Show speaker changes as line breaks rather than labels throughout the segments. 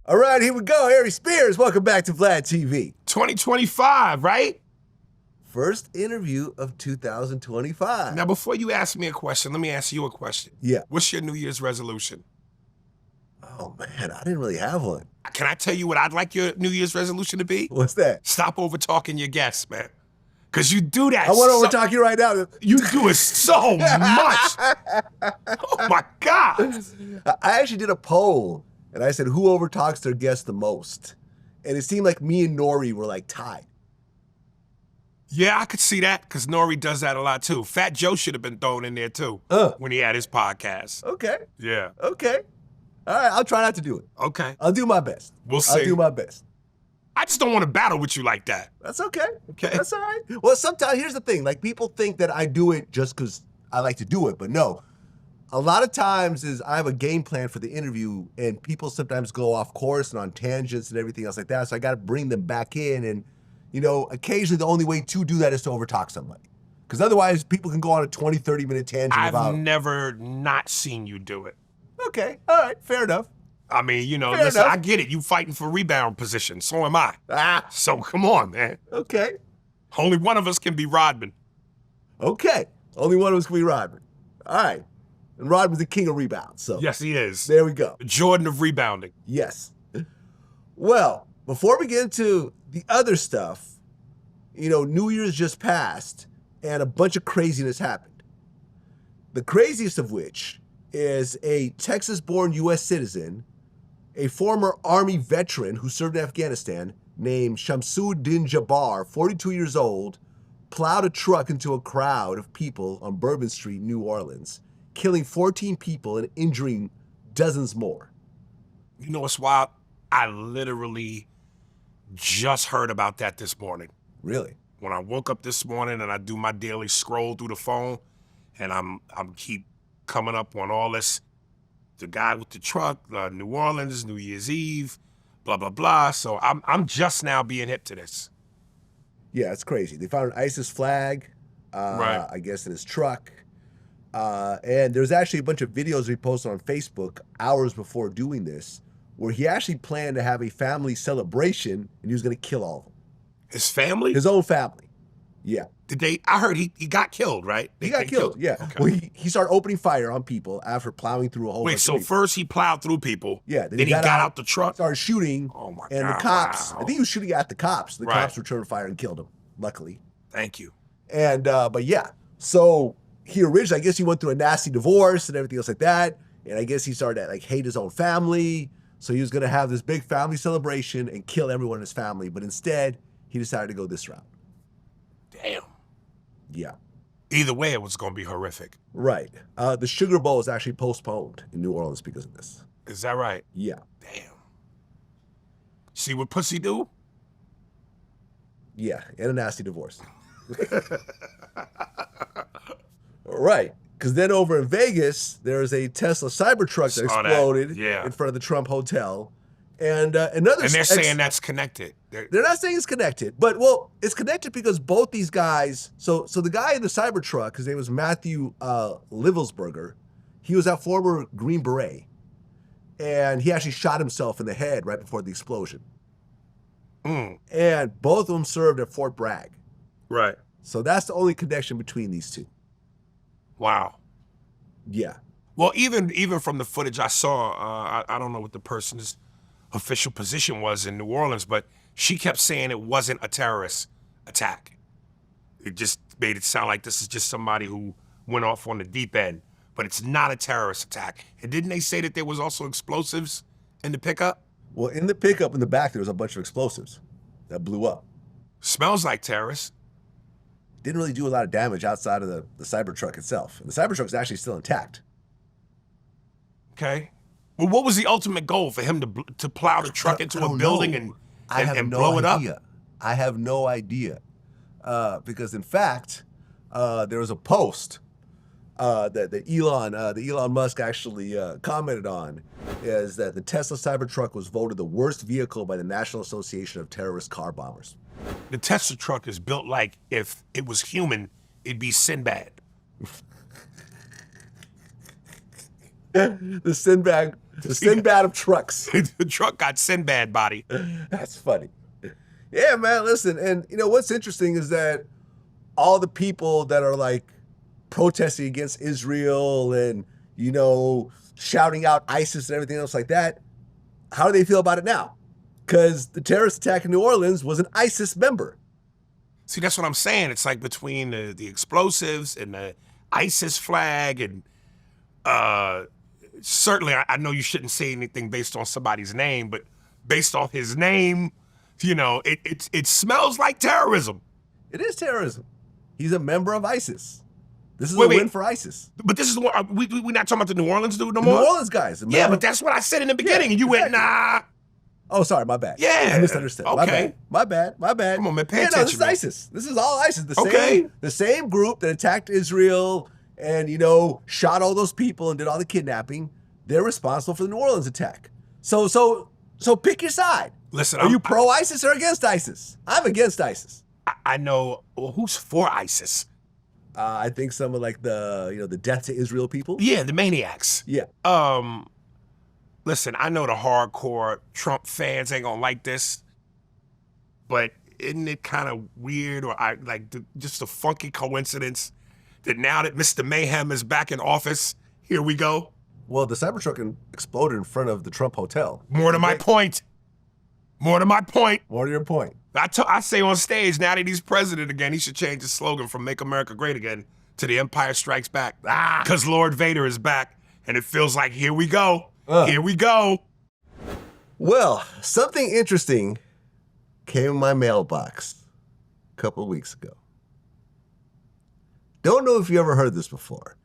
All right, here we go. Aries Spears, welcome back to VladTV.
2025, right?
First interview of 2025.
Now, before you ask me a question, let me ask you a question.
Yeah.
What's your New Year's resolution?
Oh, man, I didn't really have one.
Can I tell you what I'd like your New Year's resolution to be?
What's that?
Stop over-talking your guests, man. Because you do that
I want to over-talk you right now.
You do it so much. Oh, my God.
I actually did a poll, and I said, who overtalks their guests the most? And it seemed like me and Nori were like tied.
Yeah, I could see that, because Nori does that a lot, too. Fat Joe should have been thrown in there, too, when he had his podcast.
Okay.
Yeah.
Okay. All right, I'll try not to do it.
Okay.
I'll do my best.
We'll see.
I'll do my best.
I just don't want to battle with you like that.
That's okay.
Okay.
That's all right. Well, sometimes, here's the thing. Like, people think that I do it just because I like to do it, but no. A lot of times is I have a game plan for the interview, and people sometimes go off course and on tangents and everything else like that, so I got to bring them back in, and, you know, occasionally the only way to do that is to overtalk somebody. Because otherwise, people can go on a 20, 30-minute tangent
I've never not seen you do it.
Okay, all right, fair enough.
I mean, you know,
Fair
listen,
enough.
I get it. You fighting for rebound position. So am I.
Ah,
So come on, man.
okay,
Only one of us can be Rodman.
okay. Only one of us can be Rodman. All right. And Rodman's the king of rebounds, so
Yes, he is.
there we go.
The Jordan of rebounding.
Yes. Well, before we get into the other stuff, you know, New Year's just passed and a bunch of craziness happened. The craziest of which is a Texas-born U.S. citizen, a former Army veteran who served in Afghanistan named Shamsuddin Jabbar, 42 years old, plowed a truck into a crowd of people on Bourbon Street, New Orleans, killing 14 people and injuring dozens more.
You know what's wild? I literally just heard about that this morning.
Really?
When I woke up this morning and I do my daily scroll through the phone, and I'm keep coming up on all this, the guy with the truck, New Orleans, New Year's Eve, blah, blah, blah. So I'm just now being hip to this.
Yeah, it's crazy. They found an ISIS flag,
Right.
I guess, in his truck. And there's actually a bunch of videos he posted on Facebook hours before doing this, where he actually planned to have a family celebration, and he was going to kill all of them.
His family?
His own family. Yeah.
I heard he got killed, right?
He got killed, yeah.
Okay.
Well, he started opening fire on people after plowing through a whole bunch
Wait,
of
so
people.
first he plowed through people.
Yeah,
Then he got out the truck.
started shooting.
Oh my
and
God,
the cops,
wow.
I think he was shooting at the cops. The
Right.
cops returned fire and killed him, luckily.
Thank you.
And, but yeah, so he originally, I guess he went through a nasty divorce and everything else like that. And I guess he started to like hate his own family. So he was going to have this big family celebration and kill everyone in his family. But instead, he decided to go this route.
Damn.
Yeah.
Either way, it was going to be horrific.
Right. The Sugar Bowl is actually postponed in New Orleans because of this.
Is that right?
Yeah.
Damn. See what pussy do?
Yeah. And a nasty divorce. Right. Because then over in Vegas, there's a Tesla Cybertruck that
Saw that.
exploded
Yeah.
in front of the Trump Hotel. And another...
And they're saying that's connected.
They're not saying it's connected, but, well, it's connected because both these guys... So the guy in the Cybertruck, his name was Matthew Livelsberger. He was that former Green Beret. And he actually shot himself in the head right before the explosion. And both of them served at Fort Bragg.
Right.
So that's the only connection between these two.
Wow.
Yeah.
Well, even from the footage I saw, I don't know what the person's official position was in New Orleans, but she kept saying it wasn't a terrorist attack. It just made it sound like this is just somebody who went off on the deep end, but it's not a terrorist attack. And didn't they say that there was also explosives in the pickup?
Well, in the pickup in the back, there was a bunch of explosives that blew up.
Smells like terrorists.
Didn't really do a lot of damage outside of the Cybertruck itself. And the Cybertruck is actually still intact.
Okay. Well, what was the ultimate goal for him to plow the truck into a building and blow it up?
I have no idea. Because in fact, there was a post that Elon Musk actually commented on, is that the Tesla Cybertruck was voted the worst vehicle by the National Association of Terrorist Car Bombers.
The Tesla truck is built like if it was human, it'd be Sinbad.
The Sinbad The Sinbad of trucks.
The truck got Sinbad body.
That's funny. Yeah, man, listen. And, you know, what's interesting is that all the people that are, like, protesting against Israel and, you know, shouting out ISIS and everything else like that, how do they feel about it now? Because the terrorist attack in New Orleans was an ISIS member.
See, that's what I'm saying. It's like between the explosives and the ISIS flag, and certainly I know you shouldn't say anything based on somebody's name, but based off his name, you know, it smells like terrorism.
It is terrorism. He's a member of ISIS. This is a win for ISIS.
But this is what we're not talking about the New Orleans dude no
The
more?
New Orleans guys.
Yeah, but that's what I said in the beginning. And you went, nah.
Oh, sorry, my bad.
Yeah.
I misunderstood.
Okay.
My bad.
Come on, man, pay
No, this
attention,
is
man.
ISIS. This is all ISIS.
Okay.
The same group that attacked Israel and, you know, shot all those people and did all the kidnapping. They're responsible for the New Orleans attack. So pick your side.
Listen,
Are you pro-ISIS or against ISIS? I'm against ISIS.
I know, well, who's for ISIS?
I think some of like the death to Israel people.
Yeah, the maniacs.
Yeah.
Listen, I know the hardcore Trump fans ain't gonna like this, but isn't it kind of weird or just a funky coincidence that now that Mr. Mayhem is back in office, here we go?
Well, the Cybertruck exploded in front of the Trump Hotel.
More to my point. More to my point.
More to your point.
I say on stage, now that he's president again, he should change his slogan from Make America Great Again to The Empire Strikes Back. Because Lord Vader is back, and it feels like, here we go. Here we go.
Well, something interesting came in my mailbox a couple of weeks ago. Don't know if you ever heard this before.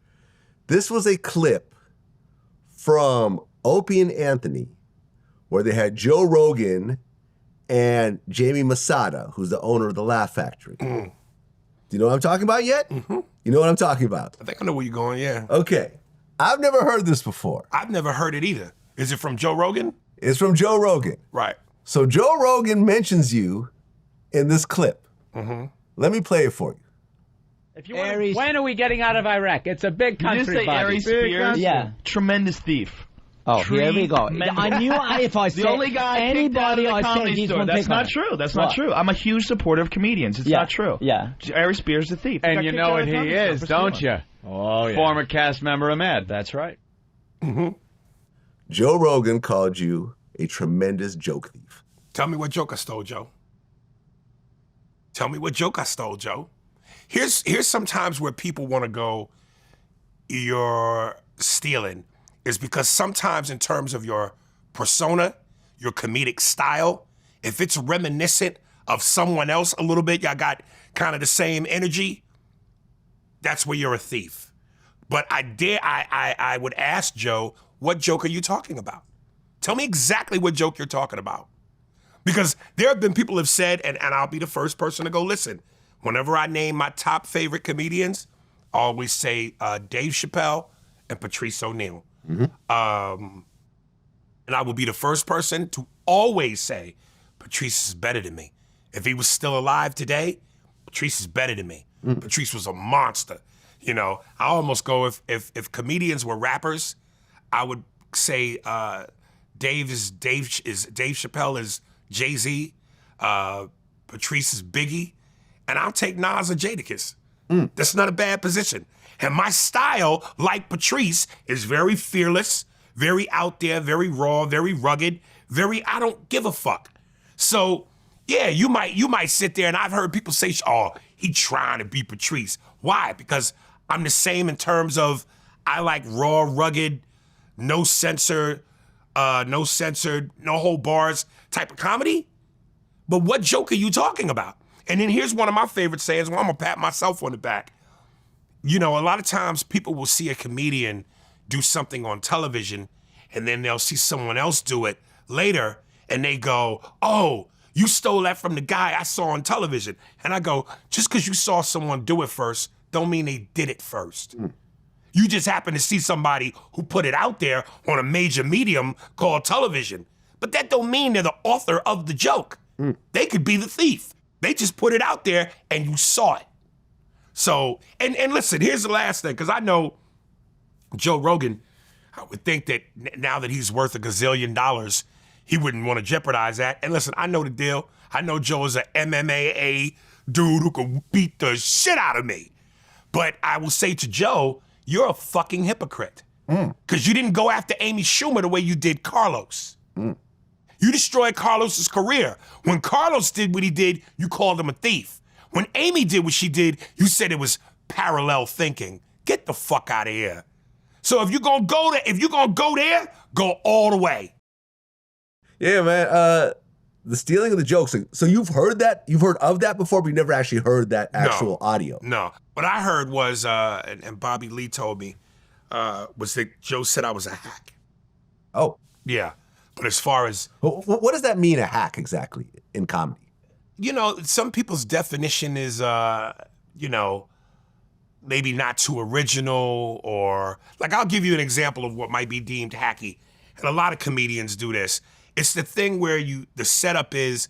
This was a clip from Opie and Anthony where they had Joe Rogan and Jamie Masada, who's the owner of the Laugh Factory. Do you know what I'm talking about yet? Mm-hmm. You know what I'm talking about?
I think I know where you're going, yeah.
Okay. I've never heard this before.
I've never heard it either. Is it from Joe Rogan?
It's from Joe Rogan.
Right.
So Joe Rogan mentions you in this clip.
Mm-hmm.
Let me play it for you.
If you want, when are we getting out of Iraq? It's a big country.
Did you say
buddy.
Aries Spears?
Yeah.
Tremendous thief.
Oh, here we go.
Tremendous.
I knew if I said
the only guy
anybody
I
I said
comedy
he's
store.
one
That's
pick
not
on it.
true. That's
What?
not true. I'm a huge supporter of comedians. It's not true.
Yeah.
Aries Spears the thief.
And
got
you
kicked
know
out
what
of the
he
comedy store
is,
for
don't
stealing.
you?
Oh, yeah.
Former cast member of Mad. That's right.
Mm-hmm.
Joe Rogan called you a tremendous joke thief.
Tell me what joke I stole, Joe. Tell me what joke I stole, Joe. Here's sometimes where people want to go, you're stealing, is because sometimes in terms of your persona, your comedic style, if it's reminiscent of someone else a little bit, y'all got kind of the same energy, that's where you're a thief. But I would ask Joe, what joke are you talking about? Tell me exactly what joke you're talking about. Because there have been people who have said, and I'll be the first person to go listen, whenever I name my top favorite comedians, I always say Dave Chappelle and Patrice O'Neal. Mm-hmm. And I will be the first person to always say, Patrice is better than me. If he was still alive today, Patrice is better than me. Mm. Patrice was a monster. You know, I almost go, if comedians were rappers, I would say Dave Chappelle is Jay-Z, Patrice is Biggie, and I'll take Nas or Jadakiss. That's not a bad position. And my style, like Patrice, is very fearless, very out there, very raw, very rugged, very I don't give a fuck. So, yeah, you might sit there, and I've heard people say, oh, he trying to be Patrice. Why? Because I'm the same in terms of I like raw, rugged, no censored, no hold bars type of comedy. But what joke are you talking about? And then here's one of my favorite sayings. Well, I'm gonna pat myself on the back. You know, a lot of times people will see a comedian do something on television, and then they'll see someone else do it later, and they go, oh, you stole that from the guy I saw on television. And I go, just because you saw someone do it first, don't mean they did it first. You just happen to see somebody who put it out there on a major medium called television. But that don't mean they're the author of the joke. They could be the thief. They just put it out there and you saw it. So, and listen, here's the last thing, because I know Joe Rogan, I would think that now that he's worth $1 gazillion, he wouldn't want to jeopardize that. And listen, I know the deal. I know Joe is a MMA dude who could beat the shit out of me. But I will say to Joe, you're a fucking hypocrite. Because you didn't go after Amy Schumer the way you did Carlos. You destroyed Carlos's career. When Carlos did what he did, you called him a thief. When Amy did what she did, you said it was parallel thinking. Get the fuck out of here. So if you're gonna go there, go all the way.
Yeah, man. The stealing of the jokes. So you've heard that? You've heard of that before, but you never actually heard that actual audio.
No. What I heard was, and Bobby Lee told me, was that Joe said I was a hack.
Oh.
Yeah. But as far as...
What does that mean, a hack, exactly, in comedy?
You know, some people's definition is, you know, maybe not too original, or... Like, I'll give you an example of what might be deemed hacky. And a lot of comedians do this. It's the thing where the setup is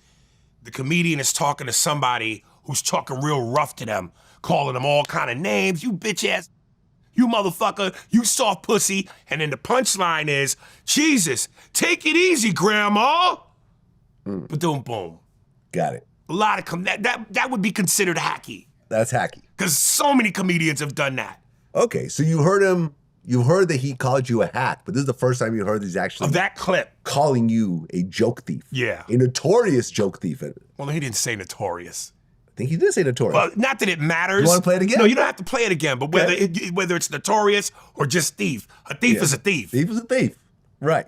the comedian is talking to somebody who's talking real rough to them, calling them all kind of names. You bitch ass, you motherfucker, you soft pussy. And then the punchline is, Jesus, take it easy, grandma. Boom, boom.
Got it.
A lot of, that would be considered hacky.
That's hacky.
Because so many comedians have done that.
Okay, so you heard that he called you a hack, but this is the first time you heard he's actually...
Of that clip.
Calling you a joke thief.
Yeah.
A notorious joke thief.
Well, he didn't say notorious.
I think he did say notorious.
Well, not that it matters.
You want to play it again?
No, you don't have to play it again, but whether it's notorious or just thief, a thief is a thief.
Thief is a thief. Right.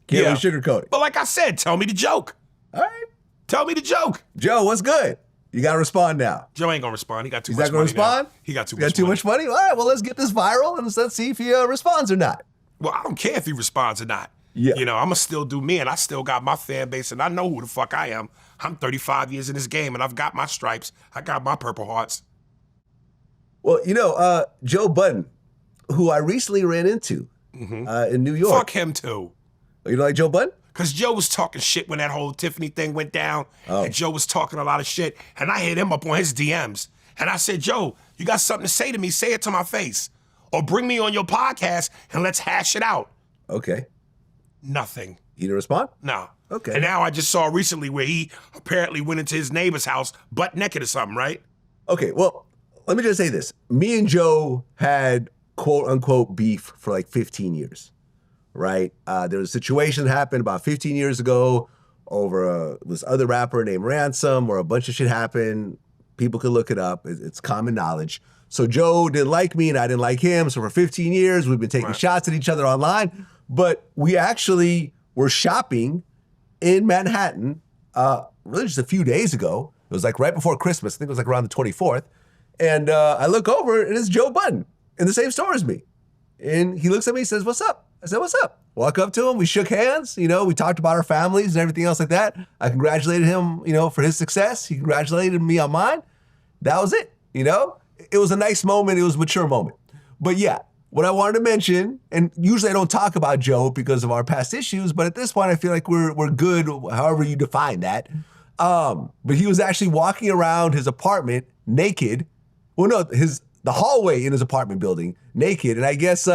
Can't really sugarcoat it.
But like I said, tell me the joke.
All right.
Tell me the joke.
Joe, what's good? You got to respond now.
Joe ain't going to respond. He got too
He's
much money.
He's not going to respond?
Now. He got too
much
money.
Got too much money? All right, well, let's get this viral and let's see if he responds or not.
Well, I don't care if he responds or not.
Yeah.
You know, I'm going to still do me, and I still got my fan base, and I know who the fuck I am. I'm 35 years in this game, and I've got my stripes. I got my Purple Hearts.
Well, you know, Joe Budden, who I recently ran into in New York.
Fuck him, too.
You don't like Joe Budden?
Because Joe was talking shit when that whole Tiffany thing went down, and Joe was talking a lot of shit, and I hit him up on his DMs. And I said, Joe, you got something to say to me, say it to my face. Or bring me on your podcast, and let's hash it out.
Okay.
Nothing.
He didn't respond?
No.
Okay.
And now I just saw recently where he apparently went into his neighbor's house butt naked or something, right?
Okay, well, let me just say this. Me and Joe had quote-unquote beef for like 15 years, right? There was a situation that happened about 15 years ago over this other rapper named Ransom where a bunch of shit happened. People could look it up. It's common knowledge. So Joe didn't like me and I didn't like him. So for 15 years, we've been taking shots at each other online. But we actually were shopping in Manhattan really just a few days ago. It was like right before Christmas. I think it was like around the 24th. And I look over and it's Joe Budden in the same store as me. And he looks at me and says, "What's up?" I said, "What's up?" Walk up to him. We shook hands. You know, we talked about our families and everything else like that. I congratulated him, you know, for his success. He congratulated me on mine. That was it, you know? It was a nice moment. It was a mature moment. But yeah, what I wanted to mention, and usually I don't talk about Joe because of our past issues, but at this point I feel like we're good, however you define that. But he was actually walking around his apartment naked. Well, no, the hallway in his apartment building naked. And I guess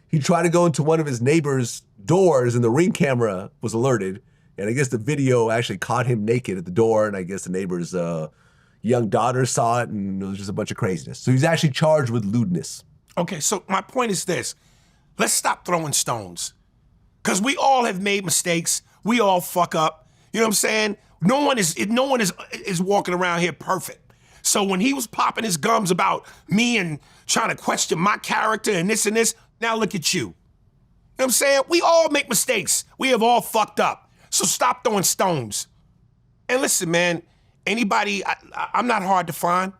he tried to go into one of his neighbor's doors and the Ring camera was alerted. And I guess the video actually caught him naked at the door. And I guess the neighbor's young daughter saw it and it was just a bunch of craziness. So he's actually charged with lewdness.
Okay, so my point is this. Let's stop throwing stones. Because we all have made mistakes. We all fuck up. You know what I'm saying? No one is walking around here perfect. So when he was popping his gums about me and trying to question my character and this, now look at you. You know what I'm saying? We all make mistakes. We have all fucked up. So stop throwing stones. And listen, man, anybody, I'm not hard to find.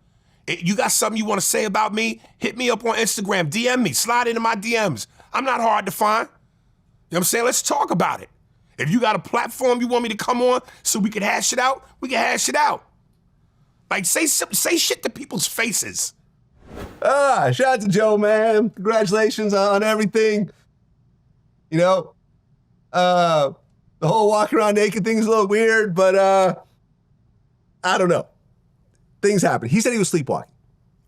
You got something you want to say about me? Hit me up on Instagram, DM me, slide into my DMs. I'm not hard to find. You know what I'm saying? Let's talk about it. If you got a platform you want me to come on so we can hash it out, we can hash it out. Like, say shit to people's faces.
Shout out to Joe, man. Congratulations on everything. You know, the whole walk around naked thing is a little weird, but I don't know. Things happen. He said he was sleepwalking.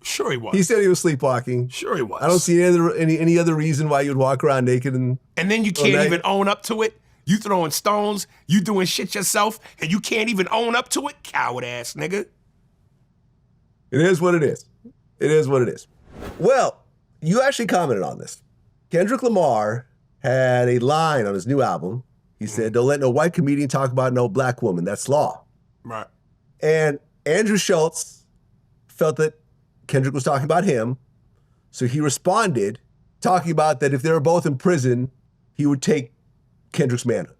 Sure he was.
He said he was sleepwalking.
Sure he was.
I don't see any other reason why you'd walk around naked and
then you can't even own up to it. You throwing stones, you doing shit yourself, and you can't even own up to it? Coward ass nigga.
It is what it is. It is what it is. Well, you actually commented on this. Kendrick Lamar had a line on his new album. He said, "Don't let no white comedian talk about no black woman. That's law."
Right.
And Andrew Schulz felt that Kendrick was talking about him. So he responded talking about that if they were both in prison, he would take Kendrick's manhood.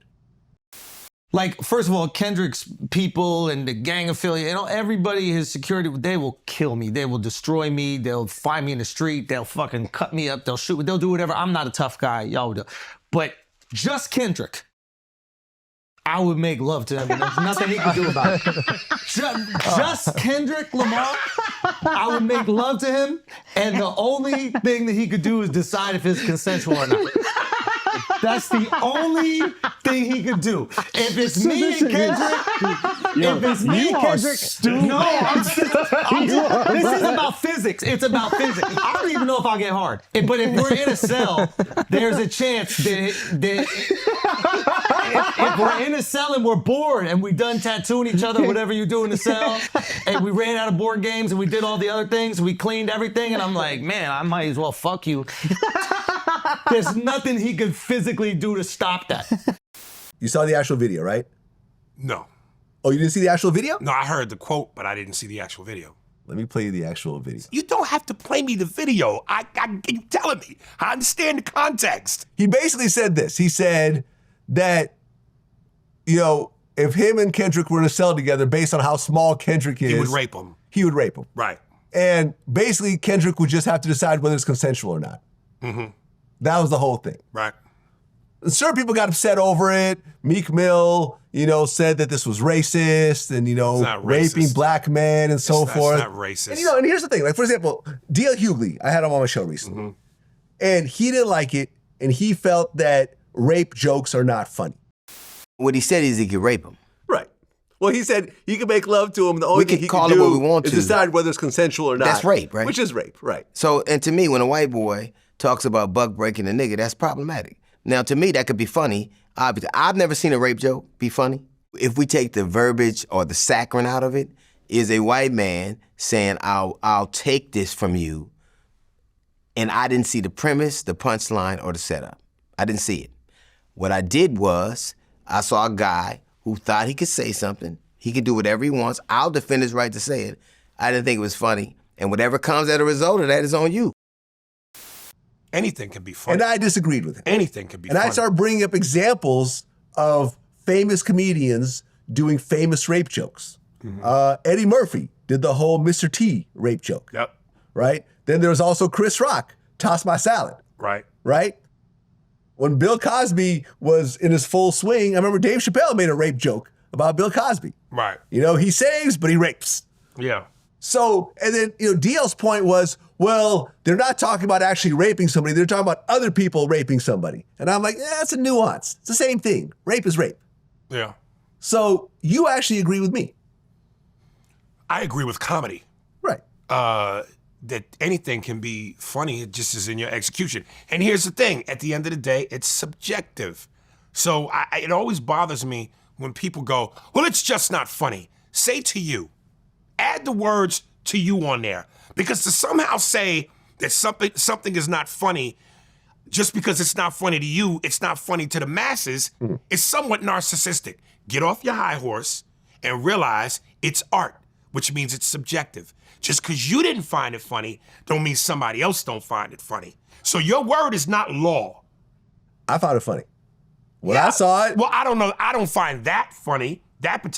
Like, first of all, Kendrick's people and the gang affiliate, everybody, his security, they will kill me. They will destroy me. They'll find me in the street. They'll fucking cut me up. They'll shoot me. They'll do whatever. I'm not a tough guy. Y'all do. But just Kendrick, I would make love to him. And there's nothing he could do about it. Just Kendrick Lamar, I would make love to him. And the only thing that he could do is decide if it's consensual or not. That's the only thing he could do. If it's me and Kendrick, this is about physics. It's about physics. I don't even know if I'll get hard. But if we're in a cell, there's a chance that if we're in a cell and we're bored and we done tattooing each other, whatever you do in the cell, and we ran out of board games and we did all the other things, we cleaned everything, and I'm like, man, I might as well fuck you. There's nothing he could physically do to stop that.
You saw the actual video, right?
No.
Oh, you didn't see the actual video?
No, I heard the quote, but I didn't see the actual video.
Let me play you the actual video.
You don't have to play me the video. You're telling me. I understand the context.
He basically said this. He said that, if him and Kendrick were in a cell together, based on how small Kendrick is,
He would rape him.
He would rape him.
Right.
And basically, Kendrick would just have to decide whether it's consensual or not.
Mm-hmm.
That was the whole thing.
Right.
And certain people got upset over it. Meek Mill, said that this was racist and, raping black men and so forth.
It's not racist.
And, and here's the thing. Like, for example, D.L. Hughley, I had him on my show recently. Mm-hmm. And he didn't like it. And he felt that rape jokes are not funny.
What he said is he could rape him.
Right. Well, he said he could make love to him. The only thing he
call
can
it
do
what we want
is
to.
decide whether it's consensual or not.
That's rape, right?
Which is rape, right.
So, and to me, when a white boy talks about buck breaking a nigga, that's problematic. Now, to me, that could be funny. I've never seen a rape joke be funny. If we take the verbiage or the saccharine out of it, is a white man saying, I'll take this from you, and I didn't see the premise, the punchline, or the setup. I didn't see it. What I did was, I saw a guy who thought he could say something. He can do whatever he wants. I'll defend his right to say it. I didn't think it was funny. And whatever comes as a result of that is on you.
Anything can be funny.
And I disagreed with him.
Anything can be funny.
And I started bringing up examples of famous comedians doing famous rape jokes. Mm-hmm. Eddie Murphy did the whole Mr. T rape joke.
Yep.
Right? Then there was also Chris Rock, toss my salad.
Right.
Right? When Bill Cosby was in his full swing, I remember Dave Chappelle made a rape joke about Bill Cosby.
Right.
He saves, but he rapes.
Yeah.
So, and then, DL's point was, well, they're not talking about actually raping somebody. They're talking about other people raping somebody. And I'm like, that's a nuance. It's the same thing. Rape is rape.
Yeah.
So you actually agree with me.
I agree with comedy.
Right.
That anything can be funny, it just is in your execution. And here's the thing, at the end of the day, it's subjective. So it always bothers me when people go, well, it's just not funny. Say to you, add the words to you on there. Because to somehow say that something is not funny, just because it's not funny to you, it's not funny to the masses, is somewhat narcissistic. Get off your high horse and realize it's art, which means it's subjective. Just because you didn't find it funny, don't mean somebody else don't find it funny. So your word is not law.
I found it funny. When I saw it.
Well, I don't know. I don't find that funny,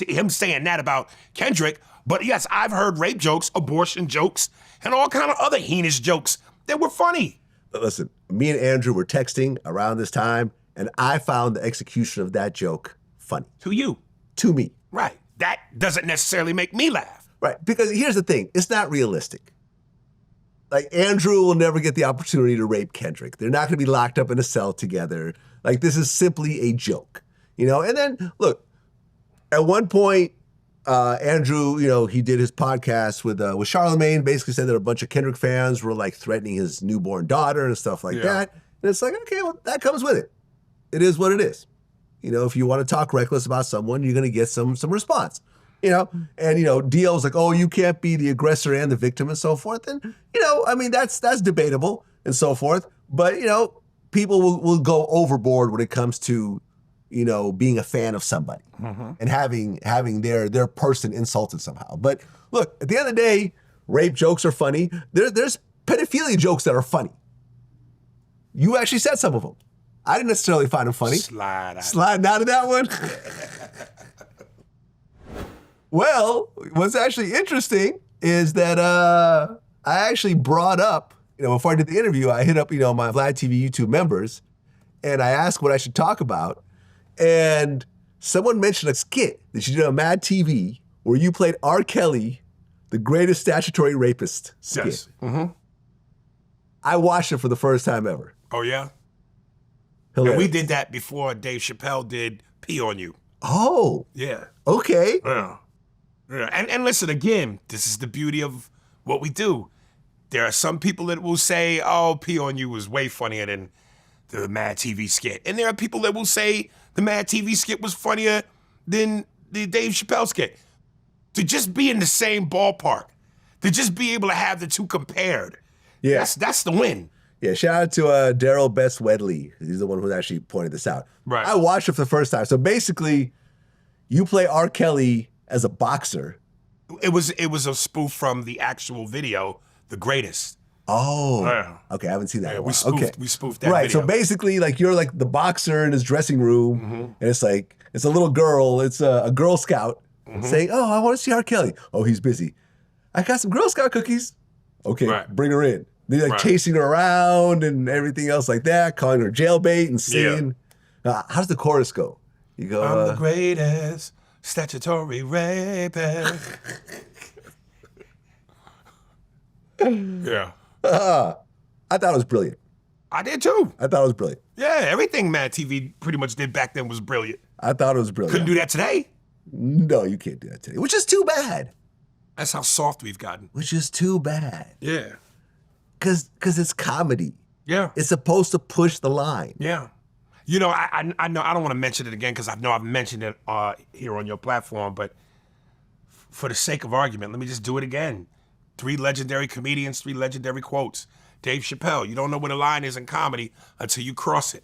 him saying that about Kendrick. But yes, I've heard rape jokes, abortion jokes, and all kind of other heinous jokes that were funny.
But listen, me and Andrew were texting around this time, and I found the execution of that joke funny.
To you.
To me.
Right. That doesn't necessarily make me laugh.
Right, because here's the thing, it's not realistic. Like, Andrew will never get the opportunity to rape Kendrick. They're not gonna be locked up in a cell together. Like, this is simply a joke, And then, look, at one point, Andrew, he did his podcast with Charlemagne, basically said that a bunch of Kendrick fans were like threatening his newborn daughter and stuff like that. And it's like, okay, well, that comes with it. It is what it is. If you want to talk reckless about someone, you're going to get some response. And DL was like, oh, you can't be the aggressor and the victim and so forth. And, that's debatable and so forth. But, people will go overboard when it comes to, being a fan of somebody and having their person insulted somehow. But look, at the end of the day, rape jokes are funny. There's pedophilia jokes that are funny. You actually said some of them. I didn't necessarily find them funny. Sliding out of that one. Well, what's actually interesting is that I actually brought up, before I did the interview, I hit up, my VladTV YouTube members, and I asked what I should talk about. And someone mentioned a skit that you did on MadTV where you played R. Kelly, the greatest statutory rapist skit.
Yes.
I watched it for the first time ever.
Oh, yeah?
Hilarious.
And we did that before Dave Chappelle did Pee on You.
Oh.
Yeah.
Okay.
Yeah. And listen, again, this is the beauty of what we do. There are some people that will say, oh, Pee on You was way funnier than the MadTV skit. And there are people that will say the MadTV skit was funnier than the Dave Chappelle skit. To just be in the same ballpark, to just be able to have the two compared, that's the win.
Yeah, shout out to Daryl Best Wedley. He's the one who actually pointed this out.
Right.
I watched it for the first time. So basically, you play R. Kelly as a boxer.
It was a spoof from the actual video, The Greatest.
Oh,
Yeah.
Okay. I haven't seen that. in a
We
while.
spoofed that
Right.
video.
So basically, you're like the boxer in his dressing room, and it's a little girl. It's a Girl Scout saying, "Oh, I want to see R. Kelly." Oh, he's busy. I got some Girl Scout cookies. Okay, bring her in. They're chasing her around and everything else like that, calling her jailbait and singing. How does the chorus go? You go,
I'm the greatest statutory rapist. Yeah.
I thought it was brilliant.
I did too.
I thought it was brilliant.
Yeah, everything MadTV pretty much did back then was brilliant.
I thought it was brilliant.
Couldn't do that today.
No, you can't do that today, which is too bad.
That's how soft we've gotten.
Which is too bad.
Yeah.
Because it's comedy.
Yeah.
It's supposed to push the line.
Yeah. I know I don't want to mention it again because I know I've mentioned it here on your platform, but for the sake of argument, let me just do it again. 3 legendary comedians, 3 legendary quotes. Dave Chappelle, you don't know where the line is in comedy until you cross it.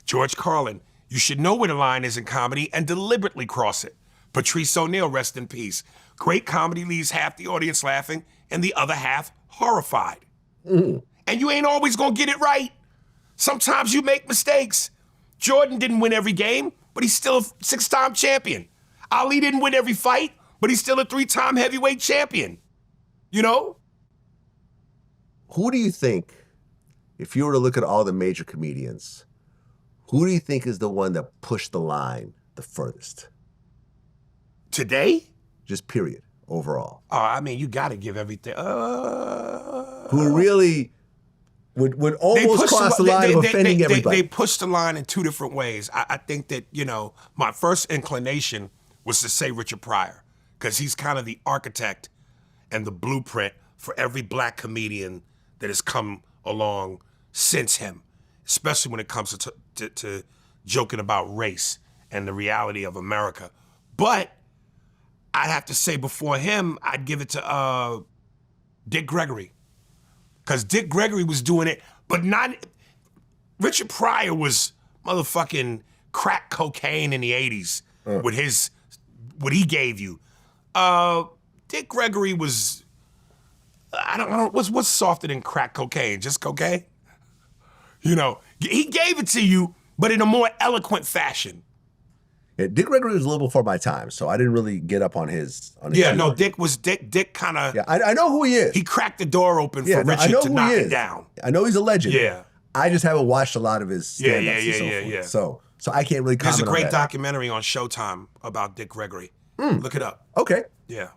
George Carlin, you should know where the line is in comedy and deliberately cross it. Patrice O'Neal, rest in peace. Great comedy leaves half the audience laughing and the other half horrified. And you ain't always gonna get it right. Sometimes you make mistakes. Jordan didn't win every game, but he's still a 6-time champion. Ali didn't win every fight, but he's still a 3-time heavyweight champion. You know?
Who do you think, if you were to look at all the major comedians, who do you think is the one that pushed the line the furthest?
Today?
Just period, overall.
Oh, I mean, you gotta give everything.
Who really would almost cross the line of offending everybody.
They pushed the line in 2 different ways. I think that, my first inclination was to say Richard Pryor, because he's kind of the architect and the blueprint for every black comedian that has come along since him, especially when it comes to joking about race and the reality of America. But I'd have to say before him, I'd give it to Dick Gregory. Because Dick Gregory was doing it, but not... Richard Pryor was motherfucking crack cocaine in the 80s with what he gave you. Dick Gregory was... I don't know, what's softer than crack cocaine? Just cocaine? He gave it to you, but in a more eloquent fashion.
Yeah, Dick Gregory was a little before my time, so I didn't really get up on his Dick kind of... Yeah, I know who he is.
He cracked the door open for Richard to knock it down.
I know he's a legend.
Yeah.
I just haven't watched a lot of his stand-ups and so forth. So I can't really comment on that.
There's a great documentary on Showtime about Dick Gregory. Look it up.
Okay.
Yeah.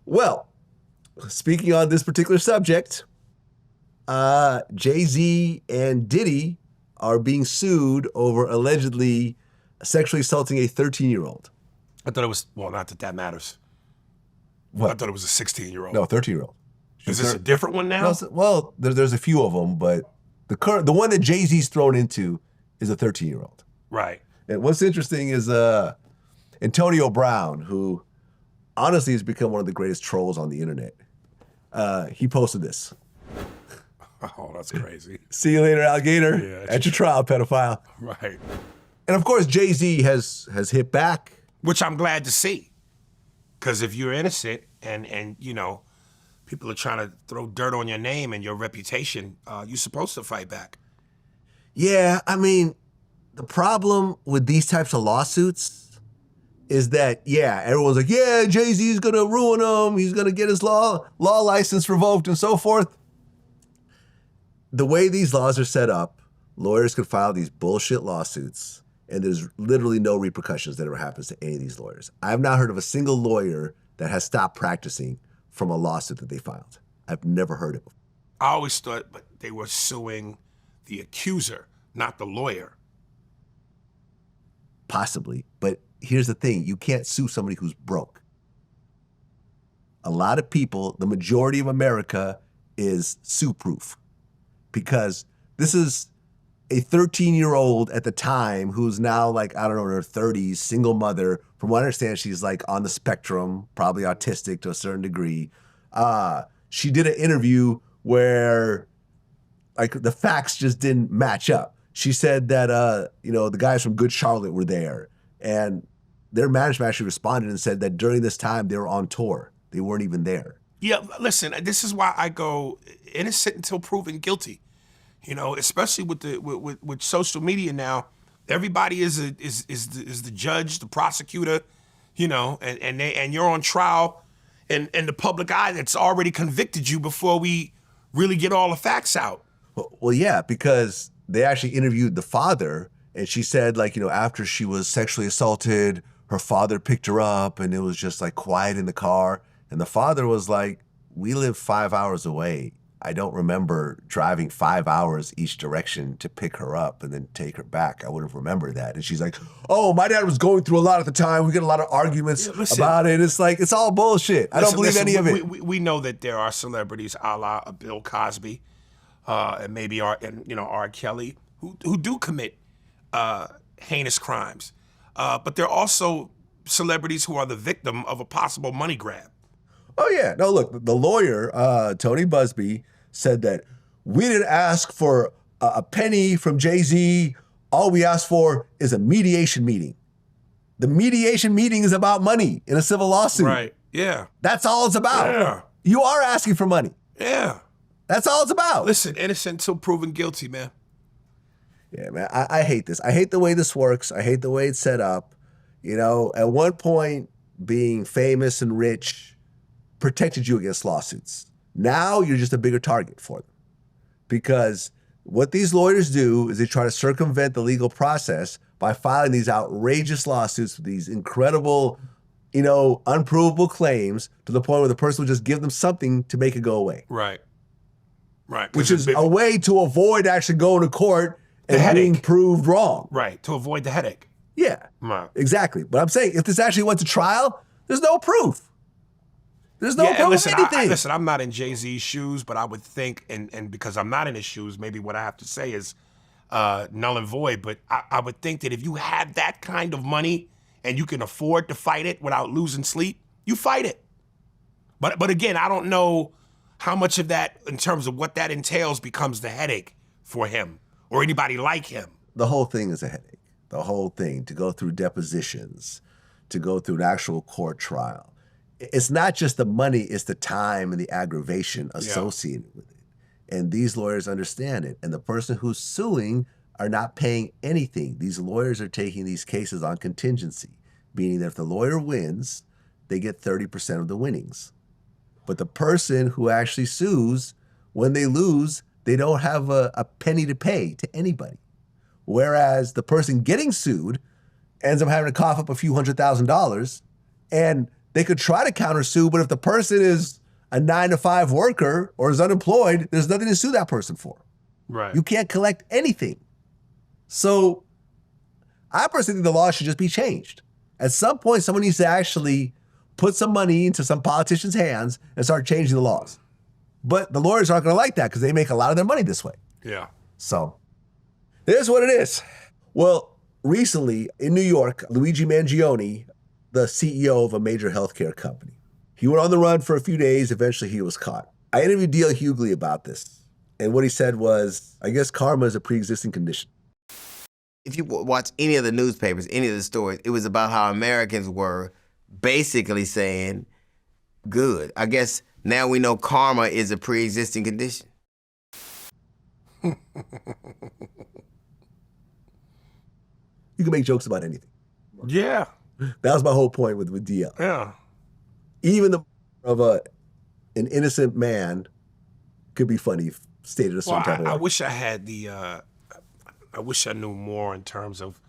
Well, speaking on this particular subject, Jay-Z and Diddy are being sued over allegedly sexually assaulting a 13-year-old.
I thought it was, well, not that that matters.
What?
I thought it was a 16-year-old.
No, 13-year-old.
Is this a different one now?
No, well, there's a few of them, but the one that Jay-Z's thrown into is a 13-year-old.
Right.
And what's interesting is Antonio Brown, who honestly has become one of the greatest trolls on the internet. He posted this.
Oh, that's crazy.
See you later, alligator.
Yeah,
at your trial, pedophile.
Right.
And of course, Jay-Z has hit back.
Which I'm glad to see. Because if you're innocent and you know, people are trying to throw dirt on your name and your reputation, you're supposed to fight back.
Yeah, I mean, the problem with these types of lawsuits is that, yeah, everyone's like, yeah, Jay-Z's gonna ruin him. He's gonna get his law license revoked and so forth. The way these laws are set up, lawyers can file these bullshit lawsuits and there's literally no repercussions that ever happens to any of these lawyers. I have not heard of a single lawyer that has stopped practicing from a lawsuit that they filed. I've never heard it before.
I always thought but they were suing the accuser, not the lawyer.
Possibly, but here's the thing. You can't sue somebody who's broke. A lot of people, the majority of America is sue-proof because this is a 13-year-old at the time who's now like, I don't know, in her 30s, single mother. From what I understand, she's like on the spectrum, probably autistic to a certain degree. She did an interview where like the facts just didn't match up. She said that, you know, the guys from Good Charlotte were there and their management actually responded and said that during this time they were on tour. They weren't even there.
Yeah, listen, this is why I go innocent until proven guilty. You know, especially with social media now, everybody is the judge, the prosecutor, you know, and you're on trial, and the public eye that's already convicted you before we really get all the facts out.
Well, yeah, because they actually interviewed the father, and she said, like, you know, after she was sexually assaulted, her father picked her up, and it was just like quiet in the car, and the father was like, "We live 5 hours away. I don't remember driving 5 hours each direction to pick her up and then take her back. I would have remembered that." And she's like, "Oh, my dad was going through a lot at the time. We get a lot of arguments about it." It's like, it's all bullshit. I don't believe any of it.
We know that there are celebrities a la Bill Cosby and maybe R. Kelly who do commit heinous crimes. But there are also celebrities who are the victim of a possible money grab.
Oh, yeah. No, look, the lawyer, Tony Busby, said that we didn't ask for a penny from Jay-Z. All we asked for is a mediation meeting. The mediation meeting is about money in a civil lawsuit.
Right. Yeah.
That's all it's about.
Yeah.
You are asking for money.
Yeah.
That's all it's about.
Listen, innocent until proven guilty, man.
Yeah, man, I hate this. I hate the way this works. I hate the way it's set up. You know, at one point, being famous and rich protected you against lawsuits. Now you're just a bigger target for them. Because what these lawyers do is they try to circumvent the legal process by filing these outrageous lawsuits with these incredible, you know, unprovable claims to the point where the person will just give them something to make it go away.
Right. Right.
Which is a way to avoid actually going to court and being proved wrong.
Right. To avoid the headache.
Yeah.
Right.
Exactly. But I'm saying if this actually went to trial, there's no proof. There's no proof of anything.
Listen, I'm not in Jay-Z's shoes, but I would think, and because I'm not in his shoes, maybe what I have to say is null and void, but I would think that if you have that kind of money and you can afford to fight it without losing sleep, you fight it. But again, I don't know how much of that, in terms of what that entails, becomes the headache for him or anybody like him.
The whole thing is a headache. The whole thing, to go through depositions, to go through an actual court trial. It's not just the money, it's the time and the aggravation associated with it. And these lawyers understand it. And the person who's suing are not paying anything. These lawyers are taking these cases on contingency, meaning that if the lawyer wins, they get 30% of the winnings. But the person who actually sues, when they lose, they don't have a penny to pay to anybody. Whereas the person getting sued ends up having to cough up a few $100,000, and they could try to countersue, but if the person is a 9-to-5 worker or is unemployed, there's nothing to sue that person for.
Right.
You can't collect anything. So I personally think the law should just be changed. At some point, someone needs to actually put some money into some politician's hands and start changing the laws. But the lawyers aren't going to like that because they make a lot of their money this way.
Yeah.
So it is what it is. Well, recently in New York, Luigi Mangione, the CEO of a major healthcare company, he went on the run for a few days. Eventually, he was caught. I interviewed D.L. Hughley about this. And what he said was, I guess karma is a pre-existing condition.
If you watch any of the newspapers, any of the stories, it was about how Americans were basically saying, good. I guess now we know karma is a pre-existing condition.
You can make jokes about anything.
Yeah.
That was my whole point with DL.
Yeah.
Even an innocent man could be funny if stated a certain type of way.
I wish I had I wish I knew more in terms of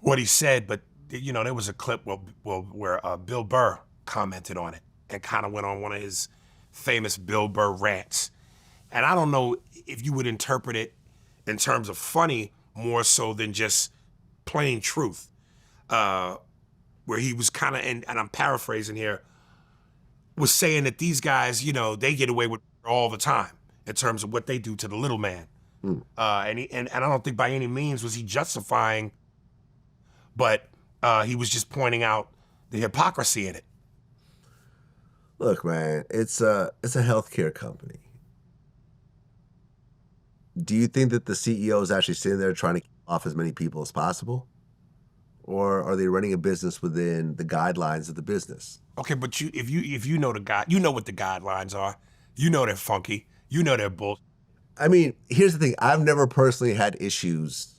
what he said, but you know, there was a clip where Bill Burr commented on it and kind of went on one of his famous Bill Burr rants. And I don't know if you would interpret it in terms of funny more so than just plain truth, where he was kind of, and I'm paraphrasing here, was saying that these guys, you know, they get away with all the time in terms of what they do to the little man. And I don't think by any means was he justifying, but he was just pointing out the hypocrisy in it.
Look, man, it's a healthcare company. Do you think that the CEO is actually sitting there trying to keep off as many people as possible? Or are they running a business within the guidelines of the business?
Okay, but if you know you know what the guidelines are. You know they're funky. You know they're bull.
I mean, here's the thing. I've never personally had issues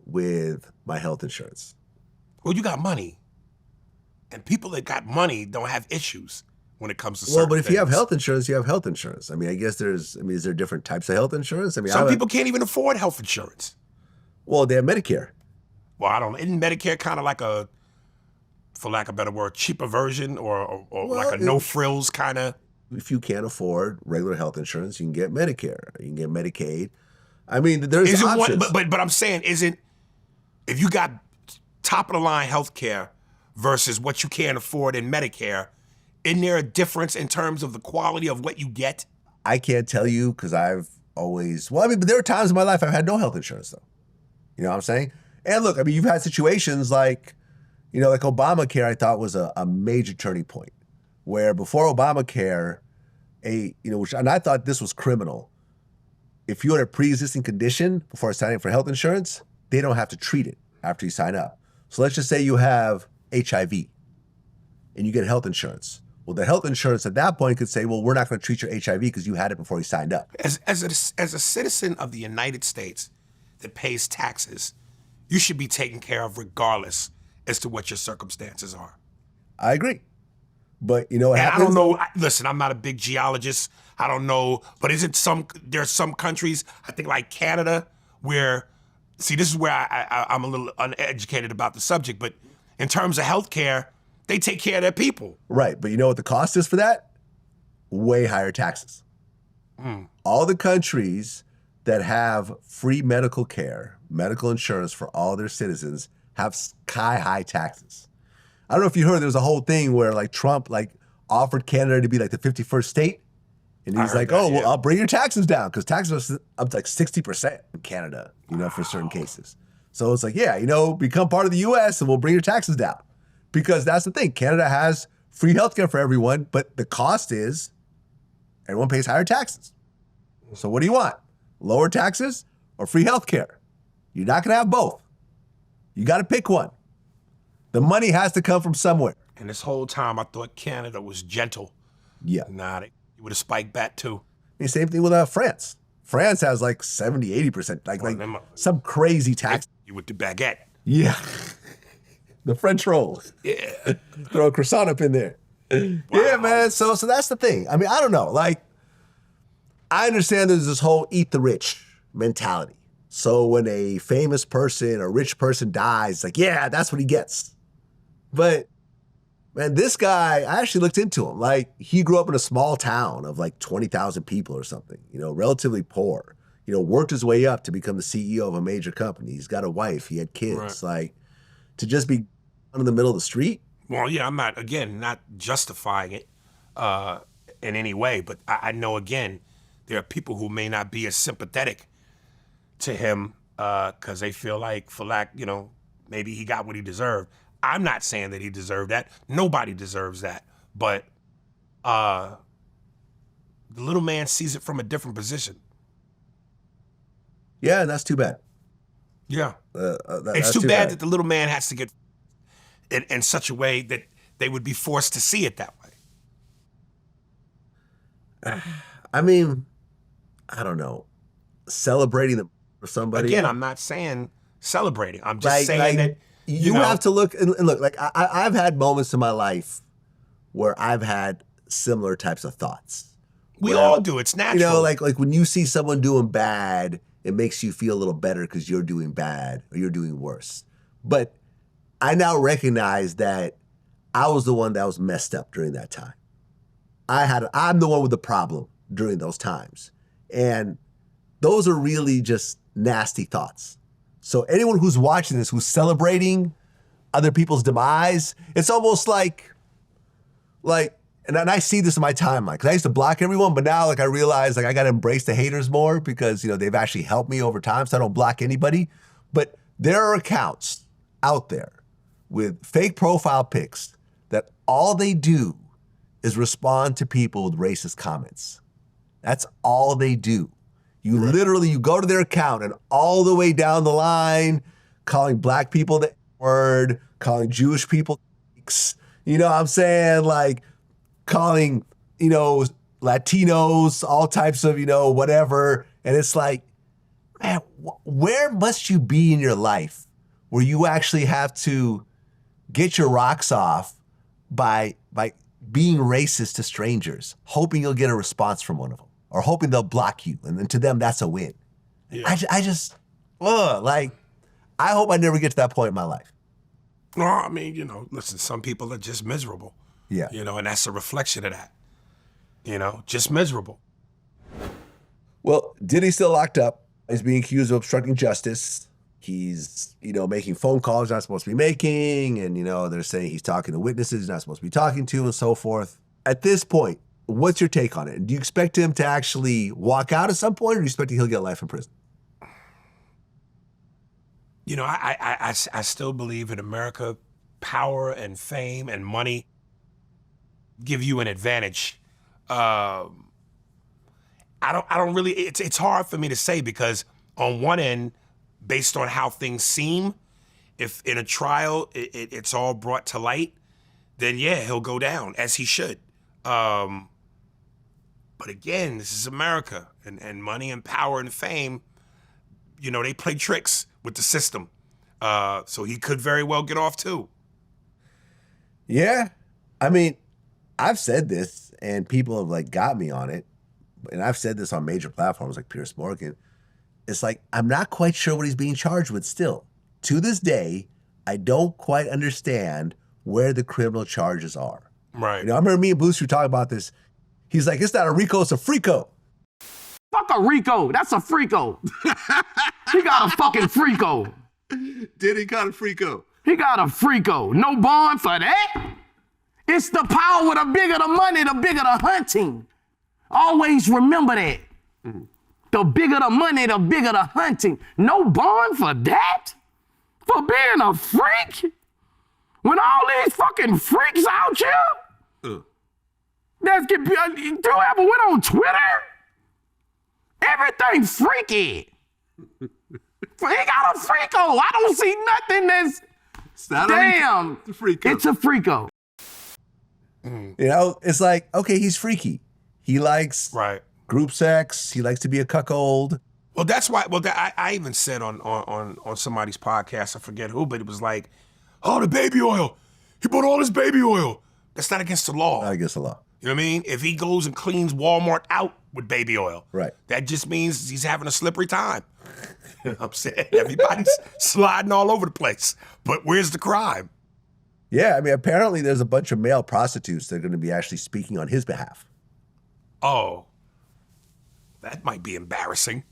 with my health insurance.
Well, you got money. And people that got money don't have issues when it comes to certain
Well, but if you have
things.
health insurance, you have health insurance. I mean, I guess is there different types of health insurance? I mean,
Some people can't even afford health insurance.
Well, they have Medicare.
Well, I don't know. Isn't Medicare kind of like a, for lack of a better word, cheaper version or like a no-frills kind of?
If you can't afford regular health insurance, you can get Medicare. You can get Medicaid. I mean, there's options.
But I'm saying, if you got top-of-the-line health care versus what you can't afford in Medicare, isn't there a difference in terms of the quality of what you get?
I can't tell you because I've always, but there were times in my life I've had no health insurance, though. You know what I'm saying? And look, I mean, you've had situations like, you know, like Obamacare, I thought was a major turning point, where before Obamacare, and I thought this was criminal. If you had a pre-existing condition before signing up for health insurance, they don't have to treat it after you sign up. So let's just say you have HIV and you get health insurance. Well, the health insurance at that point could say, well, we're not going to treat your HIV because you had it before you signed up.
As a citizen of the United States that pays taxes, you should be taken care of regardless as to what your circumstances are.
I agree. But you know what happens?
I don't know. Listen, I'm not a big geologist. I don't know. But there's some countries, I think like Canada, where, see, this is where I'm a little uneducated about the subject, but in terms of healthcare, they take care of their people.
Right. But you know what the cost is for that? Way higher taxes. All the countries that have free medical care, medical insurance for all their citizens have sky-high taxes. I don't know if you heard, there was a whole thing where like Trump offered Canada to be like the 51st state. And he's like, well, I'll bring your taxes down because taxes are up to like 60% in Canada, you know, for certain cases. So it's like, yeah, you know, become part of the U.S. and we'll bring your taxes down. Because that's the thing. Canada has free healthcare for everyone, but the cost is everyone pays higher taxes. So what do you want? Lower taxes or free healthcare? You're not going to have both. You got to pick one. The money has to come from somewhere.
And this whole time, I thought Canada was gentle.
Yeah.
Nah, they would have spiked bat too.
I mean, same thing with France. France has like 70, 80%, like some crazy tax.
You with the baguette.
Yeah. The French roll.
Yeah.
Throw a croissant up in there. Wow. Yeah, man. So that's the thing. I mean, I don't know. Like, I understand there's this whole eat the rich mentality. So when a famous person, a rich person dies, like, yeah, that's what he gets. But man, this guy, I actually looked into him. Like, he grew up in a small town of like 20,000 people or something, you know, relatively poor, you know, worked his way up to become the CEO of a major company. He's got a wife, he had kids. Right. Like, to just be in the middle of the street.
Well, yeah, I'm not justifying it in any way, but I know, again, there are people who may not be as sympathetic to him because they feel like, for lack, maybe he got what he deserved. I'm not saying that he deserved that. Nobody deserves that. But the little man sees it from a different position.
Yeah, and that's too bad.
Yeah.
It's
it's too bad that the little man has to get in such a way that they would be forced to see it that way.
I mean, I don't know. Celebrating them for somebody.
Again, I'm not saying celebrating. I'm just saying that
you have to look and look. Like I've had moments in my life where I've had similar types of thoughts.
We all do. It's natural.
Like when you see someone doing bad, it makes you feel a little better because you're doing bad or you're doing worse. But I now recognize that I was the one that was messed up during that time. I'm the one with the problem during those times. And those are really just nasty thoughts. So anyone who's watching this, who's celebrating other people's demise, it's almost like, and I see this in my timeline, because I used to block everyone, but now I realize I got to embrace the haters more because, they've actually helped me over time, so I don't block anybody. But there are accounts out there with fake profile pics that all they do is respond to people with racist comments. That's all they do. You literally, you go to their account and all the way down the line, calling black people the word, calling Jewish people, you know what I'm saying? Calling, Latinos, all types of, whatever. And it's like, man, where must you be in your life where you actually have to get your rocks off by being racist to strangers, hoping you'll get a response from one of them or hoping they'll block you. And then to them, that's a win. Yeah. I hope I never get to that point in my life.
No, I mean, listen, some people are just miserable.
Yeah.
And that's a reflection of that. Just miserable.
Well, Diddy's still locked up. He's being accused of obstructing justice. He's, making phone calls he's not supposed to be making. And, they're saying he's talking to witnesses he's not supposed to be talking to and so forth. At this point, what's your take on it? Do you expect him to actually walk out at some point, or do you expect he'll get life in prison?
I still believe in America, power and fame and money give you an advantage. I don't really, it's hard for me to say because on one end, based on how things seem, if in a trial it's all brought to light, then yeah, he'll go down as he should. But again, this is America and money and power and fame, they play tricks with the system. So he could very well get off too.
Yeah. I mean, I've said this and people have got me on it. And I've said this on major platforms like Piers Morgan. It's I'm not quite sure what he's being charged with still. To this day, I don't quite understand where the criminal charges are.
Right.
I remember me and Booster talking about this. He's like, it's not a RICO, it's a FRICO.
Fuck a RICO. That's a FRICO. He got a fucking FRICO.
Diddy got a FRICO.
He got a FRICO. No bond for that. It's the power. The bigger the money, the bigger the hunting. Always remember that. The bigger the money, the bigger the hunting. No bond for that? For being a freak? When all these fucking freaks out here? That's get, you ever went on Twitter? Everything freaky. He got a FRICO. I don't see nothing that's, damn,
it's a FRICO.
It's a FRICO.
It's okay, he's freaky. He likes group sex. He likes to be a cuckold.
Well, that's why. Well, I even said on somebody's podcast, I forget who, but it was like, oh, the baby oil. He bought all this baby oil. That's not against the law.
Not against the law.
You know what I mean? If he goes and cleans Walmart out with baby oil,
right,
that just means he's having a slippery time. You know what I'm saying? Everybody's sliding all over the place. But where's the crime?
Yeah, I mean, apparently there's a bunch of male prostitutes that are going to be actually speaking on his behalf.
Oh, that might be embarrassing.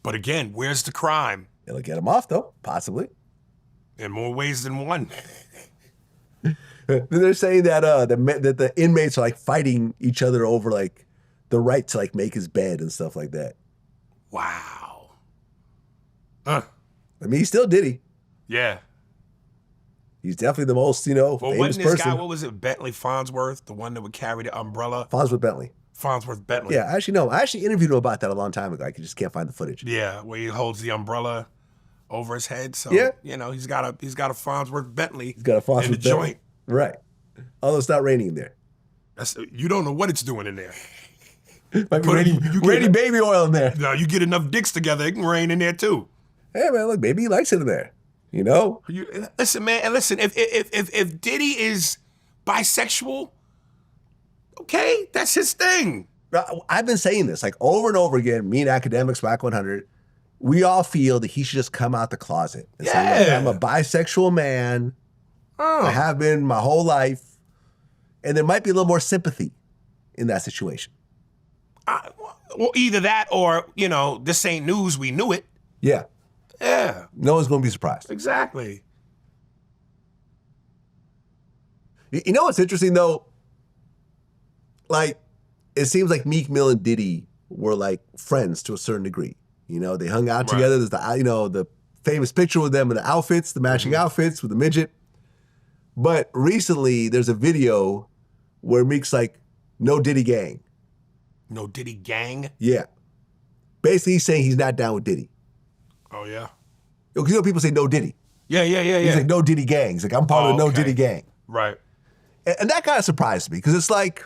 But again, where's the crime?
It'll get him off, though, possibly.
In more ways than one.
They're saying that that the inmates are like fighting each other over like the right to like make his bed and stuff like that.
Wow.
I mean, he's still Diddy.
Yeah.
He's definitely the most, famous
wasn't this
person.
guy, what was it, Bentley Farnsworth, the one that would carry the umbrella?
Farnsworth Bentley.
Farnsworth Bentley.
Yeah, actually, no. I actually interviewed him about that a long time ago. I just can't find the footage.
Yeah, where he holds the umbrella over his head. So,
Yeah.
he's got a Farnsworth Bentley.
He's got a Farnsworth
in the
Bentley.
joint.
Right. Although it's not raining in there.
You don't know what it's doing in there.
Might be raining baby oil in there.
No, you get enough dicks together, it can rain in there too.
Hey, man, look, maybe he likes it in there.
Listen, man, and listen, if Diddy is bisexual, okay, that's his thing.
I've been saying this like over and over again, me and Academics Back 100, we all feel that he should just come out the closet and say, look, I'm a bisexual man. I have been my whole life. And there might be a little more sympathy in that situation.
Well, either that or, this ain't news, we knew it.
Yeah.
Yeah.
No one's going to be surprised.
Exactly.
You know what's interesting, though? Like, it seems like Meek Mill and Diddy were, like, friends to a certain degree. They hung out together. There's the famous picture with them in the outfits, the matching outfits with the midget. But recently, there's a video where Meek's like, no Diddy gang.
No Diddy gang?
Yeah. Basically, he's saying he's not down with Diddy.
Oh, yeah?
Because people say no Diddy.
Yeah.
He's like, no Diddy gang. He's like, I'm part of the no Diddy gang.
Right.
And that kind of surprised me because it's like...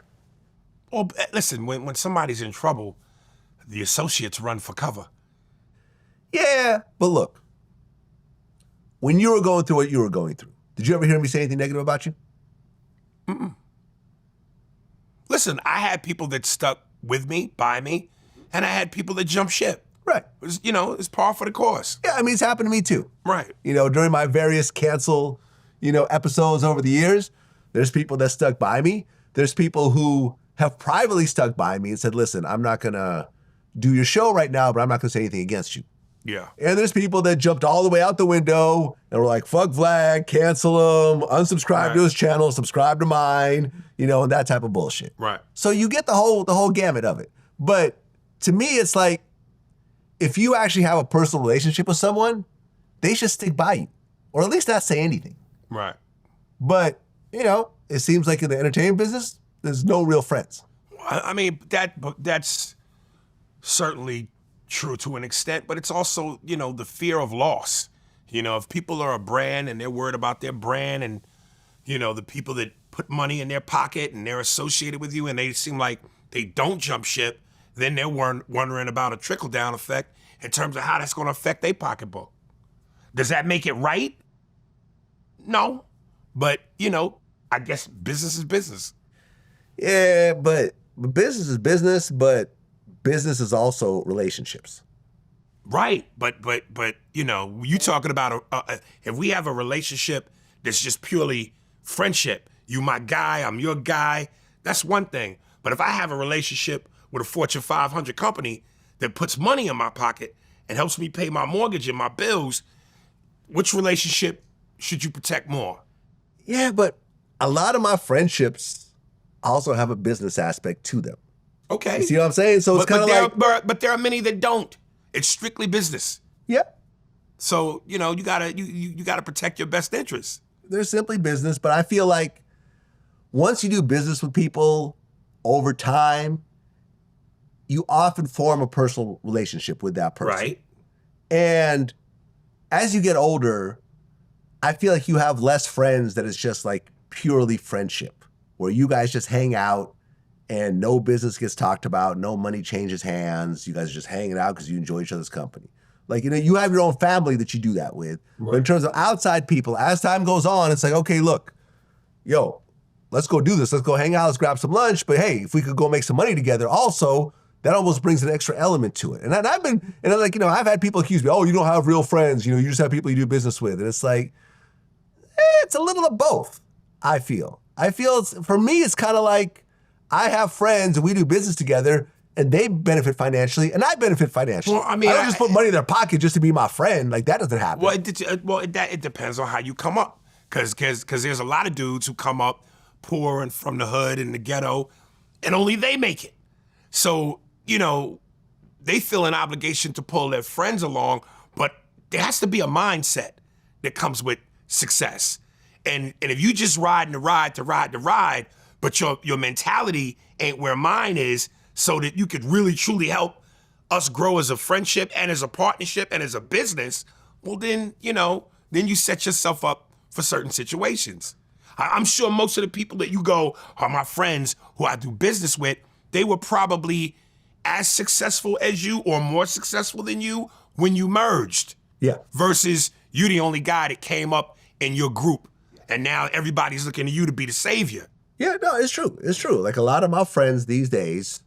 Well, listen, when somebody's in trouble, the associates run for cover.
Yeah, but look, when you were going through what you were going through, did you ever hear me say anything negative about you?
Mm-mm. Listen, I had people that stuck with me, by me, and I had people that jumped ship.
Right.
It's par for the course.
Yeah, I mean, it's happened to me too.
Right.
During my various cancel, episodes over the years, there's people that stuck by me. There's people who have privately stuck by me and said, listen, I'm not going to do your show right now, but I'm not going to say anything against you.
Yeah.
And there's people that jumped all the way out the window and were like, fuck Vlad, cancel him, unsubscribe to his channel, subscribe to mine, and that type of bullshit.
Right.
So you get the whole gamut of it. But to me, it's like, if you actually have a personal relationship with someone, they should stick by you, or at least not say anything.
Right.
But, it seems like in the entertainment business, there's no real friends.
I mean, that's certainly true to an extent, but it's also, the fear of loss. If people are a brand and they're worried about their brand and, the people that put money in their pocket and they're associated with you and they seem like they don't jump ship, then they're wondering about a trickle-down effect in terms of how that's going to affect their pocketbook. Does that make it right? No. But, I guess business is business.
Yeah, but business is business, but business is also relationships.
Right, but you talking about if we have a relationship that's just purely friendship, you my guy, I'm your guy, that's one thing. But if I have a relationship with a Fortune 500 company that puts money in my pocket and helps me pay my mortgage and my bills, which relationship should you protect more?
Yeah, but a lot of my friendships also have a business aspect to them.
Okay.
You see what I'm saying? So it's kind of like...
But there are many that don't. It's strictly business.
Yeah.
So, you gotta protect your best interests.
They're simply business, but I feel like once you do business with people over time, you often form a personal relationship with that person.
Right.
And as you get older, I feel like you have less friends that it's just like purely friendship, where you guys just hang out and no business gets talked about, no money changes hands. You guys are just hanging out because you enjoy each other's company. Like, you have your own family that you do that with. Right. But in terms of outside people, as time goes on, it's like, okay, look, let's go do this. Let's go hang out. Let's grab some lunch. But hey, if we could go make some money together also, that almost brings an extra element to it. And I've had people accuse me, oh, you don't have real friends. You just have people you do business with. And it's like, it's a little of both, I feel. For me, it's kind of like I have friends and we do business together and they benefit financially and I benefit financially.
Well, I mean,
I don't just put money in their pocket just to be my friend. Like, that doesn't happen.
Well, it depends on how you come up. Cause there's a lot of dudes who come up poor and from the hood and the ghetto, and only they make it. So, you know, they feel an obligation to pull their friends along, but there has to be a mindset that comes with success. And if you just riding the ride, but your mentality ain't where mine is, so that you could really truly help us grow as a friendship and as a partnership and as a business, well then, you know, then you set yourself up for certain situations. I'm sure most of the people that you go are my friends who I do business with, they were probably as successful as you or more successful than you when you merged.
Yeah.
Versus you the only guy that came up in your group and now everybody's looking to you to be the savior.
Yeah, no, it's true. It's true. Like a lot of my friends these days,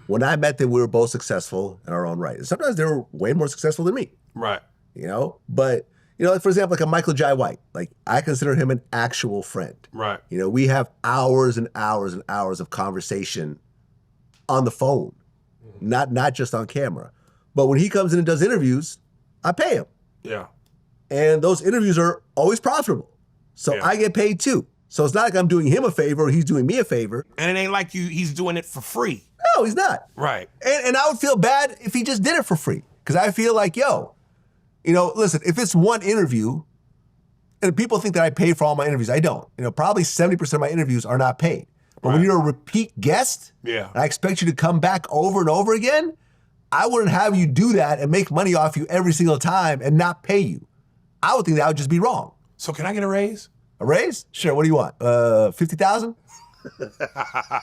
when I met them, we were both successful in our own right. And sometimes they were way more successful than me.
Right.
You know? But, you know, like for example, like a Michael Jai White, like I consider him an actual friend.
Right.
You know, we have hours and hours and hours of conversation on the phone, not just on camera. But when he comes in and does interviews, I pay him.
Yeah.
And those interviews are always profitable. So
Yeah.
I get paid too. So it's not like I'm doing him a favor or he's doing me a favor.
And it ain't like he's doing it for free.
No, he's not.
Right.
And I would feel bad if he just did it for free. Because I feel like, yo, you know, listen, if it's one interview, and people think that I pay for all my interviews, I don't. You know, probably 70% of my interviews are not paid. But when you're a repeat guest,
Yeah.
and I expect you to come back over and over again, I wouldn't have you do that and make money off you every single time and not pay you. I would think that would just be wrong.
So can I get a raise?
A raise? Sure, what do you want? 50,000?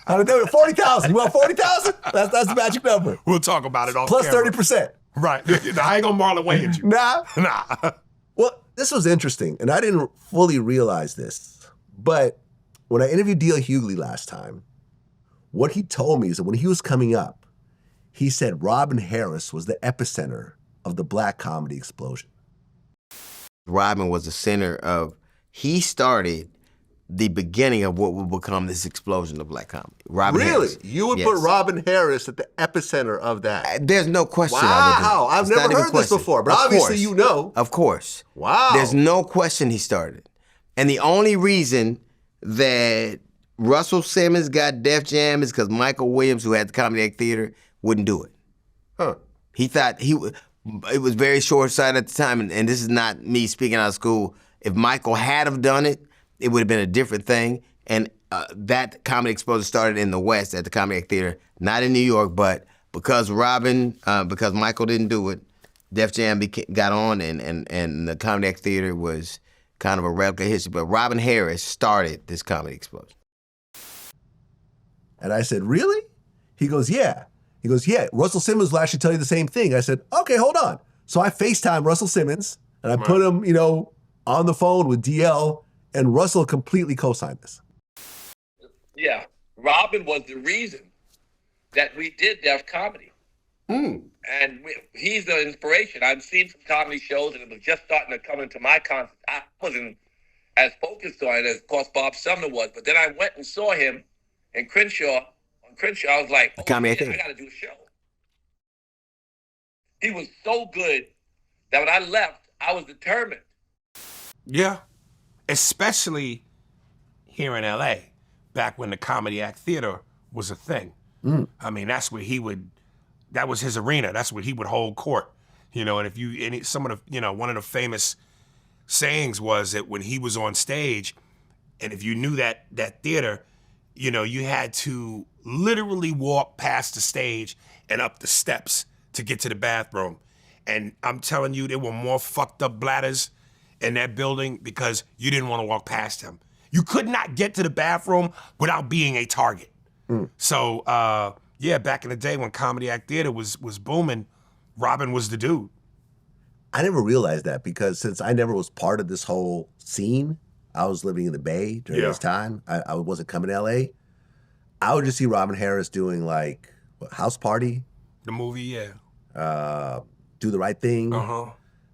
40,000. You want 40,000? That's the magic number.
We'll talk about it off
Plus
camera.
30%.
Right. I ain't gonna Marlon Wayans you.
Nah.
Nah.
Well, this was interesting, and I didn't fully realize this, but when I interviewed D.L. Hughley last time, what he told me is that when he was coming up, he said Robin Harris was the epicenter of the black comedy explosion.
Robin was the center of, he started the beginning of what would become this explosion of black comedy. Robin Harris.
You would
Yes.
put Robin Harris at the epicenter of that?
There's no question.
Wow, I've never heard this before, but obviously you know.
Of course.
Wow.
There's no question he started. And the only reason that Russell Simmons got Def Jam is because Michael Williams, who had the Comedy Act Theater, wouldn't do it.
Huh.
He thought it was very short-sighted at the time, and this is not me speaking out of school. If Michael had have done it, it would have been a different thing. And that comedy exposure started in the West at the Comedy Act Theater, not in New York, but because because Michael didn't do it, Def Jam got on, and the Comedy Act Theater was kind of a replica history. But Robin Harris started this comedy explosion.
And I said, really? He goes, yeah. He goes, yeah, Russell Simmons will actually tell you the same thing. I said, okay, hold on. So I FaceTime Russell Simmons, and I put him, you know, on the phone with DL, and Russell completely co-signed this.
Yeah, Robin was the reason that we did Def Comedy. And he's the inspiration. I've seen some comedy shows, and it was just starting to come into my concept. I wasn't as focused on it as, of course, Bob Sumner was. But then I went and saw him in Crenshaw. On Crenshaw, I was like, oh,
Comedy
shit, I got to do a show. He was so good that when I left, I was determined.
Yeah. Especially here in LA, back when the Comedy Act Theater was a thing. I mean, that's where that was his arena. That's where he would hold court. You know, and some of the, you know, one of the famous sayings was that when he was on stage, and if you knew that theater, you know, you had to literally walk past the stage and up the steps to get to the bathroom. And I'm telling you, there were more fucked up bladders in that building because you didn't want to walk past him. You could not get to the bathroom without being a target. So, yeah, back in the day when Comedy Act Theater was booming, Robin was the dude.
I never realized that because since I never was part of this whole scene, I was living in the Bay during this time. I wasn't coming to LA. I would just see Robin Harris doing like House Party.
The movie, yeah.
Do the Right Thing.
Uh-huh.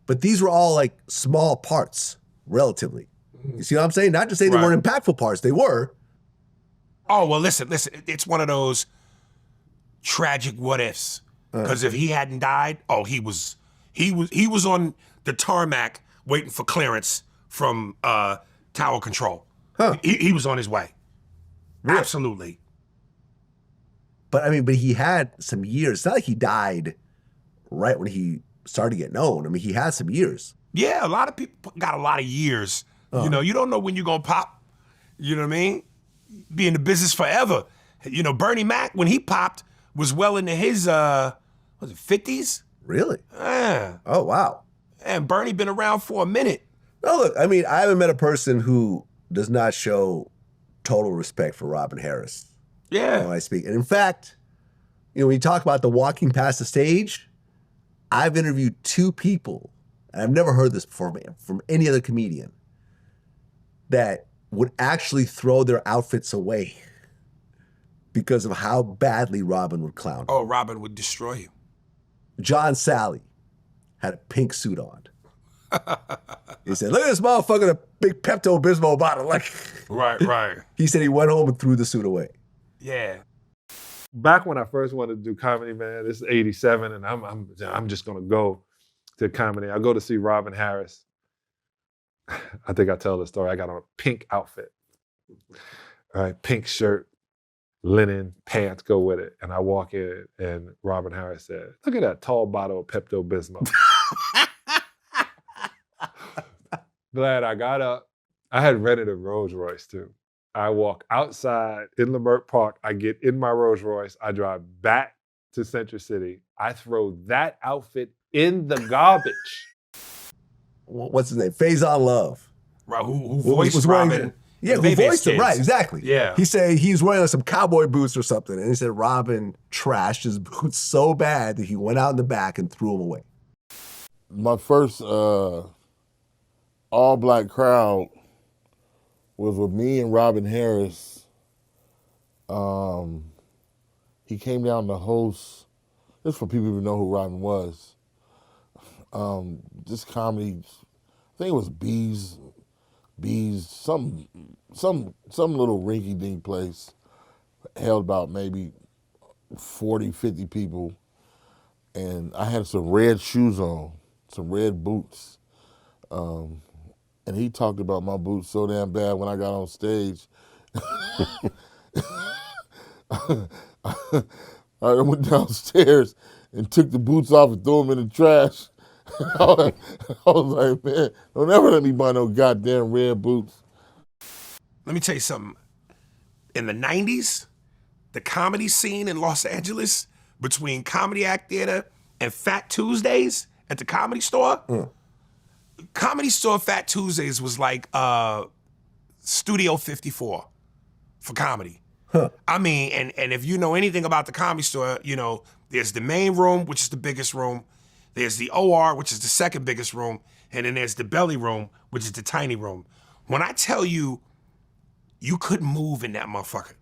But these were all like small parts, relatively. You see what I'm saying? Not to say they weren't impactful parts, they were.
Oh, well, listen, it's one of those tragic what ifs. Because if he hadn't died, he was on the tarmac waiting for clearance from Tower Control.
Huh.
He was on his way.
Really?
Absolutely.
But I mean, he had some years. It's not like he died right when he started to get known. I mean, he had some years.
Yeah, a lot of people got a lot of years. You know, you don't know when you're gonna pop. You know what I mean? Be in the business forever. You know, Bernie Mac, when he popped, was well into his, was it 50s?
Really?
Yeah.
Oh, wow.
And Bernie been around for a minute.
No, look, I mean, I haven't met a person who does not show total respect for Robin Harris.
Yeah.
When I speak. And in fact, you know, when you talk about the walking past the stage, I've interviewed 2 people, and I've never heard this before from any other comedian, that would actually throw their outfits away because of how badly Robin would clown.
Oh, Robin would destroy you.
John Sally had a pink suit on. He said, look at this motherfucker with a big Pepto-Bismol bottle. Like,
Right.
He said he went home and threw the suit away.
Yeah.
Back when I first wanted to do comedy, man, this is '87, and I'm just gonna go to comedy. I go to see Robin Harris. I think I tell the story. I got on a pink outfit, all right, pink shirt, linen pants go with it, and I walk in, and Robin Harris said, "Look at that tall bottle of Pepto-Bismol." Glad I got up. I had rented a Rolls Royce too. I walk outside in Lamert Park. I get in my Rolls Royce. I drive back to Central City. I throw that outfit in the garbage.
What's his name? Faison Love.
Right, who voiced Robin.
Yeah, who voiced him, right, exactly.
Yeah.
He said he was wearing like some cowboy boots or something, and he said Robin trashed his boots so bad that he went out in the back and threw them away.
My first all-black crowd was with me and Robin Harris. He came down to host, just for people who know who Robin was. This comedy, I think it was Bees, some little rinky-dink place, held about maybe 40, 50 people. And I had some red shoes on, some red boots. And he talked about my boots so damn bad when I got on stage. I went downstairs and took the boots off and threw them in the trash. I was like, man, don't ever let me buy no goddamn red boots.
Let me tell you something. In the 90s, the comedy scene in Los Angeles, between Comedy Act Theater and Fat Tuesdays at the Comedy Store, Comedy Store Fat Tuesdays was like Studio 54 for comedy.
Huh.
I mean, and if you know anything about the Comedy Store, you know, there's the main room, which is the biggest room. There's the OR, which is the second biggest room. And then there's the belly room, which is the tiny room. When I tell you, you couldn't move in that motherfucker.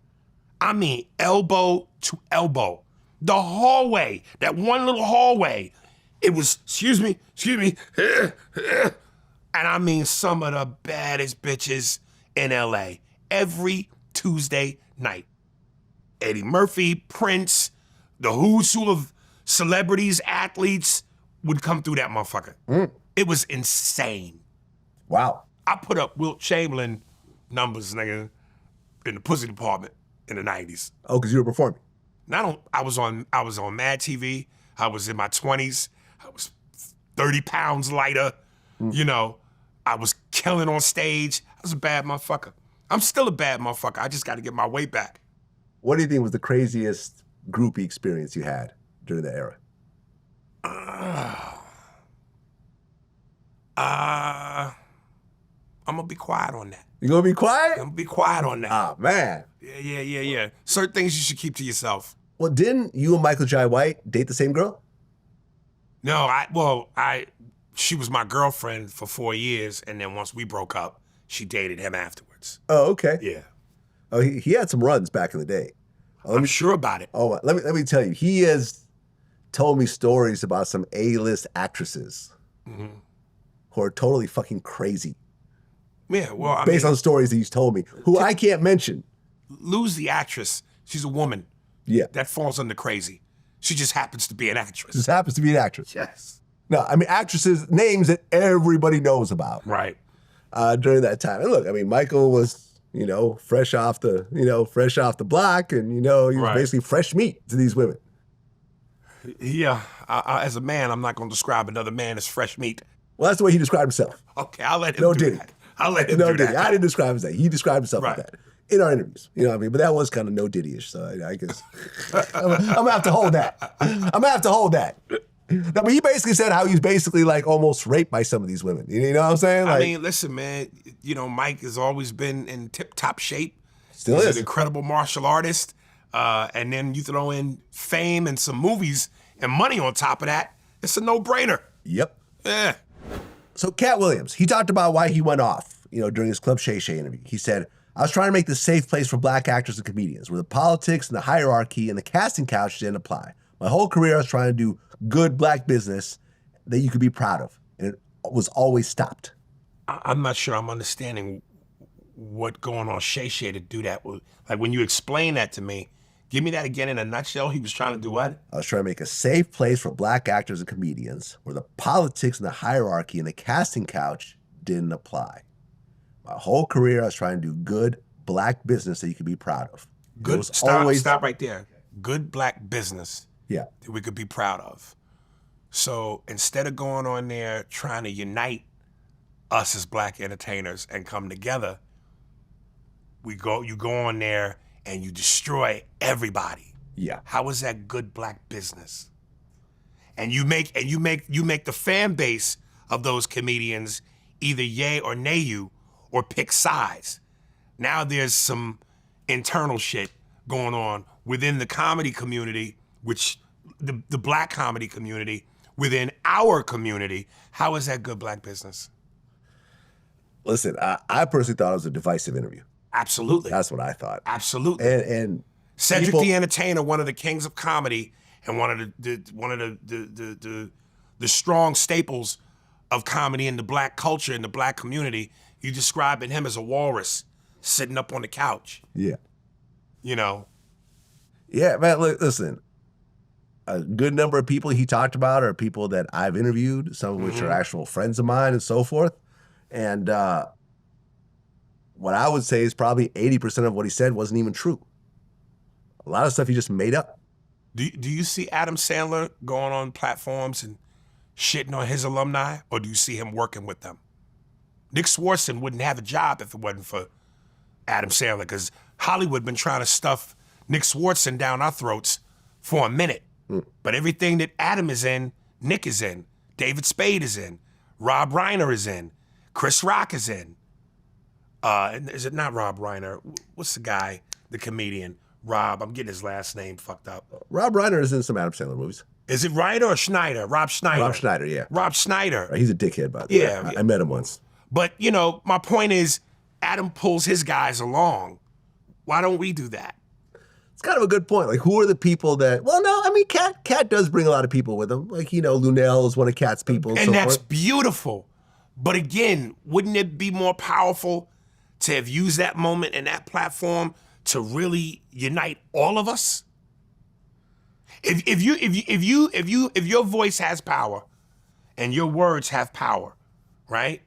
I mean, elbow to elbow. The hallway, that one little hallway, it was, excuse me, and I mean some of the baddest bitches in LA every Tuesday night. Eddie Murphy, Prince, the who's who of celebrities, athletes would come through that motherfucker. It was insane.
Wow.
I put up Wilt Chamberlain numbers, nigga, in the pussy department in the 90s.
Oh, because you were performing.
I was on MadTV. I was in my 20s. I was 30 pounds lighter. You know, I was killing on stage. I was a bad motherfucker. I'm still a bad motherfucker. I just got to get my weight back.
What do you think was the craziest groupie experience you had during that era?
I'm gonna be quiet on that.
You gonna be quiet?
I'm gonna be quiet on that.
Ah, man.
Yeah. Certain things you should keep to yourself.
Well, didn't you and Michael Jai White date the same girl?
No, she was my girlfriend for 4 years, and then once we broke up, she dated him afterwards.
Oh, okay.
Yeah.
Oh, he had some runs back in the day.
I'm sure about it.
Oh, let me tell you, he has told me stories about some A-list actresses who are totally fucking crazy.
Yeah, well,
based on stories that he's told me, who I can't mention.
Lou's the actress. She's a woman.
Yeah.
That falls under crazy. She just happens to be an actress.
Just happens to be an actress.
Yes.
No, I mean actresses, names that everybody knows about.
Right.
during that time. And look, I mean, Michael was, fresh off the block, and he was basically fresh meat to these women.
Yeah, as a man, I'm not going to describe another man as fresh meat.
Well, that's the way he described himself.
Okay, I'll let him do that. I'll let him do
Diddy.
that.
I didn't describe him as that. He described himself as that in our interviews. You know what I mean? But that was kind of no Diddy-ish, so I guess I'm going to have to hold that. No, but he basically said how he's basically like almost raped by some of these women. You know what I'm saying?
I mean, listen, man, Mike has always been in tip-top shape.
Still
He's
is.
an incredible martial artist. And then you throw in fame and some movies and money on top of that, it's a no-brainer.
Yep.
Yeah.
So Katt Williams, he talked about why he went off, during his Club Shay Shay interview. He said, I was trying to make this safe place for black actors and comedians where the politics and the hierarchy and the casting couch didn't apply. My whole career, I was trying to do good black business that you could be proud of. And it was always stopped.
I'm not sure I'm understanding what going on Shay Shay to do that. Like when you explain that to me, give me that again in a nutshell. He was trying to do what?
I was trying to make a safe place for black actors and comedians where the politics and the hierarchy and the casting couch didn't apply. My whole career, I was trying to do good black business that you could be proud of.
Good. Stop right there. Good black business.
Yeah.
That we could be proud of. So instead of going on there trying to unite us as black entertainers and come together, you go on there and you destroy everybody.
Yeah.
How is that good black business? And you make the fan base of those comedians either yay or nay you or pick sides. Now there's some internal shit going on within the comedy community, which the black comedy community, within our community. How is that good black business?
Listen, I personally thought it was a divisive interview.
Absolutely.
That's what I thought.
Absolutely.
And
Cedric the Entertainer, one of the kings of comedy and one of the strong staples of comedy in the black culture, in the black community, you describing him as a walrus sitting up on the couch.
Yeah.
Yeah,
man, look, listen. A good number of people he talked about are people that I've interviewed, some of which are actual friends of mine and so forth. And what I would say is probably 80% of what he said wasn't even true. A lot of stuff he just made up.
Do you see Adam Sandler going on platforms and shitting on his alumni, or do you see him working with them? Nick Swartzen wouldn't have a job if it wasn't for Adam Sandler, because Hollywood been trying to stuff Nick Swartzen down our throats for a minute. But everything that Adam is in, Nick is in. David Spade is in. Rob Reiner is in. Chris Rock is in. Is it not Rob Reiner? What's the guy, the comedian? Rob, I'm getting his last name fucked up.
Rob Reiner is in some Adam Sandler movies.
Is it Reiner or Schneider? Rob Schneider.
Rob Schneider, yeah.
Rob Schneider.
He's a dickhead, by the way.
Yeah.
I met him once.
But, my point is, Adam pulls his guys along. Why don't we do that?
It's kind of a good point. Like, who are the people that, well, no, I mean, Katt does bring a lot of people with him. Like, Lunel is one of Katt's people.
And that's beautiful. But again, wouldn't it be more powerful to have used that moment and that platform to really unite all of us? If your voice has power and your words have power, right?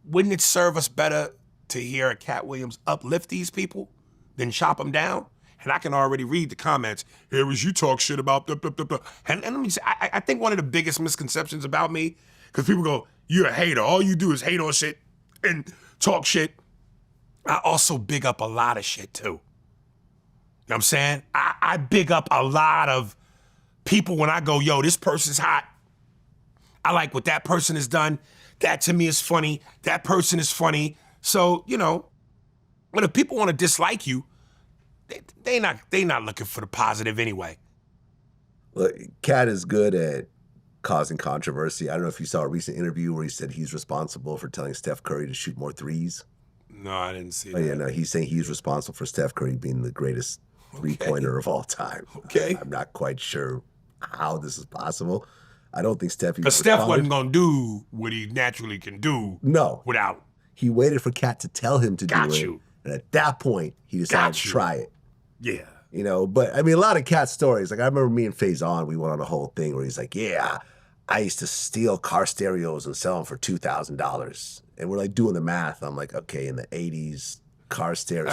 Wouldn't it serve us better to hear a Katt Williams uplift these people than chop them down? And I can already read the comments. Here is you talk shit about blah, blah, blah, blah. And let me say, I think one of the biggest misconceptions about me, because people go, you're a hater. All you do is hate on shit and talk shit. I also big up a lot of shit too. You know what I'm saying? I big up a lot of people when I go, yo, this person's hot. I like what that person has done. That to me is funny. That person is funny. So, but if people want to dislike you, they not looking for the positive anyway.
Look, Katt is good at causing controversy. I don't know if you saw a recent interview where he said he's responsible for telling Steph Curry to shoot more threes.
No, I didn't see
that. Yeah, no, he's saying he's responsible for Steph Curry being the greatest three-pointer of all time.
Okay.
I'm not quite sure how this is possible. I don't think Steph...
But Steph wasn't going to do what he naturally can do.
No.
Without.
He waited for Katt to tell him to do it. And at that point, he decided to try it.
Yeah.
But I mean, a lot of Katt stories. Like, I remember me and Faison, we went on a whole thing where he's like, yeah, I used to steal car stereos and sell them for $2,000. And we're like doing the math. I'm like, okay, in the 80s,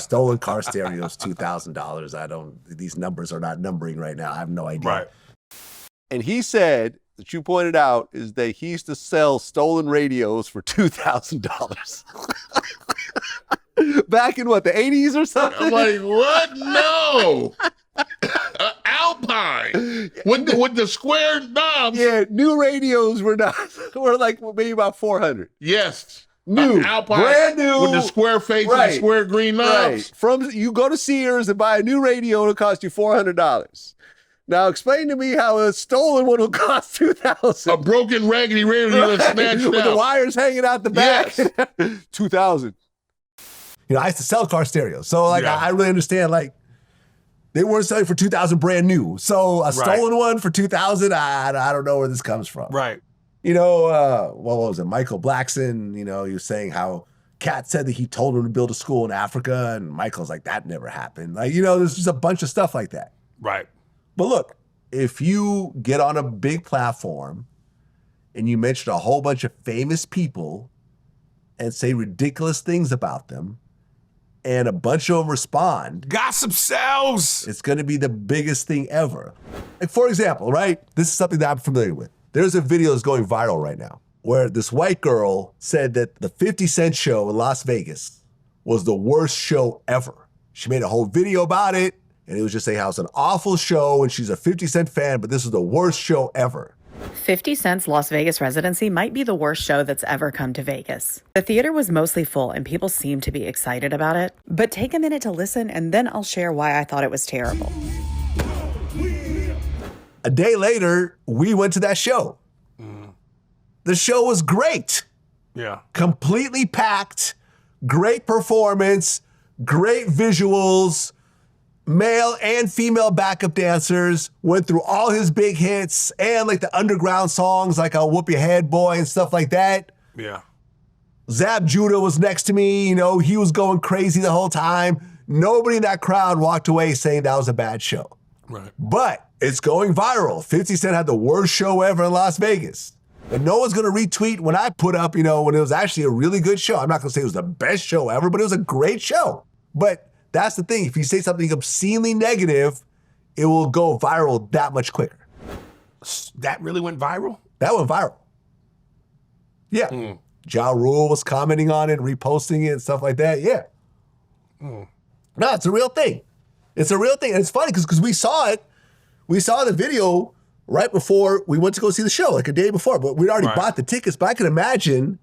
stolen car stereos, $2,000. These numbers are not numbering right now. I have no idea.
Right.
And he said, that you pointed out, is that he used to sell stolen radios for $2,000. Back in what, the 80s or something?
I'm like, what? No. Alpine with the square knobs.
Yeah, new radios were like maybe about 400.
Yes.
New,
Alpine,
brand new,
with the square face and the square green knobs.
Right. You go to Sears and buy a new radio, it'll cost you $400. Now explain to me how a stolen one will cost $2,000.
A broken raggedy radio that's snatched
with
out.
the wires hanging out the back.
Yes.
$2,000.
You know, I used to sell car stereos, so like I really understand. Like they weren't selling for $2,000 brand new, so a stolen one for $2,000. I don't know where this comes from.
Right.
You know, what was it? Michael Blackson, you know, he was saying how Katt said that he told him to build a school in Africa, and Michael's like, that never happened. Like, you know, there's just a bunch of stuff like that.
Right.
But look, if you get on a big platform and you mention a whole bunch of famous people and say ridiculous things about them, and a bunch of them respond,
gossip sells.
It's going to be the biggest thing ever. Like, for example, right? This is something that I'm familiar with. There's a video that's going viral right now where this white girl said that the 50 Cent show in Las Vegas was the worst show ever. She made a whole video about it, and it was just saying how it's an awful show and she's a 50 Cent fan, but this is the worst show ever.
50 Cent's Las Vegas residency might be the worst show that's ever come to Vegas. The theater was mostly full and people seemed to be excited about it. But take a minute to listen and then I'll share why I thought it was terrible.
A day later, we went to that show. The show was great.
Yeah.
Completely packed, great performance, great visuals, male and female backup dancers, went through all his big hits and like the underground songs like I'll Whoop Your Head Boy and stuff like that.
Yeah.
Zab Judah was next to me, you know, he was going crazy the whole time. Nobody in that crowd walked away saying that was a bad show.
Right.
But it's going viral. 50 Cent had the worst show ever in Las Vegas. And no one's gonna retweet when I put up, you know, when it was actually a really good show. I'm not gonna say it was the best show ever, but it was a great show. But that's the thing. If you say something obscenely negative, it will go viral that much quicker.
That really went viral?
That went viral. Yeah. Ja Rule was commenting on it, reposting it, and stuff like that. Yeah. No, it's a real thing. It's a real thing. And it's funny because we saw it. We saw the video right before we went to go see the show, like a day before. But we'd already bought the tickets. But I can imagine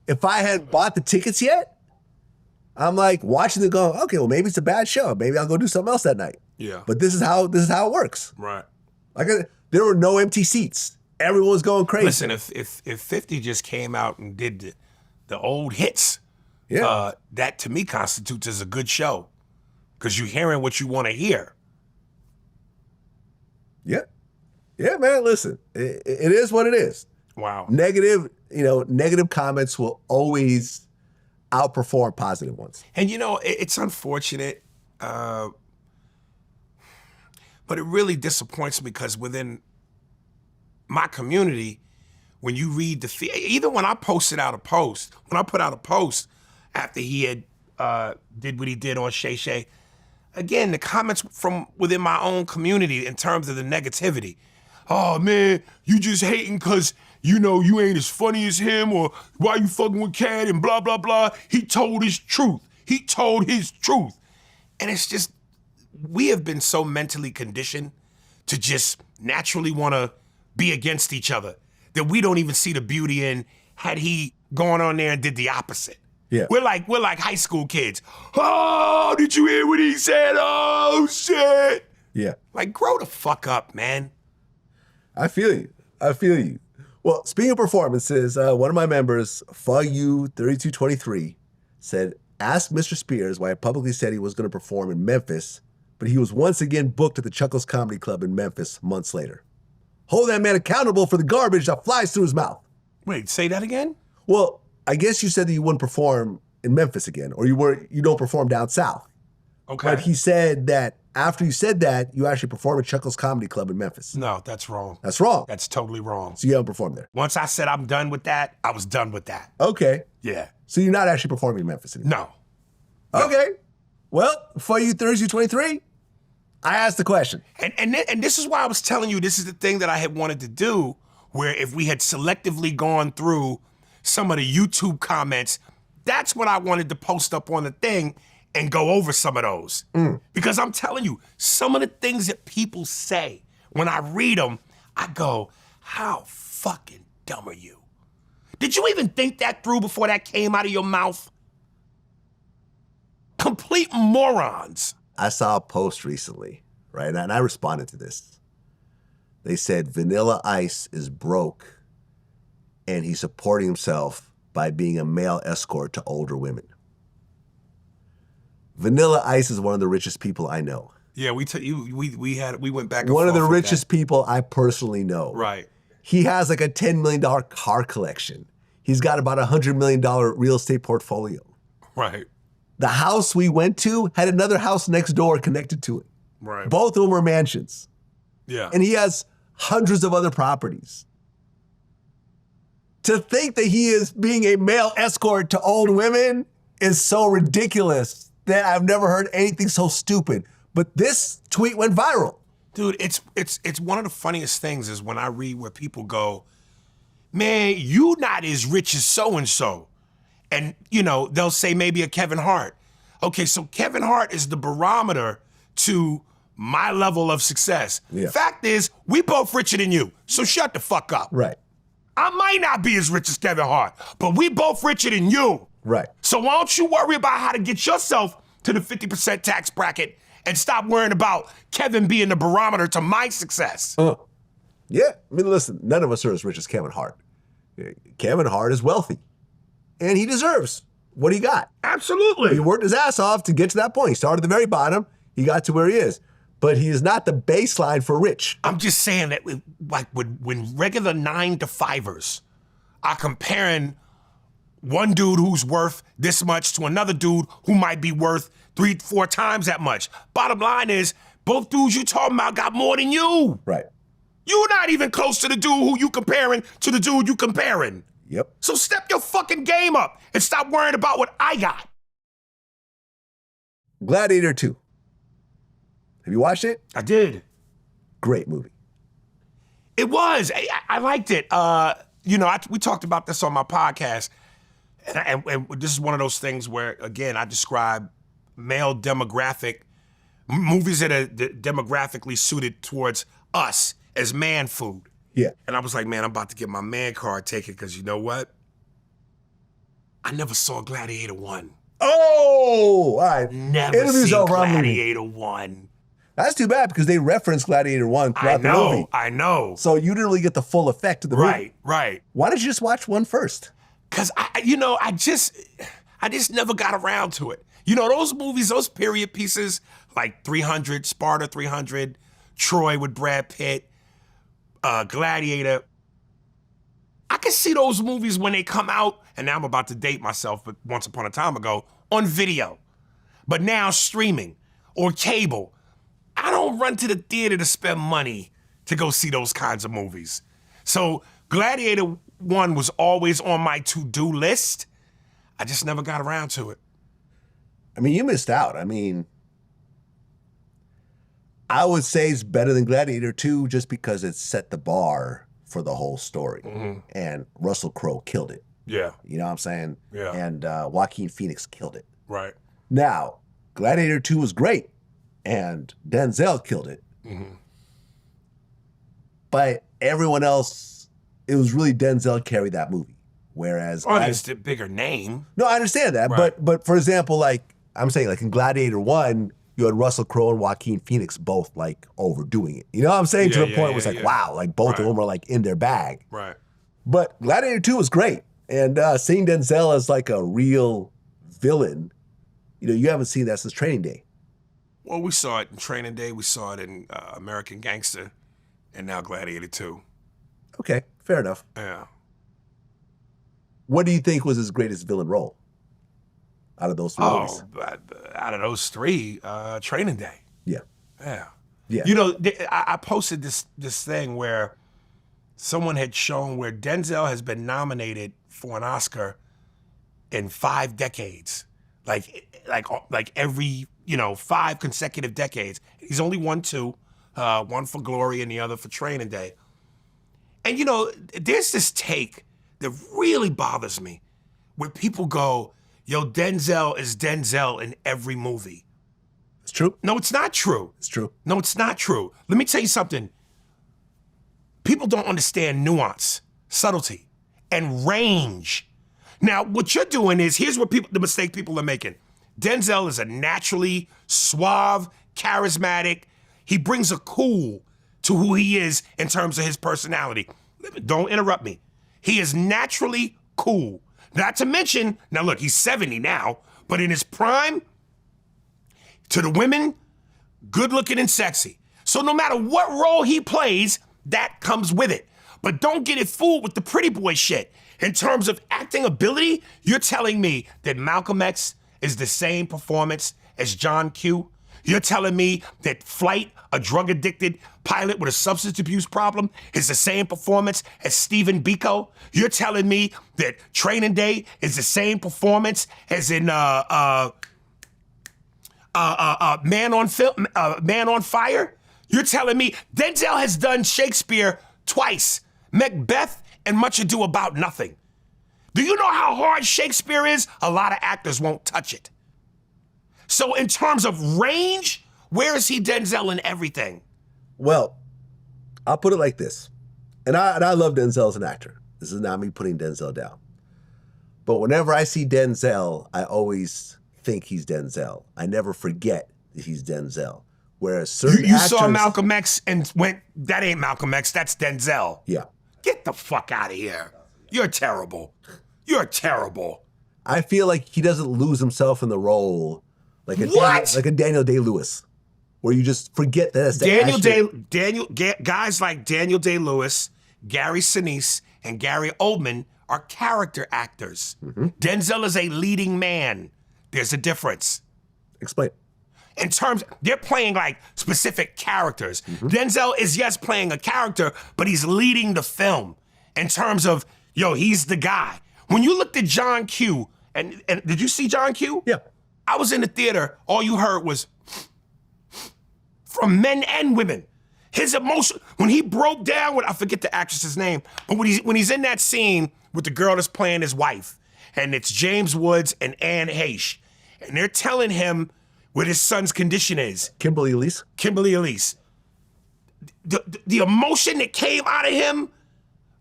if I had bought the tickets yet, I'm like watching it going, okay, well, maybe it's a bad show. Maybe I'll go do something else that night.
Yeah.
But this is how it works.
Right.
Like there were no empty seats. Everyone was going crazy.
Listen, if 50 just came out and did the old hits, that to me constitutes as a good show. Because you're hearing what you want to hear.
Yeah. Yeah, man, listen. It is what it is.
Wow.
Negative comments will always outperform positive ones.
And you know, it's unfortunate, but it really disappoints me because within my community, when you read even when I posted out a post, when I put out a post after he had did what he did on Shay Shay, again, the comments from within my own community in terms of the negativity. Oh man, you just hating because you know you ain't as funny as him, or why you fucking with Katt and blah, blah, blah. He told his truth. He told his truth. And it's just, we have been so mentally conditioned to just naturally want to be against each other that we don't even see the beauty in had he gone on there and did the opposite.
Yeah.
We're like high school kids. Oh, did you hear what he said? Oh, shit.
Yeah.
Like, grow the fuck up, man.
I feel you. Well, speaking of performances, one of my members, FUU3223, said, ask Mr. Spears why he publicly said he was going to perform in Memphis, but he was once again booked at the Chuckles Comedy Club in Memphis months later. Hold that man accountable for the garbage that flies through his mouth.
Wait, say that again?
Well, I guess you said that you wouldn't perform in Memphis again, or you don't perform down south.
Okay.
But he said that after you said that, you actually performed at Chuckles Comedy Club in Memphis.
No, that's wrong.
That's wrong.
That's totally wrong.
So you haven't performed there?
Once I said I'm done with that, I was done with that.
Okay.
Yeah.
So you're not actually performing in Memphis anymore?
No.
Okay. Well, for you Thursday 23, I asked the question.
And this is why I was telling you this is the thing that I had wanted to do, where if we had selectively gone through some of the YouTube comments, that's what I wanted to post up on the thing and go over some of those. Because I'm telling you, some of the things that people say, when I read them, I go, how fucking dumb are you? Did you even think that through before that came out of your mouth? Complete morons.
I saw a post recently, right? And I responded to this. They said Vanilla Ice is broke and he's supporting himself by being a male escort to older women. Vanilla Ice is one of the richest people I know.
Yeah, we went back and
one of the
forth with
richest people I personally know.
Right.
He has like a $10 million car collection. He's got about a $100 million real estate portfolio.
Right.
The house we went to had another house next door connected to it.
Right.
Both of them were mansions.
Yeah.
And he has hundreds of other properties. To think that he is being a male escort to old women is so ridiculous that I've never heard anything so stupid. But this tweet went viral.
Dude, it's one of the funniest things is when I read where people go, man, you not as rich as so-and-so. And, you know, they'll say maybe a Kevin Hart. Okay, so Kevin Hart is the barometer to my level of success.
Yeah.
Fact is, we both richer than you, so shut the fuck up.
Right.
I might not be as rich as Kevin Hart, but we both richer than you.
Right.
So why don't you worry about how to get yourself to the 50% tax bracket and stop worrying about Kevin being the barometer to my success.
Yeah, I mean, listen, none of us are as rich as Kevin Hart. Kevin Hart is wealthy, and he deserves what he got.
Absolutely.
He worked his ass off to get to that point. He started at the very bottom. He got to where he is. But he is not the baseline for rich.
I'm just saying that when regular 9-to-5ers are comparing one dude who's worth this much to another dude who might be worth 3-4 times that much. Bottom line is, both dudes you talking about got more than you.
Right.
You're not even close to the dude who you comparing to the dude you comparing.
Yep.
So step your fucking game up and stop worrying about what I got.
Gladiator 2. Have you watched it?
I did.
Great movie.
It was. I liked it. We talked about this on my podcast. And this is one of those things where, again, I describe male demographic, movies that are demographically suited towards us as man food.
Yeah.
And I was like, man, I'm about to get my man card taken because you know what? I never saw Gladiator 1.
Oh, all right.
Never
Interviews
seen
over
Gladiator 1.
That's too bad because they referenced Gladiator 1 throughout the movie.
I know.
So you didn't really get the full effect of the movie.
Right.
Why didn't you just watch 1 first?
Because, I just never got around to it. You know, those movies, those period pieces, like 300, Sparta 300, Troy with Brad Pitt, Gladiator. I can see those movies when they come out, and now I'm about to date myself, but once upon a time ago, on video. But now streaming or cable. I don't run to the theater to spend money to go see those kinds of movies. So Gladiator 1 was always on my to-do list. I just never got around to it.
I mean, you missed out. I mean, I would say it's better than Gladiator 2 just because it set the bar for the whole story.
Mm-hmm.
And Russell Crowe killed it.
Yeah.
You know what I'm saying?
Yeah.
And Joaquin Phoenix killed it.
Right.
Now, Gladiator 2 was great, and Denzel killed it.
Mm-hmm.
But everyone else, it was really Denzel carried that movie. Whereas
it's the bigger name.
No, I understand that.
Right.
But for example, like I'm saying, like in Gladiator 1, you had Russell Crowe and Joaquin Phoenix both like overdoing it. You know what I'm saying? To the point where it's like, wow, like both of them are like in their bag.
Right.
But Gladiator 2 was great. And seeing Denzel as like a real villain, you haven't seen that since Training Day.
Well, we saw it in Training Day. We saw it in American Gangster. And now Gladiator 2.
Okay, fair enough.
Yeah.
What do you think was his greatest villain role out of those three movies?
Out of those three, Training Day.
Yeah.
Yeah.
Yeah.
You know, I posted this thing where someone had shown where Denzel has been nominated for an Oscar in 5 decades, like every 5 consecutive decades. He's only won 2, one for Glory and the other for Training Day. And there's this take that really bothers me, where people go, "Yo, Denzel is Denzel in every movie."
It's true.
No, it's not true.
It's true.
No, it's not true. Let me tell you something. People don't understand nuance, subtlety, and range. Now, what you're doing is, here's what the mistake people are making. Denzel is a naturally suave, charismatic. He brings a cool to who he is in terms of his personality. Don't interrupt me. He is naturally cool. Not to mention, now look, he's 70 now, but in his prime, to the women, good looking and sexy. So no matter what role he plays, that comes with it. But don't get it fooled with the pretty boy shit. In terms of acting ability, you're telling me that Malcolm X is the same performance as John Q? You're telling me that Flight, a drug-addicted pilot with a substance abuse problem, is the same performance as Stephen Biko? You're telling me that Training Day is the same performance as in Man on Fire? You're telling me Denzel has done Shakespeare twice, Macbeth and Much Ado About Nothing. Do you know how hard Shakespeare is? A lot of actors won't touch it. So in terms of range, where is he Denzel in everything?
Well, I'll put it like this. And I love Denzel as an actor. This is not me putting Denzel down. But whenever I see Denzel, I always think he's Denzel. I never forget that he's Denzel. Whereas certain
you
actors...
saw Malcolm X and went, that ain't Malcolm X, that's Denzel.
Yeah.
Get the fuck out of here. You're terrible. You're terrible.
I feel like he doesn't lose himself in the role like a Daniel Day-Lewis, where you just forget that that's
guys like Daniel Day-Lewis, Gary Sinise, and Gary Oldman are character actors.
Mm-hmm.
Denzel is a leading man. There's a difference.
Explain.
In terms, they're playing like specific characters.
Mm-hmm.
Denzel is, yes, playing a character, but he's leading the film in terms of, he's the guy. When you looked at John Q, and did you see John Q?
Yeah.
I was in the theater, all you heard was from men and women. His emotion, when he broke down with, I forget the actress's name, but when he's in that scene with the girl that's playing his wife, and it's James Woods and Anne Heche, and they're telling him what his son's condition is.
Kimberly Elise.
The emotion that came out of him,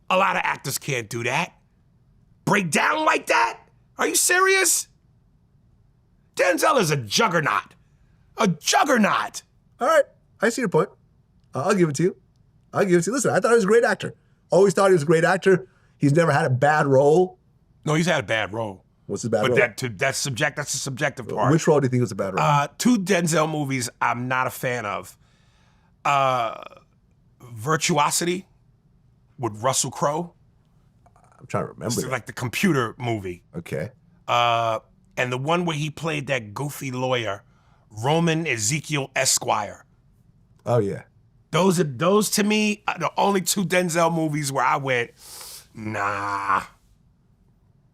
a lot of actors can't do that. Break down like that? Are you serious? Denzel is a juggernaut. A juggernaut.
All right, I see your point. I'll give it to you. Listen, I thought he was a great actor. Always thought he was a great actor. He's never had a bad role.
No, he's had a bad role.
What's his bad role?
But that's the subjective part.
Which role do you think was a bad role?
2 Denzel movies I'm not a fan of. Virtuosity with Russell Crowe.
I'm trying to remember.
It's like the computer movie.
Okay.
And the one where he played that goofy lawyer, Roman Ezekiel Esquire.
Oh yeah.
Those to me are the only 2 Denzel movies where I went, nah.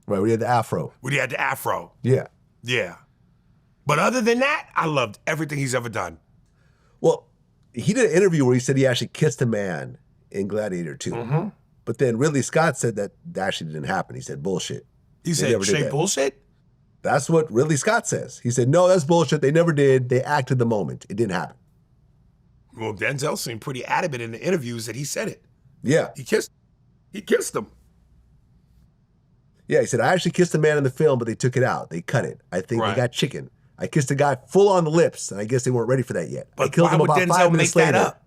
Right, we had the afro.
Yeah. Yeah. But other than that, I loved everything he's ever done.
Well, he did an interview where he said he actually kissed a man in Gladiator 2.
Mm-hmm.
But then Ridley Scott said that actually didn't happen. He said bullshit.
He said straight bullshit?
That's what Ridley Scott says. He said, no, that's bullshit. They never did. They acted the moment. It didn't happen.
Well, Denzel seemed pretty adamant in the interviews that he said it.
Yeah.
He kissed him.
Yeah, he said, I actually kissed a man in the film, but they took it out. They cut it. I think they got chicken. I kissed a guy full on the lips, and I guess they weren't ready for that yet.
But
I killed
why
him
would
about
Denzel
5 minutes
make that
later.
up?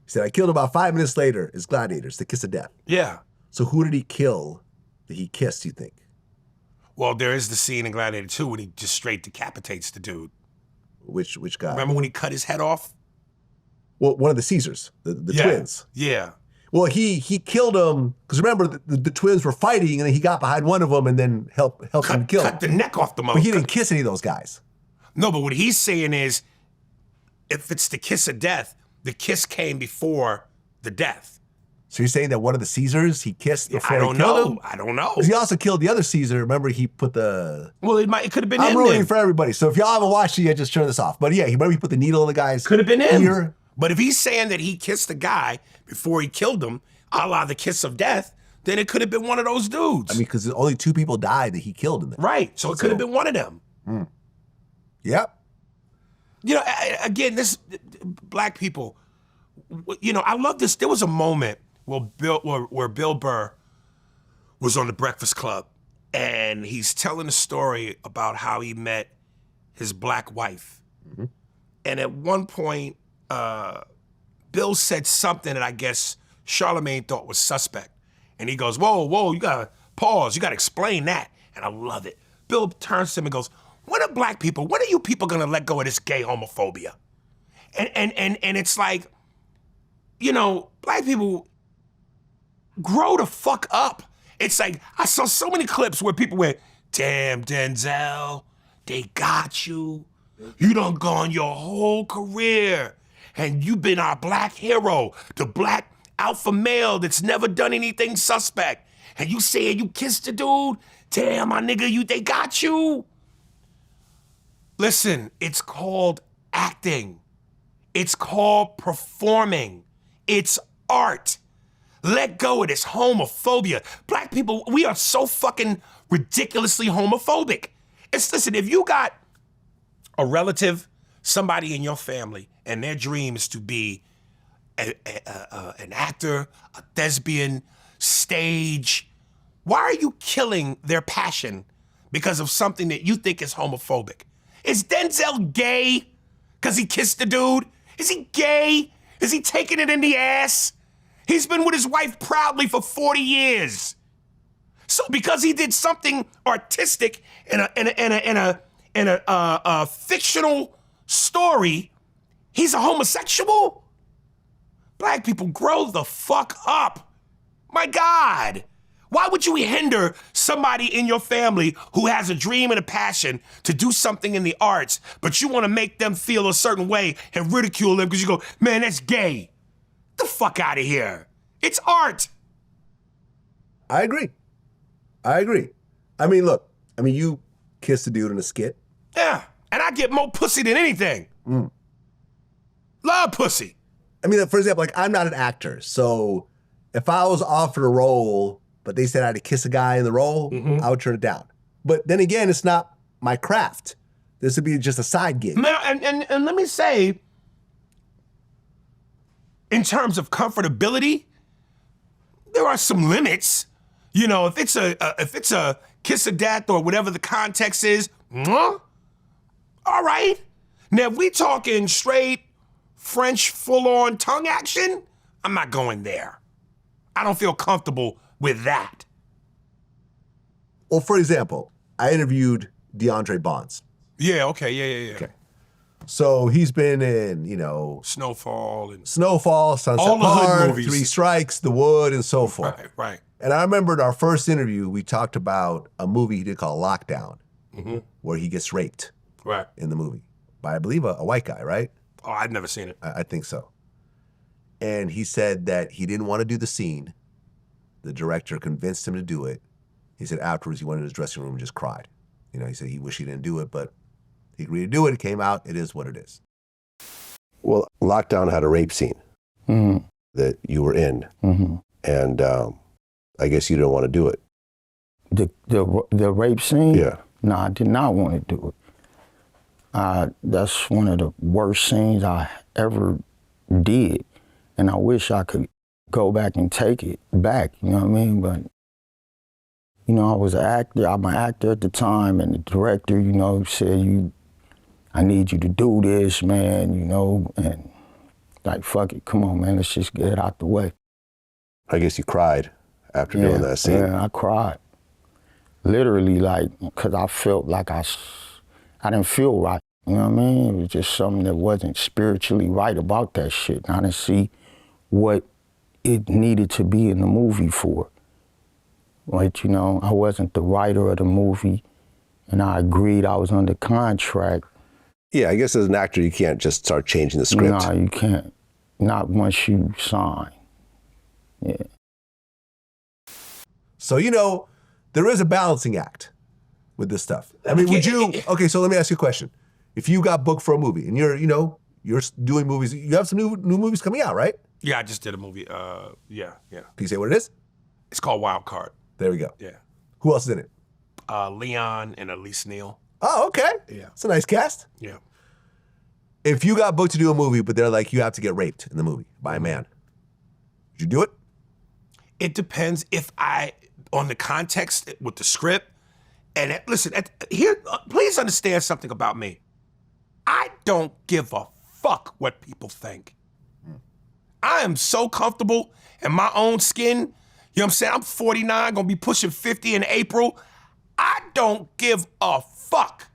He said, I killed him about 5 minutes later. It's Gladiators, the kiss of death.
Yeah.
So who did he kill that he kissed, you think?
Well, there is the scene in Gladiator 2 when he just straight decapitates the dude.
Which guy?
Remember when he cut his head off?
Well, one of the Caesars, the twins.
Yeah.
Well, he killed him, because remember, the twins were fighting, and then he got behind one of them and then helped him kill him.
Cut the neck off the mother.
But he didn't kiss any of those guys.
No, but what he's saying is, if it's the kiss of death, the kiss came before the death.
So you're saying that one of the Caesars he kissed before he killed him?
I don't know.
'Cause he also killed the other Caesar. Remember, he put the...
Well, it could have been
I'm
him
rooting
then.
for everybody. So if y'all haven't watched it yet, just turn this off. But yeah, remember he put the needle in the guy's
Could have been him.
ear?
But if he's saying that he kissed the guy before he killed him, a la the kiss of death, then it could have been one of those dudes.
I mean, because only 2 people died that he killed in there.
Right. So it could have been one of them.
Yep.
You know, again, this black people, you know, I love this. There was a moment where Bill Burr was on the Breakfast Club, and he's telling a story about how he met his black wife. And at one point, Bill said something that I guess Charlemagne thought was suspect. And he goes, whoa, you gotta pause, you gotta explain that. And I love it. Bill turns to him and goes, when are you people gonna let go of this gay homophobia? And it's like, you know, black people, grow the fuck up. It's like, I saw so many clips where people went, damn, Denzel, they got you. You done gone your whole career, and you been our black hero, the black alpha male that's never done anything suspect. And you saying you kissed the dude? Damn, my nigga, they got you. Listen, it's called acting. It's called performing. It's art. Let go of this homophobia. Black people, we are so fucking ridiculously homophobic. Listen, if you got a relative, somebody in your family, and their dream is to be an actor, a thespian, stage, why are you killing their passion because of something that you think is homophobic? Is Denzel gay because he kissed the dude? Is he gay? Is he taking it in the ass? He's been with his wife proudly for 40 years. So because he did something artistic in a fictional story, he's a homosexual? Black people, grow the fuck up. My God. Why would you hinder somebody in your family who has a dream and a passion to do something in the arts, but you want to make them feel a certain way and ridicule them because you go, man, that's gay. Get the fuck out of here. It's art.
I agree. I mean, look, you kissed a dude in a skit.
Yeah, and I get more pussy than anything. Love pussy.
I mean, for example, like, I'm not an actor, so if I was offered a role, but they said I had to kiss a guy in the role, I would turn it down. But then again, it's not my craft. This would be just a side gig.
Now, and let me say, in terms of comfortability, there are some limits. You know, if it's a kiss of death or whatever the context is, all right. Now, if we talking straight French full-on tongue action, I'm not going there. I don't feel comfortable with that.
Well, for example, I interviewed DeAndre Bonds.
Yeah, okay, yeah.
Okay. So he's been in,
Snowfall,
Sunset
all the hood
Park,
movies.
3 Strikes, The Wood, and so forth.
Right.
And I remembered our first interview, we talked about a movie he did called Lockdown, where he gets raped in the movie by, I believe, a white guy, right?
Oh, I've never seen it.
I think so. And he said that he didn't want to do the scene. The director convinced him to do it. He said afterwards he went in his dressing room and just cried. He said he wished he didn't do it, but he agreed to do it. It came out. It is what it is.
Well, Lockdown had a rape scene that you were in, and I guess you didn't want to do it.
The rape scene?
Yeah.
No, I did not want to do it. That's one of the worst scenes I ever did, and I wish I could go back and take it back, you know what I mean? But, I was an actor. I'm an actor at the time, and the director, said, I need you to do this, man, and like, fuck it, come on, man, let's just get it out the way.
I guess you cried after doing that scene.
Yeah, I cried. Literally, because I felt like I didn't feel right, you know what I mean? It was just something that wasn't spiritually right about that shit. And I didn't see what it needed to be in the movie for. But, I wasn't the writer of the movie, and I agreed I was under contract.
Yeah, I guess as an actor, you can't just start changing the script.
No, you can't. Not once you sign. Yeah.
So, you know, there is a balancing act with this stuff. I mean, would you, okay, so let me ask you a question. If you got booked for a movie and you're, you know, you're doing movies, you have some new movies coming out, right?
Yeah, I just did a movie. Yeah.
Can you say what it is?
It's called Wild Card.
There we go.
Yeah.
Who else is in it?
Leon and Elise Neal.
Oh, okay.
Yeah.
It's a nice cast.
Yeah.
If you got booked to do a movie, but they're like, you have to get raped in the movie by a man, would you do it?
It depends on the context with the script. And listen, here, please understand something about me. I don't give a fuck what people think. I am so comfortable in my own skin. You know what I'm saying? I'm 49, gonna be pushing 50 in April. I don't give a fuck.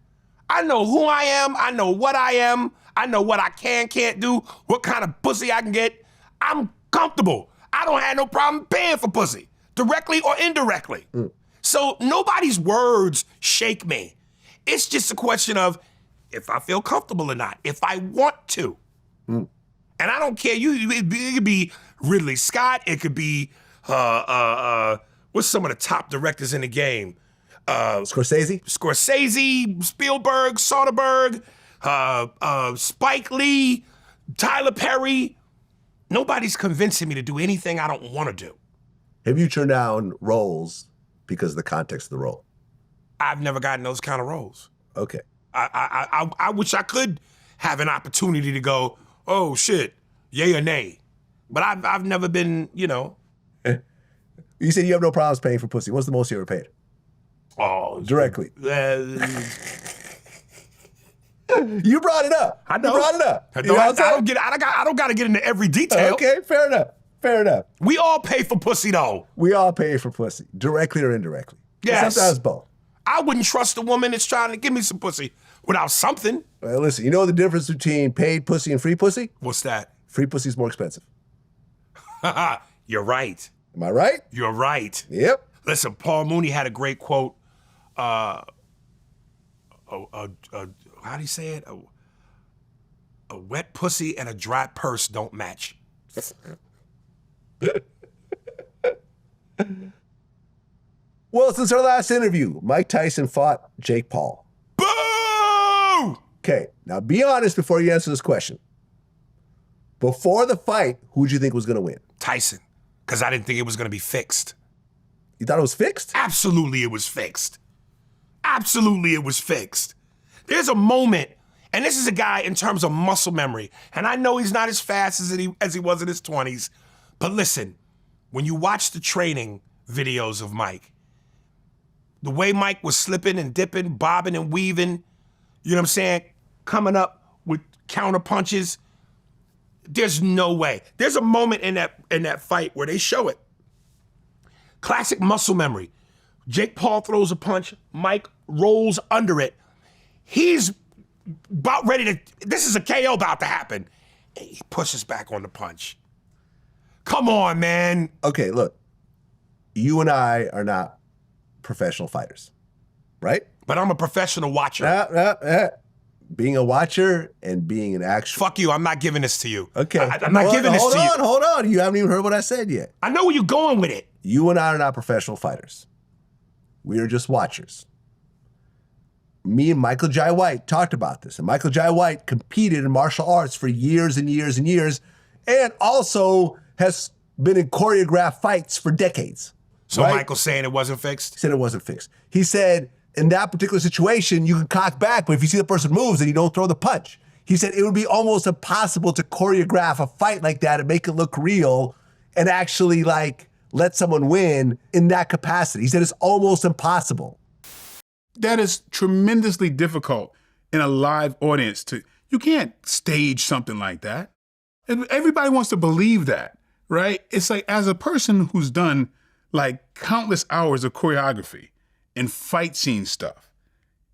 I know who I am. I know what I am. I know what I can't do, what kind of pussy I can get. I'm comfortable. I don't have no problem paying for pussy, directly or indirectly. So nobody's words shake me. It's just a question of if I feel comfortable or not, if I want to. And I don't care, it could be Ridley Scott, it could be, what's some of the top directors in the game?
Scorsese,
Spielberg, Soderbergh, Spike Lee, Tyler Perry. Nobody's convincing me to do anything I don't want to do.
Have you turned down roles because of the context of the role?
I've never gotten those kind of roles.
Okay.
I wish I could have an opportunity to go, oh shit, yay or nay. But I've never been, you know.
You said you have no problems paying for pussy. What's the most you ever paid?
Oh.
Directly. You brought it up.
I know.
You brought it up.
I don't got to get into every detail.
Okay, fair enough. Fair enough.
We all pay for pussy though.
We all pay for pussy, directly or indirectly.
Yes.
Sometimes both.
I wouldn't trust a woman that's trying to give me some pussy without something.
Well, listen, you know the difference between paid pussy and free pussy?
What's that?
Free pussy is more expensive.
You're right.
Am I right?
You're right.
Yep.
Listen, Paul Mooney had a great quote. How do you say it? A wet pussy and a dry purse don't match.
Well, since our last interview, Mike Tyson fought Jake Paul.
Boo!
Okay, now be honest before you answer this question. Before the fight, who'd you think was going to win?
Tyson, because I didn't think it was going to be fixed.
You thought it was fixed?
Absolutely it was fixed. Absolutely it was fixed. There's a moment, and this is a guy in terms of muscle memory, and I know he's not as fast as he was in his 20s, but listen, when you watch the training videos of Mike, the way Mike was slipping and dipping, bobbing and weaving, you know what I'm saying, coming up with counter punches, there's no way. There's a moment in that fight where they show it. Classic muscle memory. Jake Paul throws a punch, Mike rolls under it. He's about ready to, this is a KO about to happen. And he pushes back on the punch. Come on, man.
Okay, look, you and I are not professional fighters, right?
But I'm a professional watcher.
Being a watcher and being an actual...
Fuck you, I'm not giving this to you.
Okay.
I'm not giving this to you.
Hold on. You haven't even heard what I said yet.
I know where you're going with it.
You and I are not professional fighters. We are just watchers. Me and Michael Jai White talked about this. And Michael Jai White competed in martial arts for years and years and years, and also has been in choreographed fights for decades.
So
right?
Michael's saying it wasn't fixed?
He said it wasn't fixed. He said, in that particular situation, you can cock back, but if you see the person moves, then you don't throw the punch. He said it would be almost impossible to choreograph a fight like that and make it look real and actually like let someone win in that capacity. He said it's almost impossible.
That is tremendously difficult in a live audience you can't stage something like that. Everybody wants to believe that, right? It's like, as a person who's done like countless hours of choreography and fight scene stuff,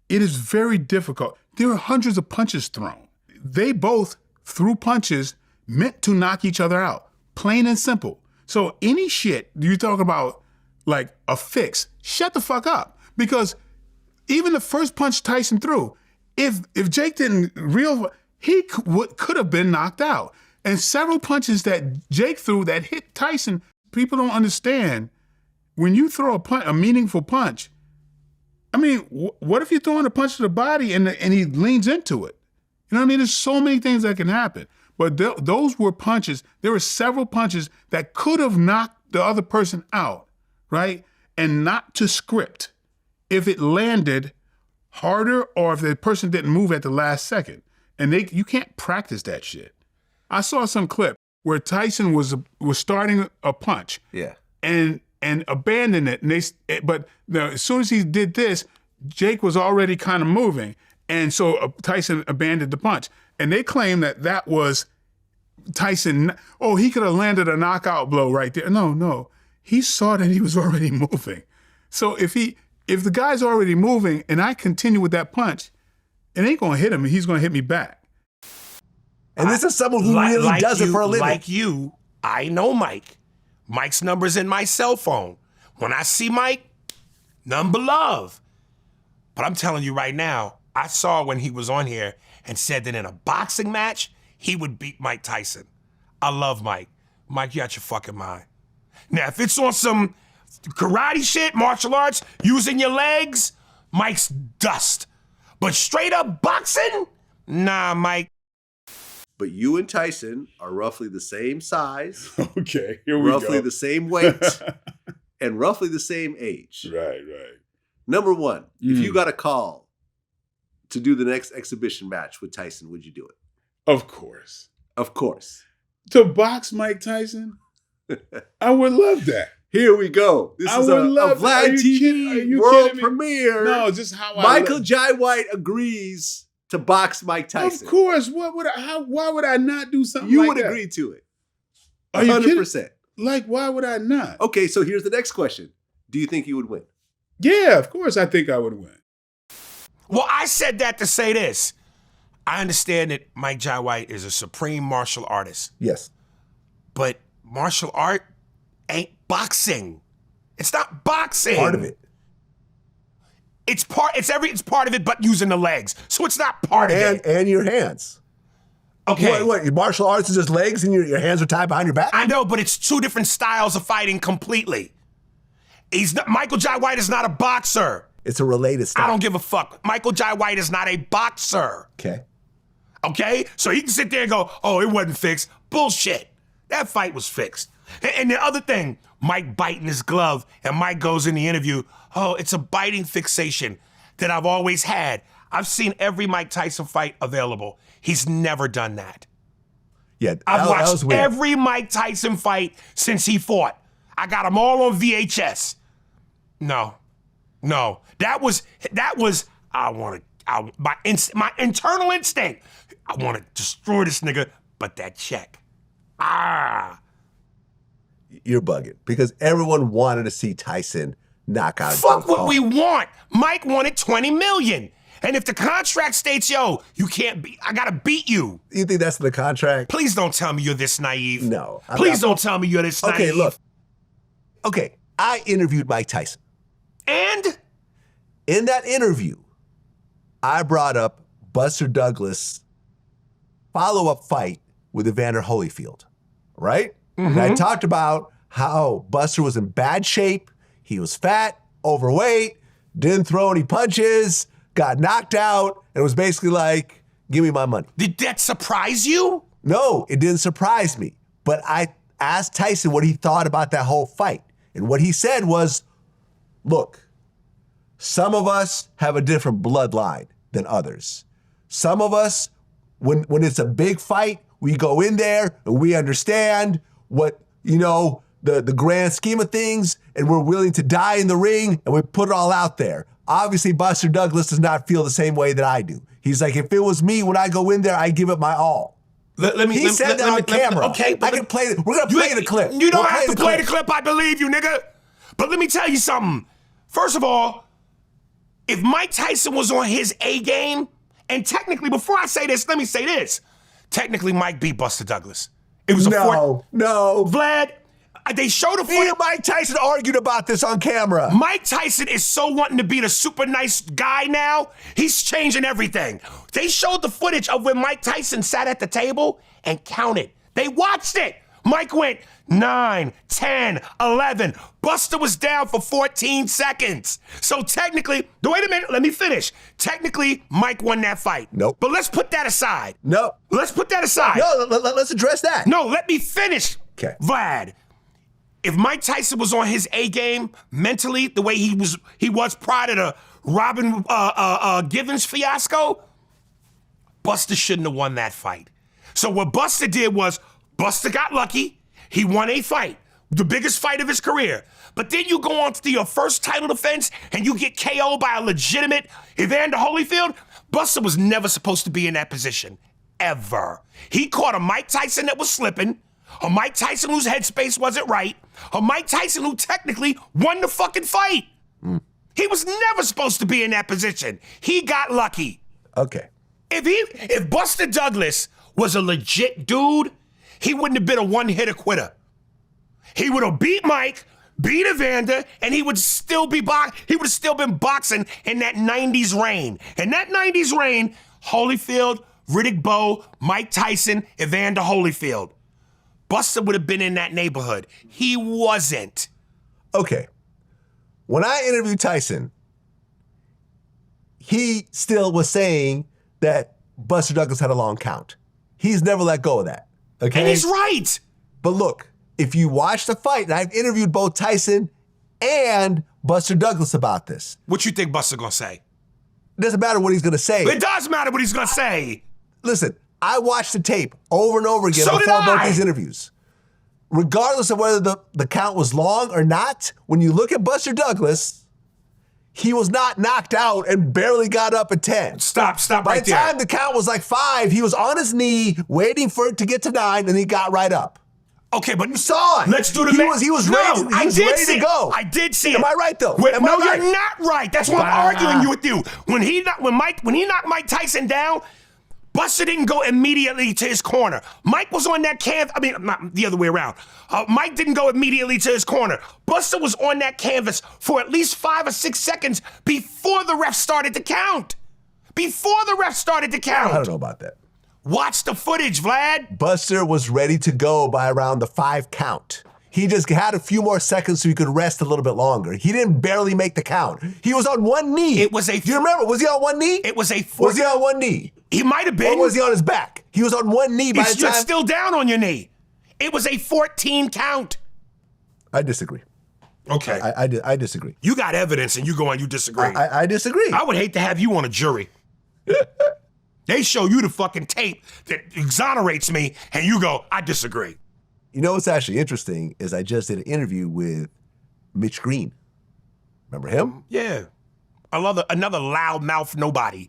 it is very difficult. There are hundreds of punches thrown. They both threw punches meant to knock each other out, plain and simple. So any shit you talk about like a fix, shut the fuck up. Because even the first punch Tyson threw, if Jake didn't he could have been knocked out. And several punches that Jake threw that hit Tyson, people don't understand. When you throw a meaningful punch, I mean, what if you're throwing a punch to the body and he leans into it? You know what I mean? There's so many things that can happen. But those were punches. There were several punches that could have knocked the other person out, right? And not to script if it landed harder or if the person didn't move at the last second. And you can't practice that shit. I saw some clip where Tyson was starting a punch.
Yeah.
And abandoned it. But as soon as he did this, Jake was already kind of moving. And so Tyson abandoned the punch. And they claim that was Tyson. Oh, he could have landed a knockout blow right there. No. He saw that he was already moving. So if the guy's already moving and I continue with that punch, it ain't going to hit him. He's going to hit me back.
And this is someone who really does it for a living.
Like you, I know Mike. Mike's number's in my cell phone. When I see Mike, none but love. But I'm telling you right now, I saw when he was on here and said that in a boxing match, he would beat Mike Tyson. I love Mike. Mike, you out your fucking mind. Now, if it's on some karate shit, martial arts, using your legs, Mike's dust. But straight up boxing? Nah, Mike.
But you and Tyson are roughly the same size.
Okay, here we go.
Roughly the same weight. And roughly the same age.
Right.
Number one, if you got a call to do the next exhibition match with Tyson, would you do it?
Of course.
Of course.
To box Mike Tyson? I would love that.
Here we go. This is a VladTV world premiere.
No, just how
Michael Jai White agrees to box Mike Tyson.
Of course. Why would I not do something
you
like
would
that?
agree to it.
Are you
100%.
kidding? Like, why would I not?
Okay, so here's the next question. Do you think you would win?
Yeah, of course I think I would win.
Well, I said that to say this. I understand that Mike Jai White is a supreme martial artist.
Yes.
But martial art ain't boxing. It's not boxing.
Part of it.
It's part of it, but using the legs. So it's not part of it.
And your hands.
Okay.
What, your martial arts is just legs and your hands are tied behind your back?
I know, but it's two different styles of fighting completely. Michael Jai White is not a boxer.
It's a related style.
I don't give a fuck. Michael Jai White is not a boxer. Okay? So he can sit there and go, oh, it wasn't fixed. Bullshit. That fight was fixed. And the other thing, Mike biting his glove, and Mike goes in the interview, oh, it's a biting fixation that I've always had. I've seen every Mike Tyson fight available. He's never done that.
Yeah,
I've watched every Mike Tyson fight since he fought. I got them all on VHS. No. That was my internal instinct. I want to destroy this nigga, but that check.
You're bugging because everyone wanted to see Tyson knock out.
Fuck what we want. Mike wanted 20 million. And if the contract states, yo, you can't beat, I gotta beat you.
You think that's the contract?
Please don't tell me you're this naive.
No.
Please don't tell me you're this naive.
Okay, look. Okay, I interviewed Mike Tyson.
And?
In that interview, I brought up Buster Douglas' follow-up fight with Evander Holyfield, right? And I talked about how Buster was in bad shape. He was fat, overweight, didn't throw any punches, got knocked out, and was basically like, give me my money.
Did that surprise you?
No, it didn't surprise me. But I asked Tyson what he thought about that whole fight. And what he said was, look, some of us have a different bloodline than others. Some of us, when it's a big fight, we go in there and we understand what, the grand scheme of things, and we're willing to die in the ring, and we put it all out there. Obviously, Buster Douglas does not feel the same way that I do. He's like, if it was me, when I go in there, I give it my all. He said that on camera.
Okay,
I can play. We're gonna play the clip.
You don't have to play the clip. I believe you, nigga. But let me tell you something. First of all, if Mike Tyson was on his A game, and technically, before I say this, let me say this. Technically, Mike beat Buster Douglas. It was
no.
Vlad, They showed the
Me
footage.
and Mike Tyson argued about this on camera.
Mike Tyson is so wanting to be the super nice guy now. He's changing everything. They showed the footage of when Mike Tyson sat at the table and counted. They watched it. Mike went 9, 10, 11. Buster was down for 14 seconds. So technically, wait a minute, let me finish. Technically, Mike won that fight.
Nope.
But let's put that aside.
No.
Let's put that aside.
No, let's address that.
No, let me finish.
Okay.
Vlad, if Mike Tyson was on his A game mentally, the way he was prior to the Robin Givens fiasco, Buster shouldn't have won that fight. So what Buster did was, Buster got lucky. He won a fight, the biggest fight of his career. But then you go on to your first title defense and you get KO'd by a legitimate Evander Holyfield. Buster was never supposed to be in that position, ever. He caught a Mike Tyson that was slipping, a Mike Tyson whose headspace wasn't right, a Mike Tyson who technically won the fucking fight. He was never supposed to be in that position. He got lucky.
Okay.
If Buster Douglas was a legit dude, he wouldn't have been a one-hitter quitter. He would have beat Mike, beat Evander, and he would still be been boxing in that 90s reign. In that 90s reign, Holyfield, Riddick Bowe, Mike Tyson, Evander Holyfield. Buster would have been in that neighborhood. He wasn't.
Okay. When I interviewed Tyson, he still was saying that Buster Douglas had a long count. He's never let go of that. Okay?
And he's right.
But look, if you watch the fight, and I've interviewed both Tyson and Buster Douglas about this.
What you think Buster gonna say?
It doesn't matter what he's gonna say.
It does matter what he's gonna say.
Listen, I watched the tape over and over again
So did
before both
I.
these interviews. Regardless of whether the count was long or not, when you look at Buster Douglas, he was not knocked out and barely got up at 10.
Stop
By
right
the
there.
time the count was like 5, he was on his knee waiting for it to get to 9, and he got right up.
Okay, but
you saw it.
Let's do the
He
math.
was he was
No,
ready. He
I
was
did
ready
see
to
it.
go.
I did see it.
Am I right though?
Wait,
Am I
no,
right?
you're not right. That's why I'm arguing with you. When he knocked Mike Tyson down, Buster didn't go immediately to his corner. Mike was on that canvas. I mean, not the other way around. Mike didn't go immediately to his corner. Buster was on that canvas for at least 5 or 6 seconds before the ref started to count. Before the ref started to count.
I don't know about that.
Watch the footage, Vlad.
Buster was ready to go by around the 5 count. He just had a few more seconds so he could rest a little bit longer. He didn't barely make the count. He was on one knee.
It was a.
Do you remember? Was he on one knee?
It was a.
Was he on one knee?
He might have been.
Or was he on his back? He was on one knee by the
You're
time.
still down on your knee. It was a 14 count.
I disagree.
Okay.
I disagree.
You got evidence and you go and you disagree.
I disagree.
I would hate to have you on a jury. They show you the fucking tape that exonerates me and you go, I disagree.
You know what's actually interesting is I just did an interview with Mitch Green. Remember him?
Yeah. Another loudmouth nobody.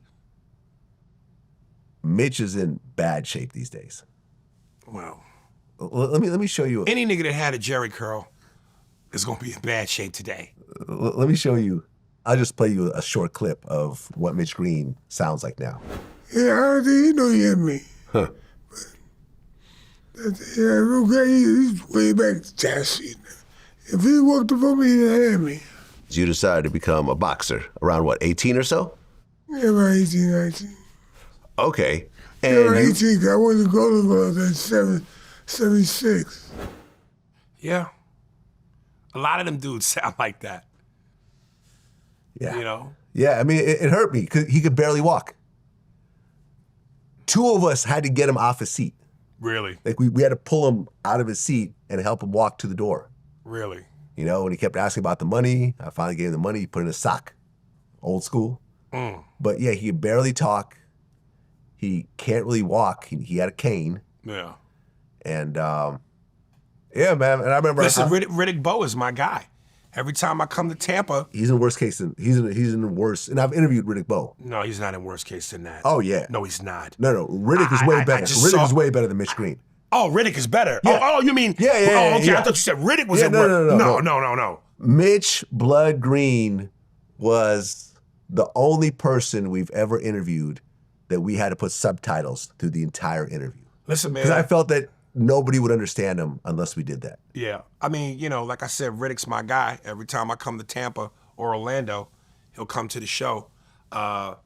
Mitch is in bad shape these days.
Wow.
Let me show you.
Any nigga that had a Jerry curl is gonna be in bad shape today.
Let me show you. I'll just play you a short clip of what Mitch Green sounds like now.
Yeah, I don't think he know he had me.
Huh.
Okay, he's way back to Chassis. If he walked up on me, he'd have me.
You decided to become a boxer around what, 18 or so?
Yeah, about 18, 19.
Okay.
Yeah,
And
about
you,
18, I went to Golden Gloves at 76.
Yeah. A lot of them dudes sound like that.
Yeah.
You know?
Yeah, I mean, it hurt me because he could barely walk. 2 of us had to get him off his seat.
Really?
Like we had to pull him out of his seat and help him walk to the door.
Really?
You know, and he kept asking about the money. I finally gave him the money. He put it in a sock. Old school. But yeah, he could barely talk. He can't really walk. He had a cane.
Yeah.
And yeah, man. And I remember.
Listen, Riddick Bowe is my guy. Every time I come to Tampa,
he's in worst case than he's in worse. And I've interviewed Riddick Bowe.
no, he's not in worse case than that.
Oh yeah.
No, he's not.
No. Riddick is way better. Riddick is way better than Mitch Green.
Oh, Riddick is better.
Yeah.
Oh, you mean?
Yeah.
Oh, okay.
Yeah.
I thought you said Riddick was
Yeah,
at
no,
work.
no. Mitch Blood Green was the only person we've ever interviewed that we had to put subtitles through the entire interview.
Listen, man.
Because I felt that nobody would understand him unless we did that.
Yeah. I mean, you know, like I said, Riddick's my guy. Every time I come to Tampa or Orlando, he'll come to the show. But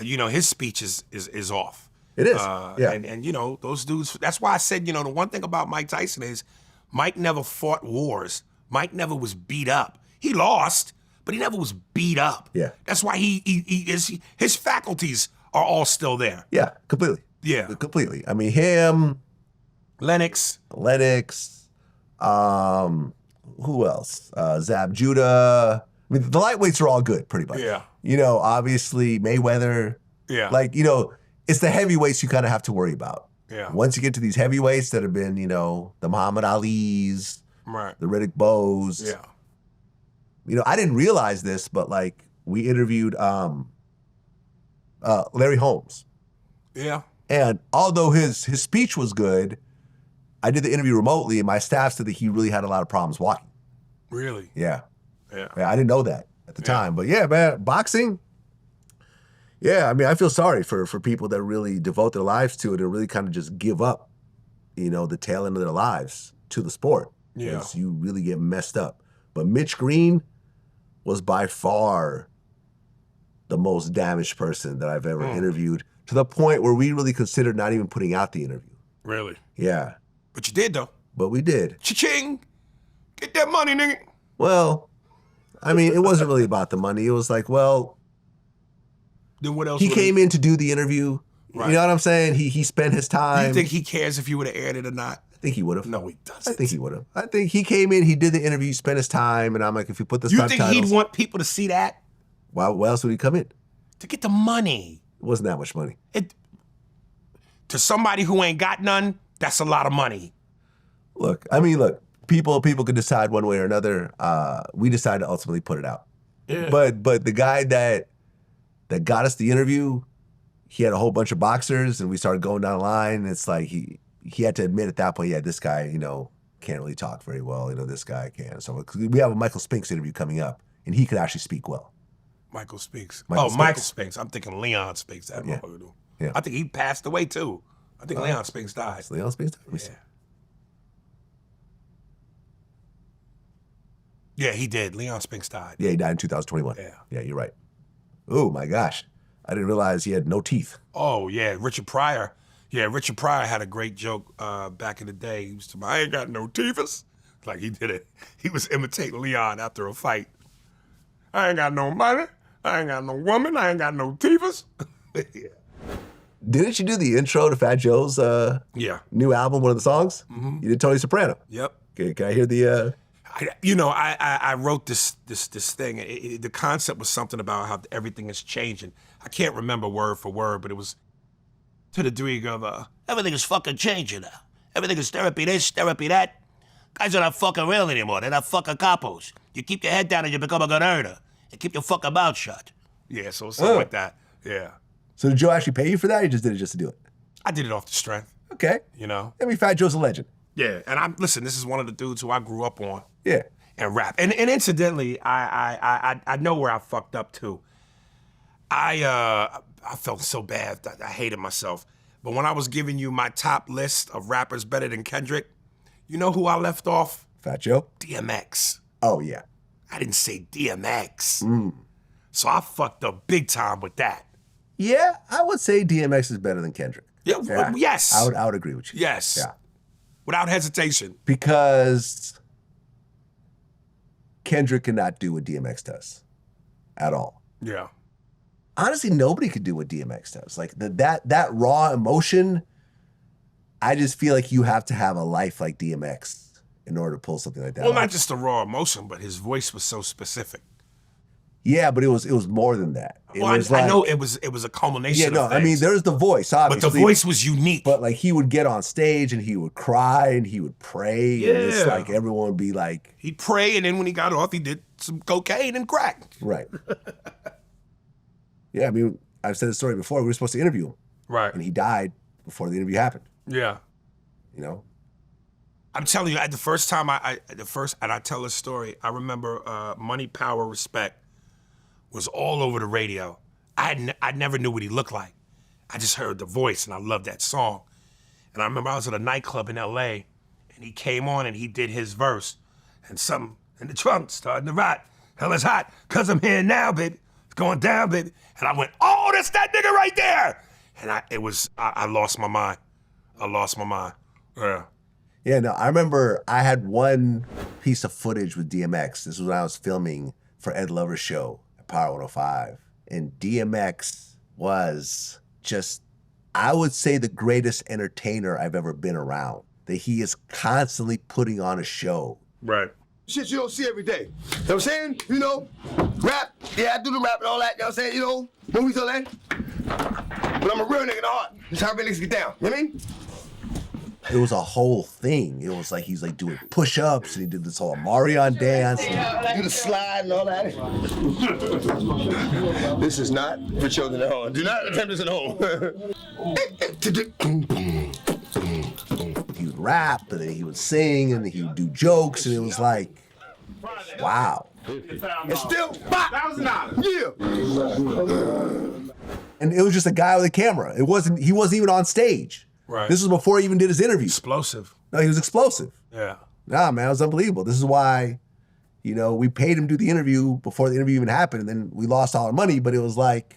you know, his speech is off.
It is. Yeah.
And you know, those dudes, that's why I said, you know, the one thing about Mike Tyson is Mike never fought wars. Mike never was beat up. He lost, but he never was beat up.
Yeah.
That's why his faculties are all still there.
Yeah, completely.
Yeah.
Completely. I mean, him,
Lennox,
who else? Zab Judah. I mean, the lightweights are all good, pretty much.
Yeah.
You know, obviously Mayweather.
Yeah.
Like, you know, it's the heavyweights you kind of have to worry about.
Yeah.
Once you get to these heavyweights that have been, you know, the Muhammad Alis,
right,
the Riddick Bows.
Yeah.
You know, I didn't realize this, but like we interviewed Larry Holmes.
Yeah.
And although his speech was good, I did the interview remotely, and my staff said that he really had a lot of problems walking.
Really?
Yeah.
Yeah.
I didn't know that at the time. But yeah, man, boxing, yeah, I mean, I feel sorry for people that really devote their lives to it and really kind of just give up, you know, the tail end of their lives to the sport.
Yeah.
'Cause you really get messed up. But Mitch Green was by far the most damaged person that I've ever interviewed, to the point where we really considered not even putting out the interview.
Really?
Yeah.
But you did, though.
But we did.
Cha-ching! Get that money, nigga.
Well, I mean, it wasn't really about the money. It was like, well,
then what else?
He came in to do the interview.
Right.
You know what I'm saying? He spent his time.
You think he cares if you would have aired it or not?
I think he would have.
No, he doesn't.
I think he would have. I think he came in, he did the interview, spent his time, and I'm like, if you put the
You
subtitles,
think he'd want people to see that?
why else would he come in?
To get the money.
It wasn't that much money.
To somebody who ain't got none, that's a lot of money.
Look, people could decide one way or another. We decided to ultimately put it out.
Yeah.
But the guy that got us the interview, he had a whole bunch of boxers, and we started going down the line. And it's like he had to admit at that point, yeah, this guy, you know, can't really talk very well. You know, this guy can. So we have a Michael Spinks interview coming up, and he could actually speak well.
Michael Spinks.
Michael
Michael Spinks. I'm thinking Leon Spinks. That
Yeah.
motherfucker. Do.
Yeah.
I think he passed away too. I think Leon Spinks died.
Leon Spinks died? Let me see.
Yeah, he did. Leon Spinks died.
Yeah, he died in 2021. Yeah, you're right. Oh my gosh, I didn't realize he had no teeth.
Oh yeah, Richard Pryor. Yeah, Richard Pryor had a great joke back in the day. He was talking about, I ain't got no teethus. Like he did it. He was imitating Leon after a fight. I ain't got no money. I ain't got no woman. I ain't got no teethus. Yeah.
Didn't you do the intro to Fat Joe's new album, one of the songs?
Mhm.
You did Tony Soprano.
Yep.
Okay, can I hear the?
I wrote this thing. The concept was something about how everything is changing. I can't remember word for word, but it was to the degree of everything is fucking changing now. Everything is therapy this, therapy that. Guys are not fucking real anymore. They're not fucking capos. You keep your head down and you become a good earner. And keep your fucking mouth shut. Yeah, so something like that. Yeah.
So did Joe actually pay you for that, or you just did it just to do it?
I did it off the strength.
Okay.
You know?
I mean, Fat Joe's a legend.
Yeah, and listen, this is one of the dudes who I grew up on.
Yeah.
And rap. And incidentally, I know where I fucked up too. I felt so bad. I hated myself. But when I was giving you my top list of rappers better than Kendrick, you know who I left off?
Fat Joe?
DMX.
Oh, yeah.
I didn't say DMX. So I fucked up big time with that.
Yeah, I would say DMX is better than Kendrick.
Yeah, yes.
I would agree with you.
Yes.
Yeah.
Without hesitation.
Because Kendrick cannot do what DMX does at all.
Yeah.
Honestly, nobody could do what DMX does. Like that raw emotion, I just feel like you have to have a life like DMX in order to pull something like that
Well,
off.
not just the raw emotion, but his voice was so specific.
Yeah, but it was more than that.
I know it was a culmination.
Yeah, no,
of
I mean,
things.
there's the voice, obviously.
But the voice was unique.
But like he would get on stage and he would cry and he would pray. And it's
Yeah.
like everyone would be like,
He'd pray, and then when he got off, he did some cocaine and crack.
right. Yeah, I mean, I've said the story before. We were supposed to interview him.
Right.
And he died before the interview happened.
Yeah.
You know?
I'm telling you, the first time and I tell this story, I remember Money, Power, Respect was all over the radio. I never knew what he looked like. I just heard the voice and I loved that song. And I remember I was at a nightclub in LA, and he came on and he did his verse. And something in the trunk starting to rot. Hell, it's hot, cause I'm here now, baby. It's going down, baby. And I went, oh, that's that nigga right there. And I lost my mind. I lost my mind. Yeah.
Yeah, no, I remember I had one piece of footage with DMX. This was when I was filming for Ed Lover's show at Power 105. And DMX was just, I would say, the greatest entertainer I've ever been around. That he is constantly putting on a show.
Right.
Shit you don't see every day. You know what I'm saying? You know, rap, yeah, I do the rap and all that, you know what I'm saying? You know, movies, all that. But I'm a real nigga in the heart. That's how real niggas get down, you know what I mean?
It was a whole thing. It was like he's like doing push-ups and he did this whole Marion dance.
Do the slide and all that. This is not for children at home. Do not attempt this at home.
He would rap and then he would sing and then he would do jokes and it was like, wow.
It's still $5,000. Yeah.
And it was just a guy with a camera. He wasn't even on stage.
Right.
This was before he even did his interview.
Explosive.
No, he was explosive.
Yeah.
Nah, man, it was unbelievable. This is why, you know, we paid him to do the interview before the interview even happened, and then we lost all our money, but it was like,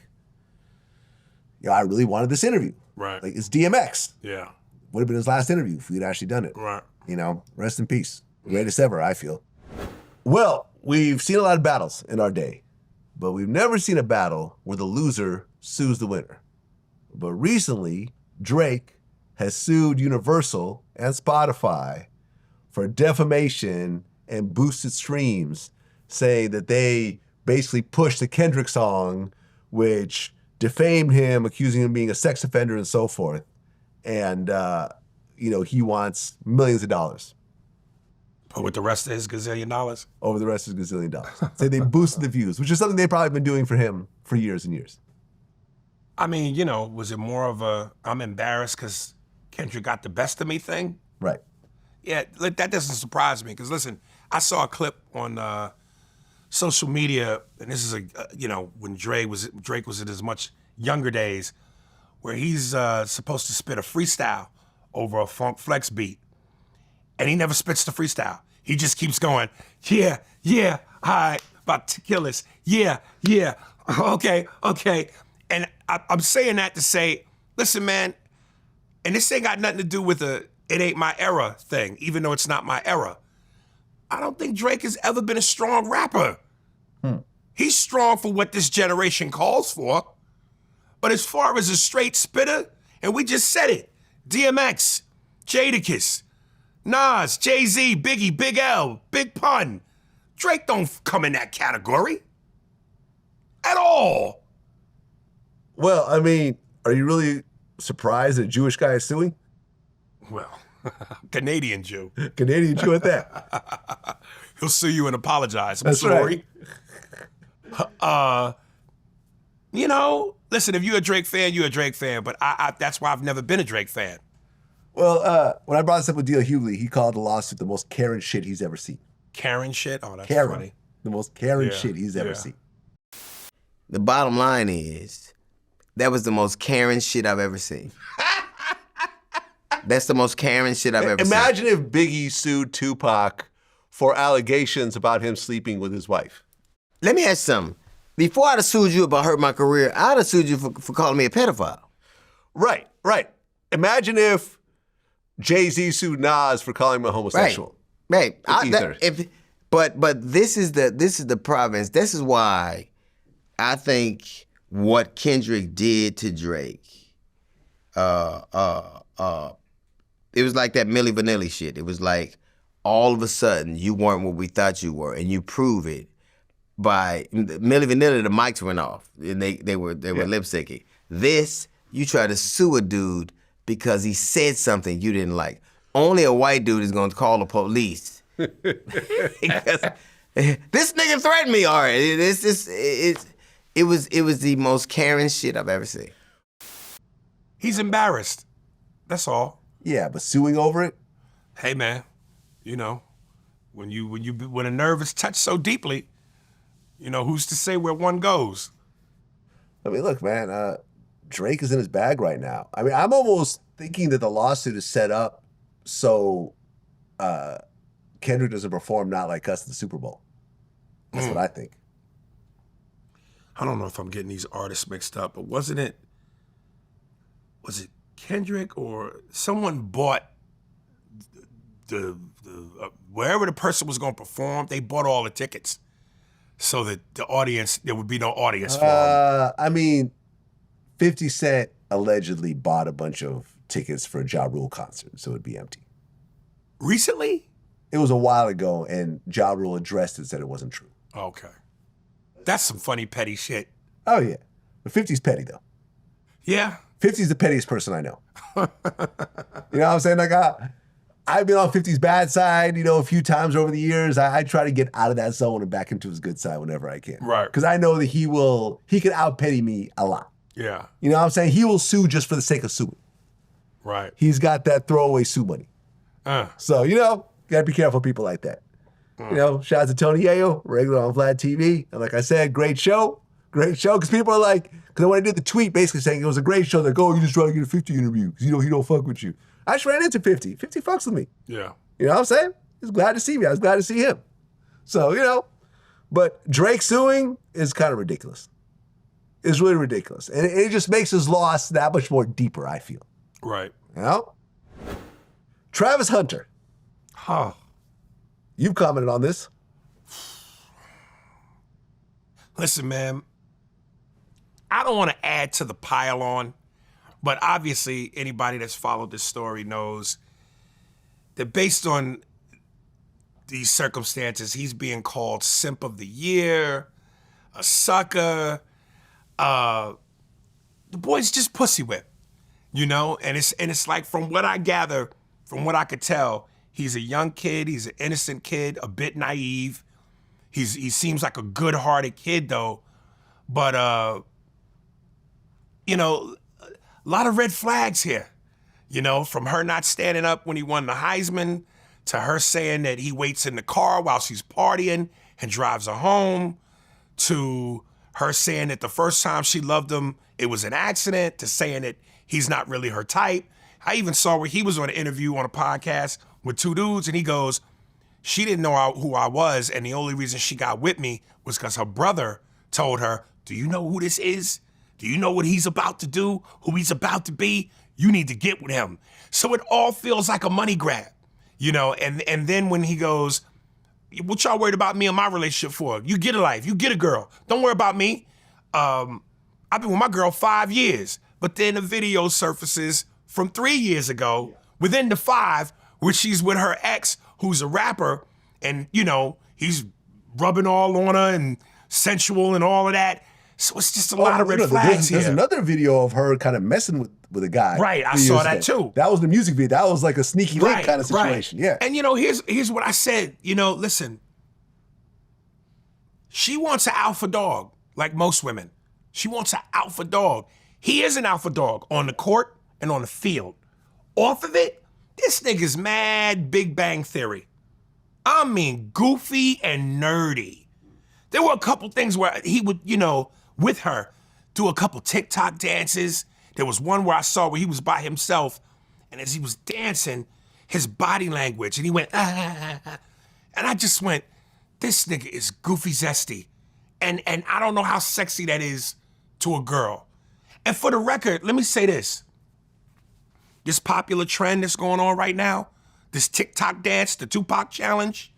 you know, I really wanted this interview.
Right.
Like, it's DMX.
Yeah.
Would have been his last interview if we'd actually done it.
Right.
You know, rest in peace. Greatest ever, I feel. Well, we've seen a lot of battles in our day, but we've never seen a battle where the loser sues the winner. But recently, Drake has sued Universal and Spotify for defamation and boosted streams, saying that they basically pushed the Kendrick song, which defamed him, accusing him of being a sex offender and so forth. And, you know, he wants millions of dollars.
But with the rest of his gazillion dollars?
Over the rest of his gazillion dollars. Say they boosted the views, which is something they've probably been doing for him for years and years.
I mean, you know, was it more of a, I'm embarrassed because Kendrick got the best of me thing?
Right.
Yeah, that doesn't surprise me because listen, I saw a clip on social media, and this is you know, when Drake was in his much younger days, where he's supposed to spit a freestyle over a Funk Flex beat, and he never spits the freestyle. He just keeps going, yeah, all right, about to kill this, yeah, okay. And I'm saying that to say, listen, man, and this ain't got nothing to do with it ain't my era thing, even though it's not my era. I don't think Drake has ever been a strong rapper. He's strong for what this generation calls for. But as far as a straight spitter, and we just said it, DMX, Jadakiss, Nas, Jay-Z, Biggie, Big L, Big Pun, Drake don't come in that category at all.
Well, I mean, are you really surprised that a Jewish guy is suing?
Well, Canadian Jew.
Canadian Jew at that.
He'll sue you and apologize. I'm
That's
sorry. Right. You know, listen, if you're a Drake fan, you're a Drake fan, but that's why I've never been a Drake fan.
Well, when I brought this up with D.L. Hughley, he called the lawsuit the most Karen shit he's ever seen.
Karen shit? Oh, that's
Karen,
funny.
the most Karen shit he's ever seen.
The bottom line is, that was the most Karen shit I've ever seen. That's the most Karen shit I've ever seen.
Imagine if Biggie sued Tupac for allegations about him sleeping with his wife.
Let me ask you something. Before I'd have sued you about hurting my career, I'd have sued you for calling me a pedophile.
Right. Imagine if Jay-Z sued Nas for calling him a homosexual.
Right. But this is the province. This is why I think what Kendrick did to Drake, it was like that Milli Vanilli shit. It was like all of a sudden you weren't what we thought you were, and you prove it by Milli Vanilli. The mics went off, and they were lip syncing. This, you try to sue a dude because he said something you didn't like. Only a white dude is going to call the police. Because this nigga threatened me. All right, it was the most Karen shit I've ever seen.
He's embarrassed. That's all.
Yeah, but suing over it?
Hey, man, you know, when a nerve is touched so deeply, you know, who's to say where one goes?
I mean, look, man, Drake is in his bag right now. I mean, I'm almost thinking that the lawsuit is set up so Kendrick doesn't perform Not Like Us at the Super Bowl. That's what I think.
I don't know if I'm getting these artists mixed up, but was it Kendrick or someone bought the wherever the person was going to perform, they bought all the tickets so that there would be no audience for them.
I mean, 50 Cent allegedly bought a bunch of tickets for a Ja Rule concert, so it'd be empty.
Recently?
It was a while ago, and Ja Rule addressed it and said it wasn't true.
Okay. That's some funny, petty shit.
Oh, yeah. But 50's petty, though.
Yeah.
50's the pettiest person I know. You know what I'm saying? Like, I've been on 50's bad side, a few times over the years. I try to get out of that zone and back into his good side whenever I can.
Right.
Because I know that he can out-petty me a lot.
Yeah.
You know what I'm saying? He will sue just for the sake of suing.
Right.
He's got that throwaway sue money. So, gotta be careful of people like that. Shout out to Tony Yayo, regular on VladTV. And like I said, great show. Great show. Because people are like, because when I did the tweet basically saying it was a great show, they're like, oh, you just trying to get a 50 interview because he don't fuck with you. I just ran into 50. 50 fucks with me.
Yeah.
You know what I'm saying? He's glad to see me. I was glad to see him. So, but Drake suing is kind of ridiculous. It's really ridiculous. And it just makes his loss that much more deeper, I feel.
Right.
Travis Hunter.
Huh.
You've commented on this.
Listen, man, I don't want to add to the pile on, but obviously anybody that's followed this story knows that based on these circumstances, he's being called simp of the year, a sucker. The boy's just pussy whip, and it's like, from what I gather, from what I could tell, he's a young kid, he's an innocent kid, a bit naive. He seems like a good-hearted kid though, but a lot of red flags here. From her not standing up when he won the Heisman, to her saying that he waits in the car while she's partying and drives her home, to her saying that the first time she loved him, it was an accident, to saying that he's not really her type. I even saw where he was on an interview on a podcast with two dudes, and he goes, she didn't know who I was, and the only reason she got with me was because her brother told her, do you know who this is? Do you know what he's about to do? Who he's about to be? You need to get with him. So it all feels like a money grab, and then when he goes, what y'all worried about me and my relationship for? You get a life, you get a girl. Don't worry about me. I've been with my girl 5 years, but then the video surfaces from 3 years ago, within the 5, where she's with her ex, who's a rapper, and, he's rubbing all on her and sensual and all of that. So it's just a lot of red flags here.
There's another video of her kind of messing with a guy.
Right, I saw that too.
That was the music video. That was like a sneaky link kind of situation. Yeah.
And, here's what I said. Listen, she wants an alpha dog, like most women. She wants an alpha dog. He is an alpha dog on the court and on the field. Off of it, this nigga's mad Big Bang Theory. I mean, goofy and nerdy. There were a couple things where he would, with her, do a couple TikTok dances. There was one where I saw where he was by himself, and as he was dancing, his body language, and he went, ah. And I just went, this nigga is goofy zesty. And I don't know how sexy that is to a girl. And for the record, let me say this. This popular trend that's going on right now, this TikTok dance, the Tupac challenge.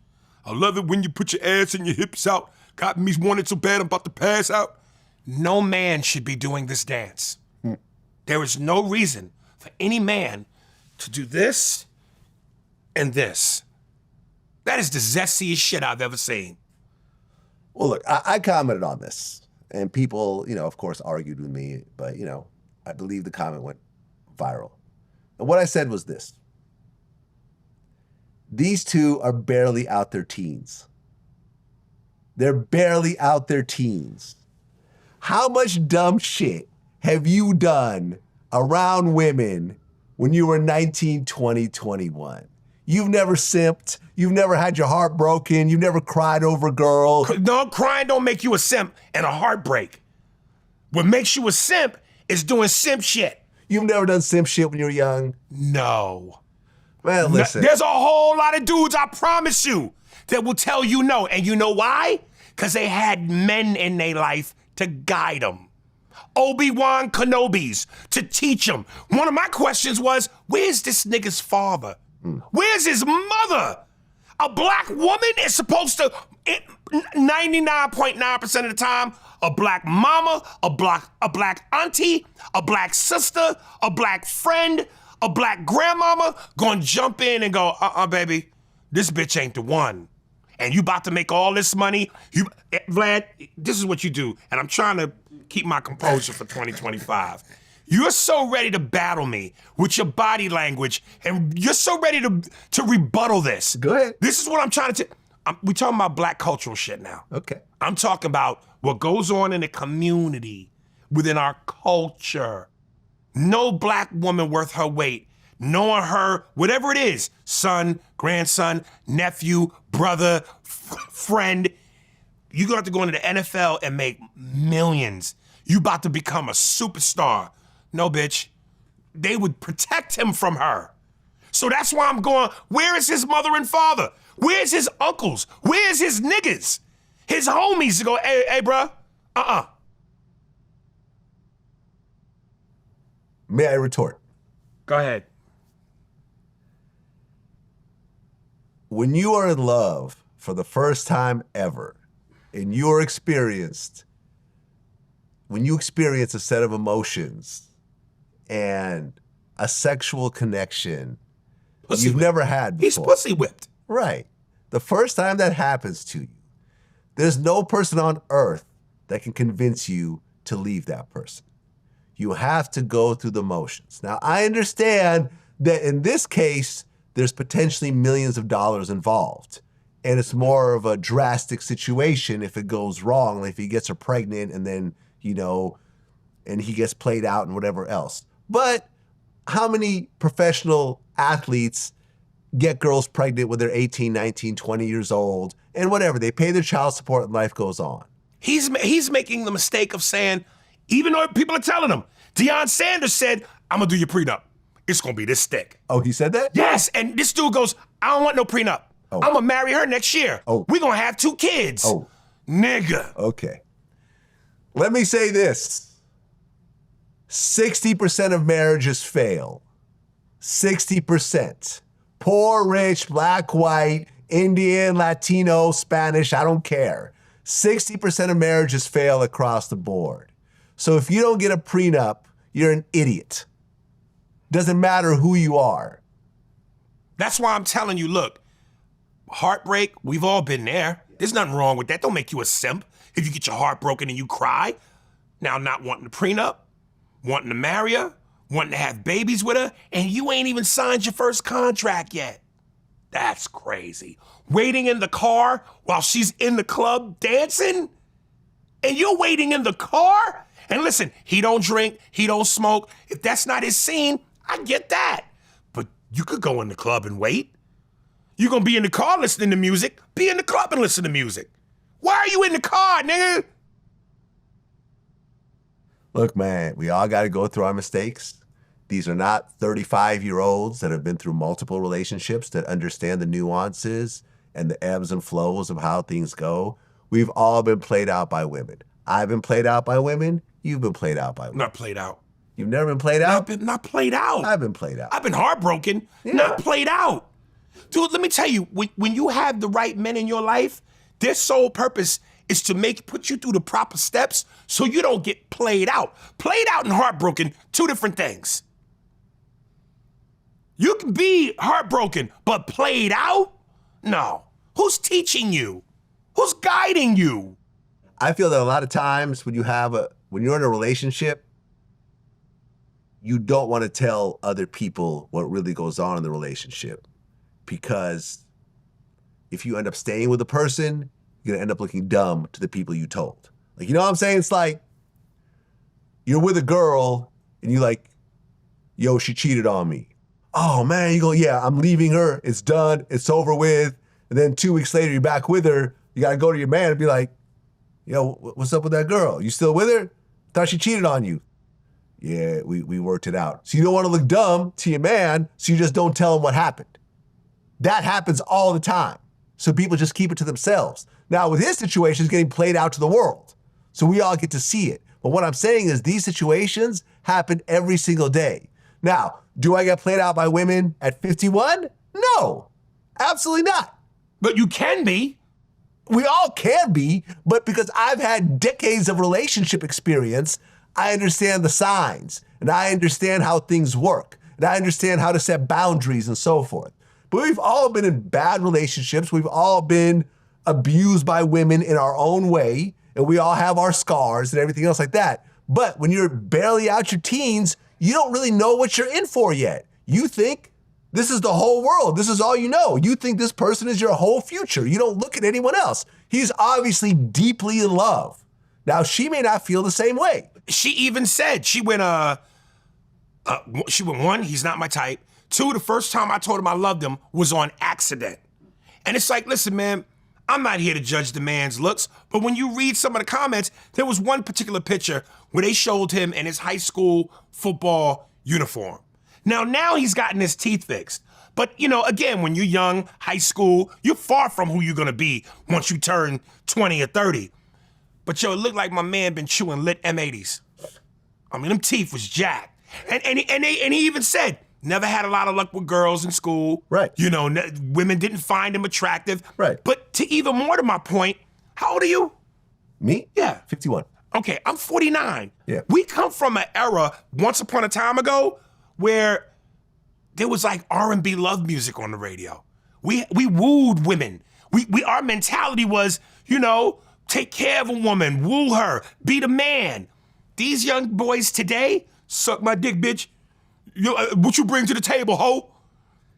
I love it when you put your ass and your hips out. Got me wanting so bad I'm about to pass out. No man should be doing this dance. There is no reason for any man to do this and this. That is the zestiest shit I've ever seen.
Well, look, I commented on this, and people, of course, argued with me, but, I believe the comment went viral. And what I said was this. These two are barely out their teens. They're barely out their teens. How much dumb shit have you done around women when you were 19, 20, 21? You've never simped. You've never had your heart broken. You've never cried over a girl.
No, crying don't make you a simp and a heartbreak. What makes you a simp is doing simp shit.
You've never done simp shit when you were young?
No.
Man, listen.
There's a whole lot of dudes, I promise you, that will tell you no. And you know why? Because they had men in their life to guide them. Obi-Wan Kenobis to teach them. One of my questions was, where's this nigga's father? Where's his mother? A black woman is supposed to, 99.9% of the time, a black mama, a black auntie, a black sister, a black friend, a black grandmama gonna jump in and go, baby, this bitch ain't the one. And you about to make all this money. Vlad, this is what you do. And I'm trying to keep my composure for 2025. You're so ready to battle me with your body language, and you're so ready to rebuttal this.
Go ahead.
This is what I'm trying to we're talking about black cultural shit now.
Okay.
I'm talking about what goes on in the community, within our culture. No black woman worth her weight, knowing her, whatever it is, son, grandson, nephew, brother, friend, you're gonna have to go into the NFL and make millions. You about to become a superstar. No, bitch. They would protect him from her. So that's why I'm going, where is his mother and father? Where's his uncles? Where's his niggas? His homies to go, hey, bruh,
May I retort?
Go ahead.
When you are in love for the first time ever, and you're experienced, when you experience a set of emotions and a sexual connection you've never had before.
He's pussy whipped.
Right. The first time that happens to you, there's no person on earth that can convince you to leave that person. You have to go through the motions. Now, I understand that in this case, there's potentially millions of dollars involved. And it's more of a drastic situation if it goes wrong, like if he gets her pregnant and then, and he gets played out and whatever else. But how many professional athletes get girls pregnant when they're 18, 19, 20 years old and whatever? They pay their child support and life goes on.
He's making the mistake of saying, even though people are telling him, Deion Sanders said, I'm gonna do your prenup. It's gonna be this thick.
Oh, he said that?
Yes, and this dude goes, I don't want no prenup. I'm gonna marry her next year. We're gonna have 2 kids. Nigga.
Okay. Let me say this. 60% of marriages fail. 60%. Poor, rich, black, white, Indian, Latino, Spanish, I don't care. 60% of marriages fail across the board. So if you don't get a prenup, you're an idiot. Doesn't matter who you are.
That's why I'm telling you, look, heartbreak, we've all been there. There's nothing wrong with that. Don't make you a simp if you get your heart broken and you cry. Now, not wanting a prenup, wanting to marry her, wanting to have babies with her, and you ain't even signed your first contract yet. That's crazy. Waiting in the car while she's in the club dancing, and you're waiting in the car? And listen, he don't drink, he don't smoke. If that's not his scene, I get that. But you could go in the club and wait. You're gonna be in the car listening to music, be in the club and listen to music. Why are you in the car, nigga?
Look, man, we all gotta go through our mistakes. These are not 35-year-olds that have been through multiple relationships that understand the nuances and the ebbs and flows of how things go. We've all been played out by women. I've been played out by women. You've been played out by women.
Not played out.
You've never been played out?
Not played out.
I've been played out.
I've been heartbroken, not played out. Dude, let me tell you, when you have the right men in your life, their sole purpose is to put you through the proper steps so you don't get played out. Played out and heartbroken, 2 different things. You can be heartbroken, but played out? No. Who's teaching you? Who's guiding you?
I feel that a lot of times when you're in a relationship, you don't want to tell other people what really goes on in the relationship. Because if you end up staying with a person, you're gonna end up looking dumb to the people you told. Like, you know what I'm saying? It's like, you're with a girl and you're like, yo, she cheated on me. Oh man, you go, yeah, I'm leaving her. It's done, it's over with. And then 2 weeks later, you're back with her. You gotta go to your man and be like, yo, what's up with that girl? You still with her? Thought she cheated on you. Yeah, we worked it out. So you don't want to look dumb to your man, so you just don't tell him what happened. That happens all the time. So people just keep it to themselves. Now with his situation, it's getting played out to the world. So we all get to see it. But what I'm saying is these situations happen every single day. Now, do I get played out by women at 51? No, absolutely not.
But you can be.
We all can be, but because I've had decades of relationship experience, I understand the signs, and I understand how things work, and I understand how to set boundaries and so forth. But we've all been in bad relationships. We've all been abused by women in our own way, and we all have our scars and everything else like that. But when you're barely out your teens, you don't really know what you're in for yet. You think this is the whole world. This is all you know. You think this person is your whole future. You don't look at anyone else. He's obviously deeply in love. Now, she may not feel the same way.
She even said, she went, one, he's not my type. Two, the first time I told him I loved him was on accident. And it's like, listen, man, I'm not here to judge the man's looks, but when you read some of the comments, there was one particular picture where they showed him in his high school football uniform. Now he's gotten his teeth fixed. But, you know, again, when you're young, high school, you're far from who you're gonna be once you turn 20 or 30. But yo, it looked like my man been chewing lit M80s. I mean, them teeth was jacked. And he even said, never had a lot of luck with girls in school.
Right.
You know, women didn't find him attractive.
Right.
But to even more to my point, how old are you?
Me?
Yeah.
51.
Okay, I'm 49.
Yeah.
We come from an era, once upon a time ago, where there was like R&B love music on the radio. We wooed women. Our mentality was, you know, take care of a woman, woo her, be the man. These young boys today, suck my dick, bitch. What you bring to the table, ho?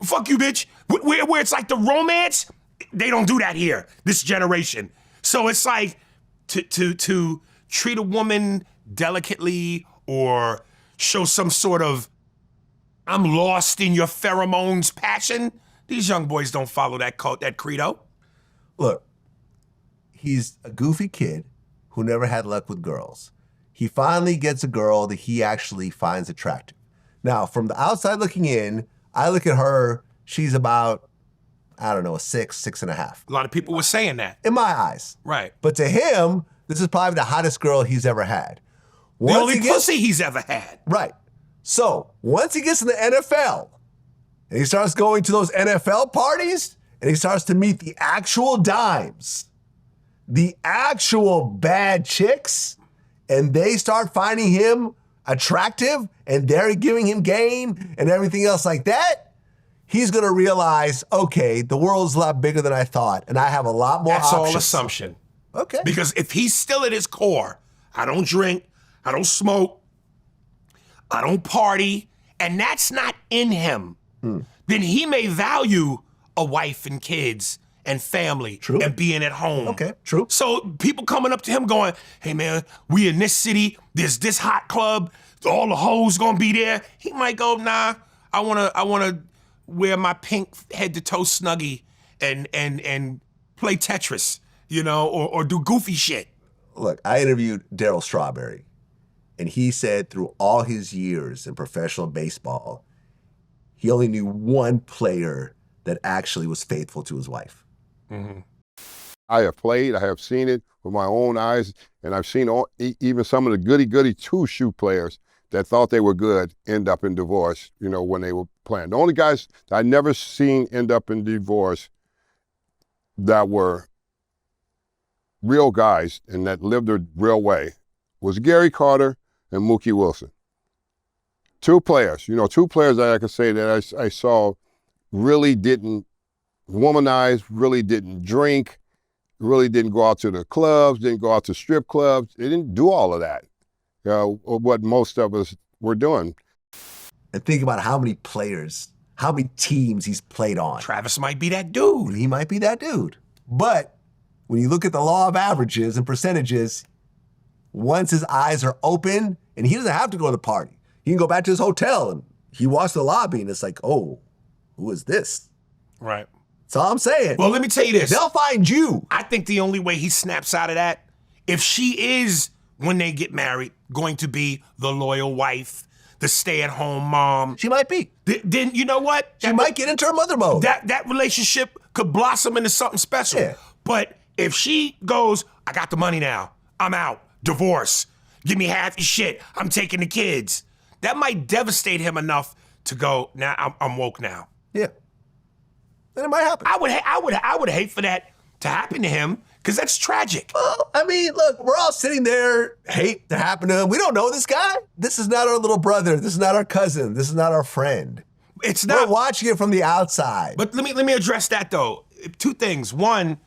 Fuck you, bitch. Where it's like the romance, they don't do that here, this generation. So it's like to treat a woman delicately or show some sort of I'm lost in your pheromones passion. These young boys don't follow that credo.
Look, he's a goofy kid who never had luck with girls. He finally gets a girl that he actually finds attractive. Now, from the outside looking in, I look at her, she's about, I don't know, a 6.5.
A lot of people were saying that.
In my eyes.
Right.
But to him, this is probably the hottest girl he's ever had.
The only pussy he's ever had.
Right. So, once he gets in the NFL, and he starts going to those NFL parties, and he starts to meet the actual dimes, the actual bad chicks, and they start finding him attractive, and they're giving him game and everything else like that, he's gonna realize, okay, the world's a lot bigger than I thought, and I have a lot more options.
That's all assumption.
Okay.
Because if he's still at his core, I don't drink, I don't smoke, I don't party, and that's not in him, then he may value a wife and kids and family and being at home.
Okay, true.
So people coming up to him going, hey man, we in this city, there's this hot club, all the hoes gonna be there. He might go, nah, I wanna wear my pink head to toe Snuggie and play Tetris, you know, or do goofy shit.
Look, I interviewed Darryl Strawberry, and he said through all his years in professional baseball, he only knew one player that actually was faithful to his wife.
Mm-hmm. I have played, I have seen it with my own eyes, and I've seen even some of the goody-goody two-shoe players that thought they were good end up in divorce, you know, when they were playing. The only guys that I never seen end up in divorce that were real guys and that lived a real way was Gary Carter and Mookie Wilson. Two players that I could say that I saw really didn't womanize, really didn't drink, really didn't go out to the clubs, didn't go out to strip clubs. They didn't do all of that, what most of us were doing.
And think about how many players, how many teams he's played on.
Travis might be that dude.
He might be that dude. But when you look at the law of averages and percentages, once his eyes are open, and he doesn't have to go to the party. He can go back to his hotel and he walks the lobby and it's like, oh, who is this?
Right.
That's all I'm saying.
Well, let me tell you this.
They'll find you.
I think the only way he snaps out of that, if she is when they get married, going to be the loyal wife, the stay-at-home mom.
She might be.
Then you know what?
She might get into her mother mode.
That relationship could blossom into something special.
Yeah.
But if she goes, I got the money now, I'm out, divorce, give me half your shit, I'm taking the kids, that might devastate him enough to go, now I'm woke now.
Yeah. Then it might happen.
I would hate for that to happen to him, because that's tragic.
Well, I mean, look, we're all sitting there, hate to happen to him. We don't know this guy. This is not our little brother. This is not our cousin. This is not our friend.
It's not.
We're watching it from the outside.
But let me address that though. Two things. One,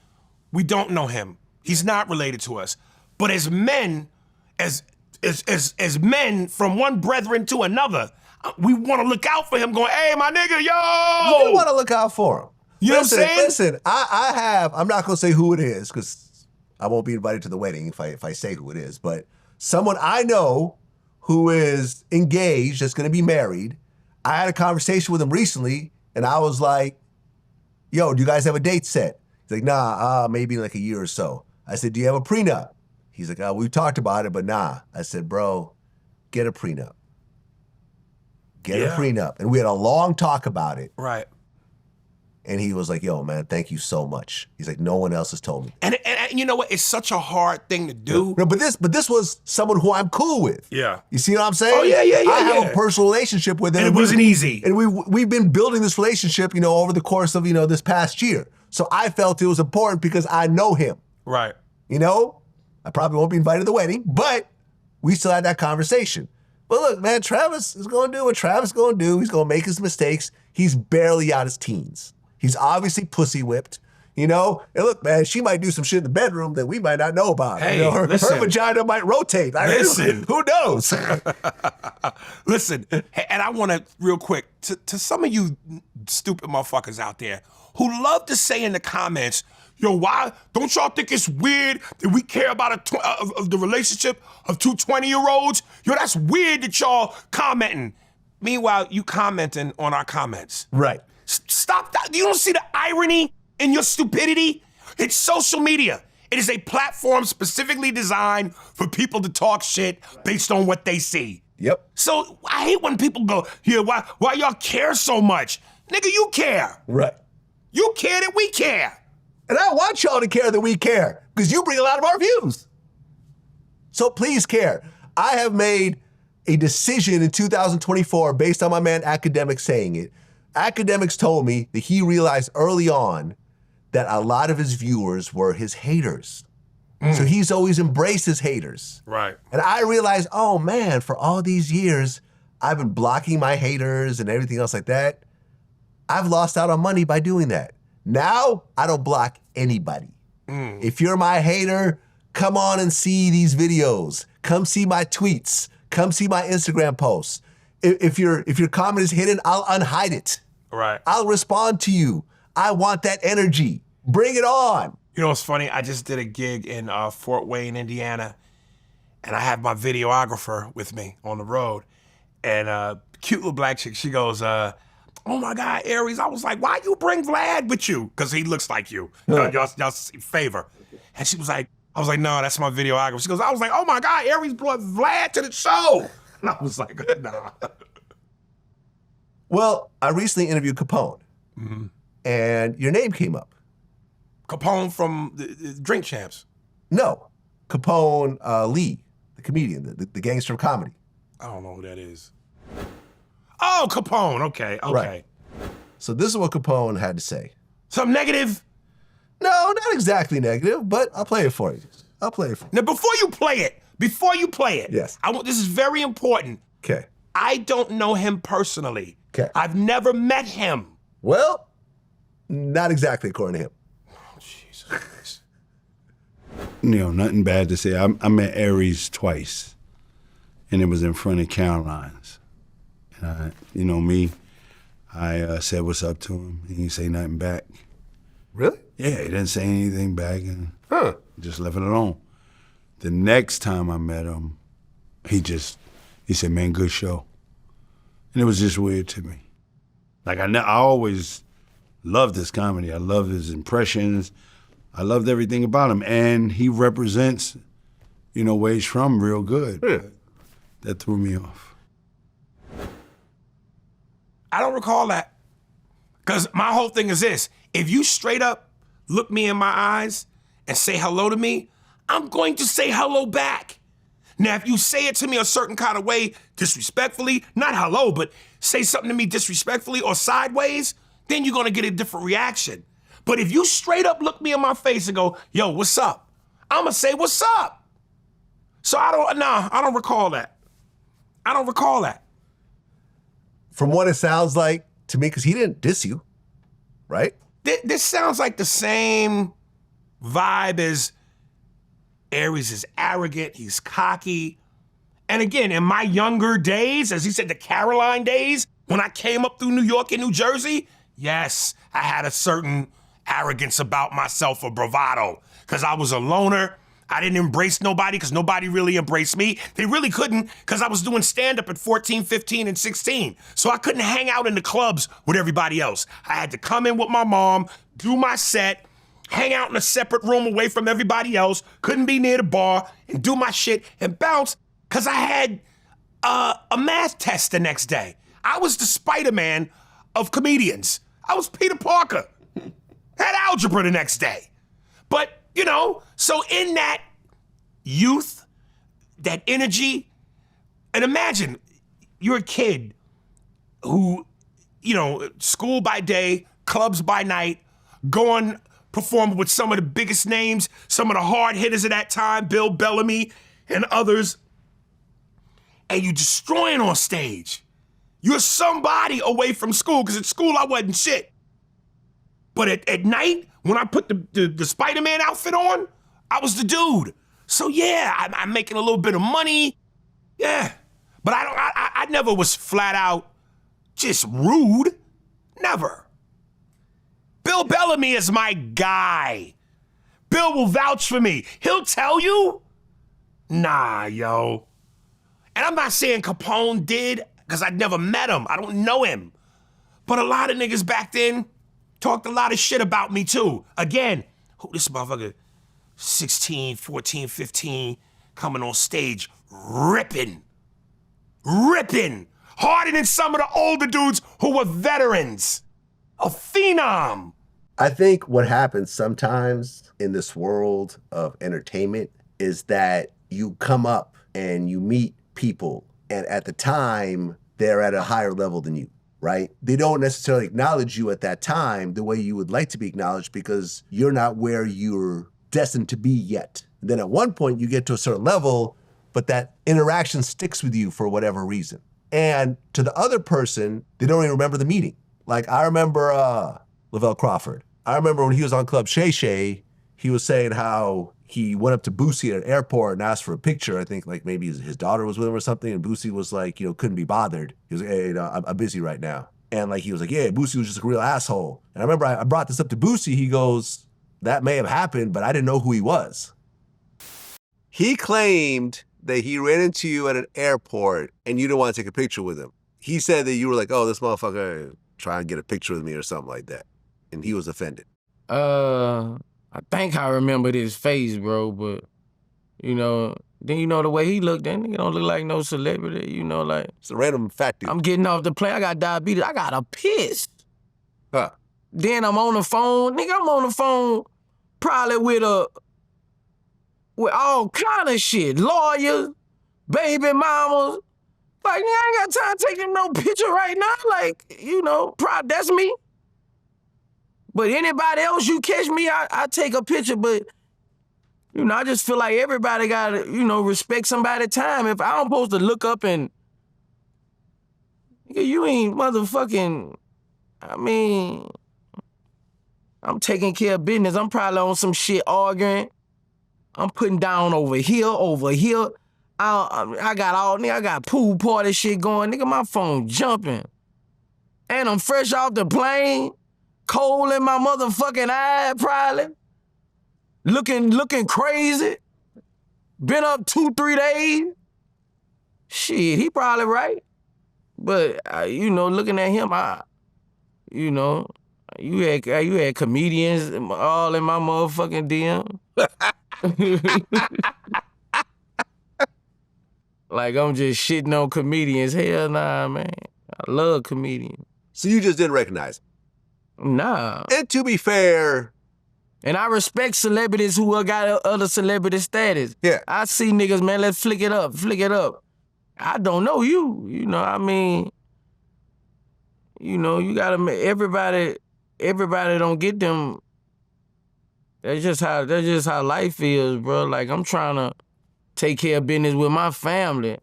we don't know him. He's not related to us. But as men, as men from one brethren to another, we want to look out for him going, hey, my nigga, yo!
We want to look out for him.
You know what I'm saying?
Listen, I'm not going to say who it is because I won't be invited to the wedding if I say who it is, but someone I know who is engaged, that's going to be married. I had a conversation with him recently and I was like, yo, do you guys have a date set? He's like, nah, maybe in like a year or so. I said, do you have a prenup? He's like, we talked about it, but nah. I said, bro, get a prenup. Get a prenup. And we had a long talk about it.
Right.
And he was like, yo, man, thank you so much. He's like, no one else has told me.
And you know what? It's such a hard thing to do.
No, but this was someone who I'm cool with.
Yeah.
You see what I'm saying?
Oh, yeah.
I have a personal relationship with him.
And it wasn't easy.
And we've been building this relationship, over the course of, this past year. So I felt it was important because I know him.
Right.
I probably won't be invited to the wedding, but we still had that conversation. But look, man, Travis is going to do what Travis is going to do. He's going to make his mistakes. He's barely out his teens. He's obviously pussy whipped, And look, man, she might do some shit in the bedroom that we might not know about.
Hey,
her vagina might rotate.
Listen.
Who knows?
Listen, and I want to, real quick, to some of you stupid motherfuckers out there who love to say in the comments, yo, why don't y'all think it's weird that we care about the relationship of two 20-year-olds? Yo, that's weird that y'all commenting. Meanwhile, you commenting on our comments.
Right.
Stop that. You don't see the irony in your stupidity? It's social media. It is a platform specifically designed for people to talk shit based on what they see.
Yep.
So I hate when people go, yeah, why y'all care so much? Nigga, you care.
Right.
You care that we care.
And I want y'all to care that we care because you bring a lot of our views. So please care. I have made a decision in 2024 based on my man Academics saying it. Academics told me that he realized early on that a lot of his viewers were his haters. So he's always embraced his haters.
Right.
And I realized, oh man, for all these years, I've been blocking my haters and everything else like that. I've lost out on money by doing that. Now, I don't block anybody. If you're my hater, come on and see these videos. Come see my tweets. Come see my Instagram posts. If your comment is hidden, I'll unhide it.
Right.
I'll respond to you. I want that energy. Bring it on.
You know what's funny? I just did a gig in Fort Wayne, Indiana, and I had my videographer with me on the road. And cute little black chick, she goes, oh my God, Aries. I was like, why you bring Vlad with you? Because he looks like you. Y'all favor. And she was like, I was like, no, that's my videographer. She goes, I was like, oh my God, Aries brought Vlad to the show. And I was like, nah.
Well, I recently interviewed Capone, and your name came up.
Capone from the Drink Champs?
No, Capone Lee, the comedian, the gangster of comedy.
I don't know who that is. Oh, Capone, okay.
Right. So this is what Capone had to say.
Something negative?
No, not exactly negative, but I'll play it for you.
Now, before you play it,
yes.
This is very important.
Okay.
I don't know him personally.
Okay.
I've never met him.
Well, not exactly according to him.
Oh, Jesus.
Nothing bad to say. I met Aries twice, and it was in front of Caroline's. Me, I said what's up to him. He didn't say nothing back.
Really?
Yeah, he didn't say anything back and just left it alone. The next time I met him, he said, man, good show. And it was just weird to me. Like I always loved his comedy. I loved his impressions. I loved everything about him. And he represents you know, where he's from real good. But that threw me off.
I don't recall that. Because my whole thing is this. If you straight up look me in my eyes and say hello to me, I'm going to say hello back. Now, if you say it to me a certain kind of way, disrespectfully, not hello, but say something to me disrespectfully or sideways, then you're gonna get a different reaction. But if you straight up look me in my face and go, yo, what's up? I'm gonna say, what's up? So I don't recall that. I don't recall that.
From what it sounds like to me, because he didn't diss you, right?
This sounds like the same vibe as Aries is arrogant, he's cocky. And again, in my younger days, as he said, the Caroline days, when I came up through New York and New Jersey, yes, I had a certain arrogance about myself or bravado, because I was a loner. I didn't embrace nobody because nobody really embraced me. They really couldn't because I was doing stand-up at 14, 15, and 16. So I couldn't hang out in the clubs with everybody else. I had to come in with my mom, do my set, hang out in a separate room away from everybody else, couldn't be near the bar, and do my shit and bounce because I had a math test the next day. I was the Spider-Man of comedians. I was Peter Parker. Had algebra the next day. But, you know, so in that youth, that energy, and imagine you're a kid who, you know, school by day, clubs by night, going, performing with some of the biggest names, some of the hard hitters of that time, Bill Bellamy and others, and you destroying on stage. You're somebody away from school, because at school I wasn't shit. But at night, when I put the Spider-Man outfit on, I was the dude. So yeah, I'm making a little bit of money. Yeah. But I never was flat out just rude. Never. Bill Bellamy is my guy. Bill will vouch for me. He'll tell you. Nah, yo. And I'm not saying Capone did, because I'd never met him. I don't know him. But a lot of niggas back then talked a lot of shit about me too. Again, who this motherfucker, 16, 14, 15, coming on stage, ripping, harder than some of the older dudes who were veterans. A phenom.
I think what happens sometimes in this world of entertainment is that you come up and you meet people, and at the time, they're at a higher level than you. Right? They don't necessarily acknowledge you at that time the way you would like to be acknowledged, because you're not where you're destined to be yet. And then at one point you get to a certain level, but that interaction sticks with you for whatever reason. And to the other person, they don't even remember the meeting. Like I remember Lavelle Crawford. I remember when he was on Club Shay Shay, he was saying how he went up to Boosie at an airport and asked for a picture. I think like maybe his daughter was with him or something. And Boosie was like, you know, couldn't be bothered. He was like, hey, no, I'm busy right now. And like, he was like, yeah, Boosie was just a real asshole. And I remember I brought this up to Boosie. He goes, that may have happened, but I didn't know who he was. He claimed that he ran into you at an airport and you didn't want to take a picture with him. He said that you were like, oh, this motherfucker trying to get a picture with me or something like that. And he was offended.
I think I remember his face, bro, but, you know, then you know the way he looked, that nigga don't look like no celebrity, you know, like.
It's a random fat dude.
I'm getting off the plane, I got diabetes, I got a piss.
Huh.
Then I'm on the phone, nigga, I'm on the phone probably with all kind of shit, lawyers, baby mamas. Like, nigga, I ain't got time to take him no picture right now, like, you know, that's me. But anybody else, you catch me, I take a picture, but, you know, I just feel like everybody gotta, you know, respect somebody's time. If I'm supposed to look up and, you ain't motherfucking, I mean, I'm taking care of business. I'm probably on some shit arguing. I'm putting down over here. I got pool party shit going. Nigga, my phone jumping. And I'm fresh off the plane. Cold in my motherfucking eye, probably. Looking crazy. Been up 2-3 days. Shit, he probably right. But, you know, looking at him, you know, you had comedians all in my motherfucking DM. like I'm just shitting on comedians. Hell nah, man. I love comedians.
So you just didn't recognize him?
Nah.
And to be fair...
And I respect celebrities who got other celebrity status.
Yeah.
I see niggas, man, let's flick it up. I don't know you. You know, I mean, you know, you gotta make everybody don't get them. That's just how life is, bro. Like, I'm trying to take care of business with my family.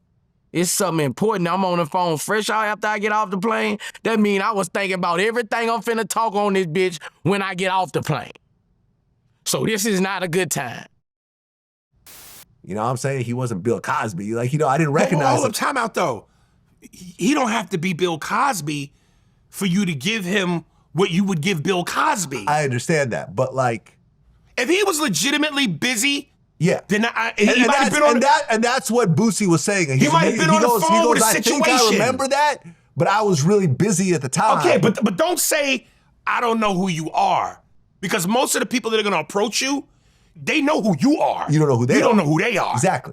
It's something important. I'm on the phone fresh out after I get off the plane. That mean I was thinking about everything I'm finna talk on this bitch when I get off the plane. So this is not a good time.
You know what I'm saying? He wasn't Bill Cosby. Like, you know, I didn't recognize him.
Time out, though. He don't have to be Bill Cosby for you to give him what you would give Bill Cosby.
I understand that, but like...
If he was legitimately busy...
Yeah.
Then he might have been on...
And that's what Boosie was saying.
He might have been on the phone with a situation.
I think I remember that, but I was really busy at the time.
Okay, but don't say, I don't know who you are. Because most of the people that are going to approach you, they know who you are.
You don't know who they are.
You don't know who they are.
Exactly.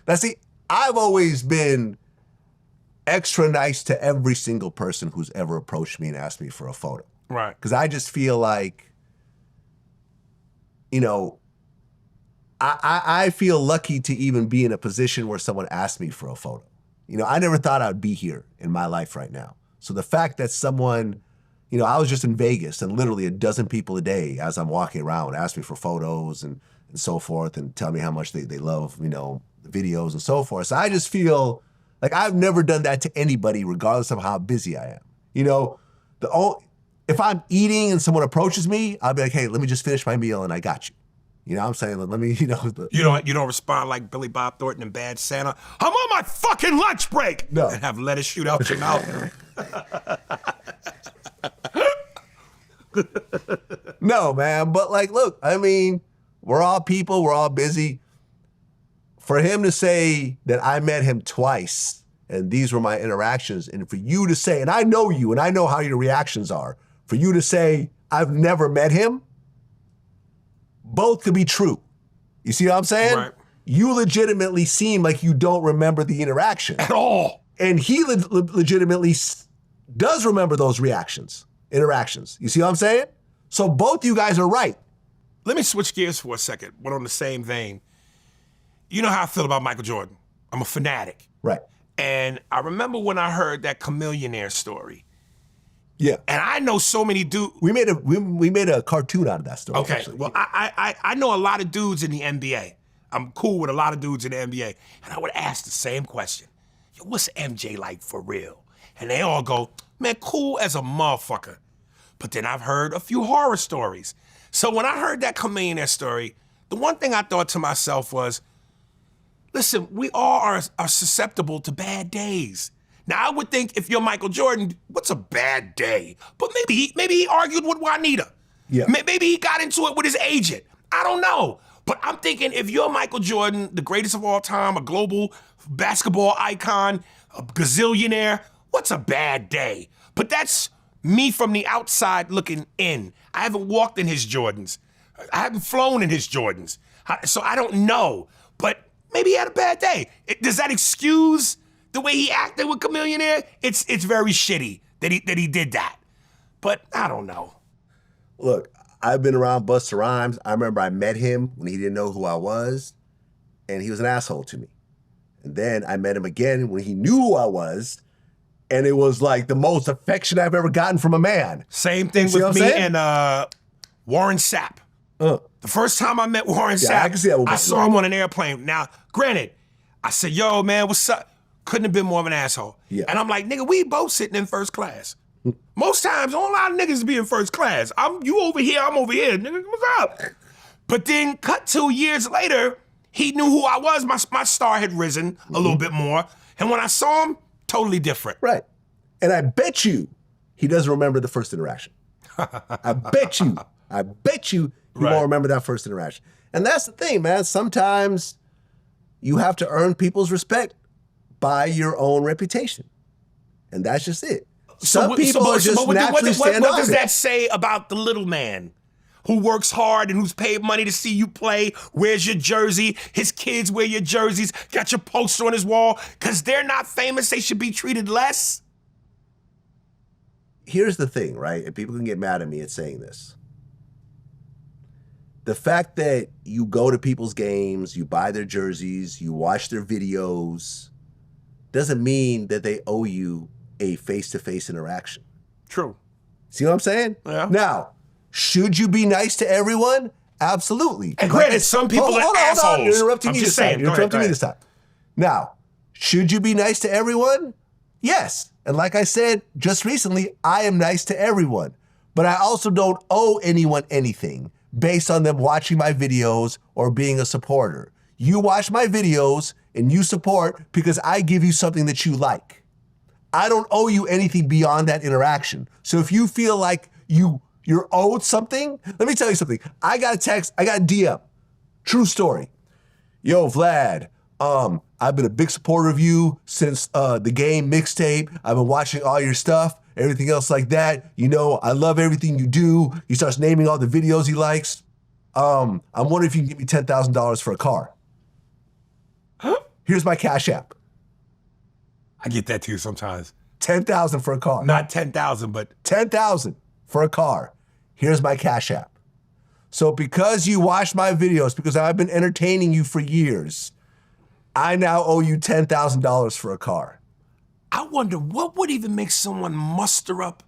Now, see, I've always been extra nice to every single person who's ever approached me and asked me for a photo.
Right.
Because I just feel like, you know, I feel lucky to even be in a position where someone asked me for a photo. You know, I never thought I'd be here in my life right now. So the fact that someone... You know, I was just in Vegas and literally a dozen people a day as I'm walking around ask me for photos and so forth and tell me how much they love, you know, the videos and so forth. So I just feel like I've never done that to anybody regardless of how busy I am. You know, if I'm eating and someone approaches me, I'll be like, hey, let me just finish my meal and I got you. You know what I'm saying? Let me, you know.
You don't respond like Billy Bob Thornton in Bad Santa. I'm on my fucking lunch break.
No.
And have lettuce shoot out your mouth.
No, man, but like, look, I mean, we're all people, we're all busy. For him to say that I met him twice and these were my interactions, and for you to say, and I know you and I know how your reactions are, for you to say, I've never met him, both could be true. You see what I'm saying? Right. You legitimately seem like you don't remember the interaction.
At all.
And he legitimately does remember those interactions. You see what I'm saying? So both you guys are right.
Let me switch gears for a second, but on the same vein. You know how I feel about Michael Jordan. I'm a fanatic.
Right.
And I remember when I heard that Chameleonaire story.
Yeah.
And I know so many dudes.
We made a cartoon out of that story.
Okay.
Actually.
Well, I know a lot of dudes in the NBA. I'm cool with a lot of dudes in the NBA. And I would ask the same question. Yo, what's MJ like for real? And they all go, man, cool as a motherfucker. But then I've heard a few horror stories. So when I heard that Chameleonaire story, the one thing I thought to myself was, listen, we all are susceptible to bad days. Now, I would think if you're Michael Jordan, what's a bad day? But maybe he argued with Juanita.
Yeah.
Maybe he got into it with his agent. I don't know. But I'm thinking if you're Michael Jordan, the greatest of all time, a global basketball icon, a gazillionaire, what's a bad day? But that's me from the outside looking in. I haven't walked in his Jordans. I haven't flown in his Jordans. So I don't know. But maybe he had a bad day. Does that excuse the way he acted with Chameleonaire? It's very shitty that he did that. But I don't know.
Look, I've been around Busta Rhymes. I remember I met him when he didn't know who I was, and he was an asshole to me. And then I met him again when he knew who I was, and it was like the most affection I've ever gotten from a man.
Same thing with me and Warren Sapp. The first time I met Warren Sapp, I saw him on an airplane. Now, granted, I said, yo, man, what's up? Couldn't have been more of an asshole.
Yeah.
And I'm like, nigga, we both sitting in first class. Most times, a whole lot of niggas be in first class. You over here, I'm over here. Nigga, what's up? But then, cut 2 years later, he knew who I was. My star had risen a little bit more. And when I saw him, totally different.
Right. And I bet you he doesn't remember the first interaction. I bet you he won't remember that first interaction. And that's the thing, man. Sometimes you have to earn people's respect by your own reputation. And that's just it. Some people are just naturally standoffish.
What does that say about the little man? who works hard and who's paid money to see you play, wears your jersey, his kids wear your jerseys, got your poster on his wall, because they're not famous, they should be treated less?
Here's the thing, right? And people can get mad at me at saying this. The fact that you go to people's games, you buy their jerseys, you watch their videos, doesn't mean that they owe you a face-to-face interaction.
True.
See what I'm saying?
Yeah.
Now, should you be nice to everyone? Absolutely.
And granted, some people are assholes.
Hold on. You're interrupting
I'm
me
just
this time.
saying.
You're interrupting me this time. Now, should you be nice to everyone? Yes. And like I said just recently, I am nice to everyone. But I also don't owe anyone anything based on them watching my videos or being a supporter. You watch my videos and you support because I give you something that you like. I don't owe you anything beyond that interaction. So if you feel like you're owed something, let me tell you something. I got a text, I got a DM. True story. Yo, Vlad, I've been a big supporter of you since the game mixtape. I've been watching all your stuff, everything else like that. You know, I love everything you do. He starts naming all the videos he likes. I'm wondering if you can give me $10,000 for a car. Here's my Cash App.
I get that too sometimes.
$10,000 for a car.
Not 10,000, but
$10,000 for a car. Here's my Cash App. So because you watched my videos, because I've been entertaining you for years, I now owe you $10,000 for a car.
I wonder what would even make someone muster up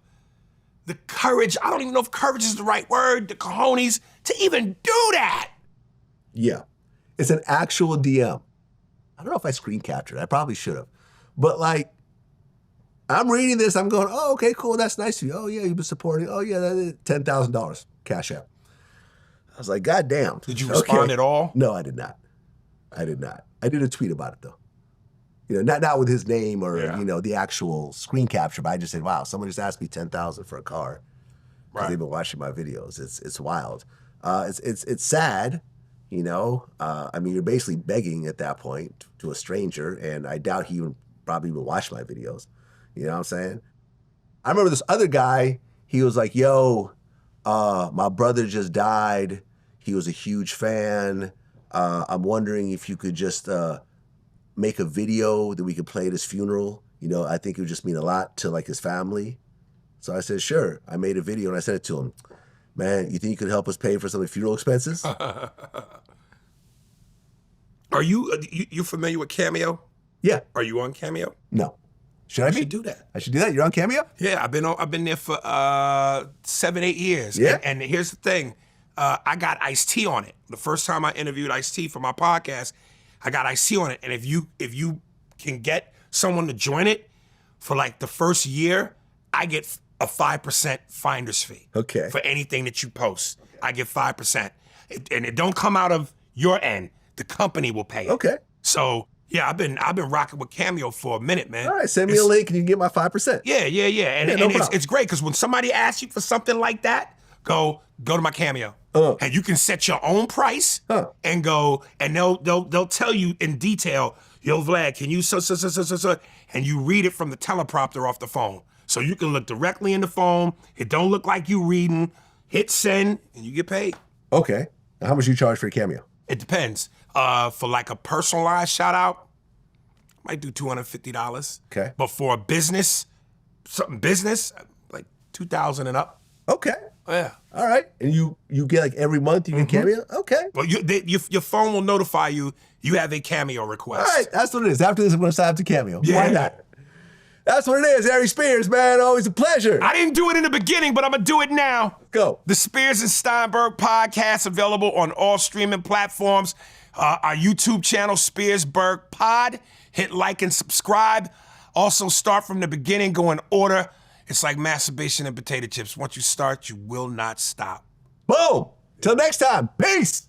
the courage, I don't even know if courage is the right word, the cojones, to even do that.
Yeah, it's an actual DM. I don't know if I screen captured. I probably should have. But like, I'm reading this, I'm going, oh, okay, cool, that's nice of you. Oh yeah, you've been supporting. Oh yeah, that is $10,000 Cash App. I was like, God damn.
Did you respond at all?
No, I did not. I did a tweet about it though. You know, not with his name or you know the actual screen capture, but I just said, wow, someone just asked me $10,000 for a car because they've been watching my videos. It's wild. It's sad. You know, I mean, you're basically begging at that point to a stranger, and I doubt he probably even watched my videos. You know what I'm saying? I remember this other guy, he was like, yo, my brother just died. He was a huge fan. I'm wondering if you could just make a video that we could play at his funeral. You know, I think it would just mean a lot to like his family. So I said, sure. I made a video and I sent it to him. Man, you think you could help us pay for some of the funeral expenses?
Are you familiar with Cameo?
Yeah.
Are you on Cameo?
No. Should I be?
You should do that.
I should do that? You're on Cameo?
Yeah, I've been there for 7-8 years.
Yeah.
And here's the thing. I got Ice-T on it. The first time I interviewed Ice-T for my podcast, I got Ice-T on it. And if you can get someone to join it for like the first year, I get a 5% finder's fee.
Okay.
For anything that you post. I get 5%. And it don't come out of your end. The company will pay it.
Okay.
So yeah, I've been rocking with Cameo for a minute, man.
All right, send me a link and you can get my 5%.
Yeah. And it's great because when somebody asks you for something like that, go to my Cameo. And you can set your own price and go, and they'll tell you in detail, yo, Vlad, can you so, and you read it from the teleprompter off the phone. So you can look directly in the phone. It don't look like you reading. Hit send, and you get paid.
Okay. Now, how much do you charge for a Cameo?
It depends. For like a personalized shout out, might do $250.
Okay.
But for a business, like $2,000 and up.
Okay.
Yeah.
All right. And you get like every month you get Cameo? Okay.
Well, your phone will notify you have a Cameo request.
All right. That's what it is. After this, I'm going to sign up to Cameo.
Yeah.
Why not? That's what it is. Aries Spears, man. Always a pleasure.
I didn't do it in the beginning, but I'm going to do it now.
Go.
The Spears and Steinberg podcast available on all streaming platforms. Our YouTube channel, Spearsberg Pod. Hit like and subscribe. Also, start from the beginning, go in order. It's like masturbation and potato chips. Once you start, you will not stop.
Boom. Till next time. Peace.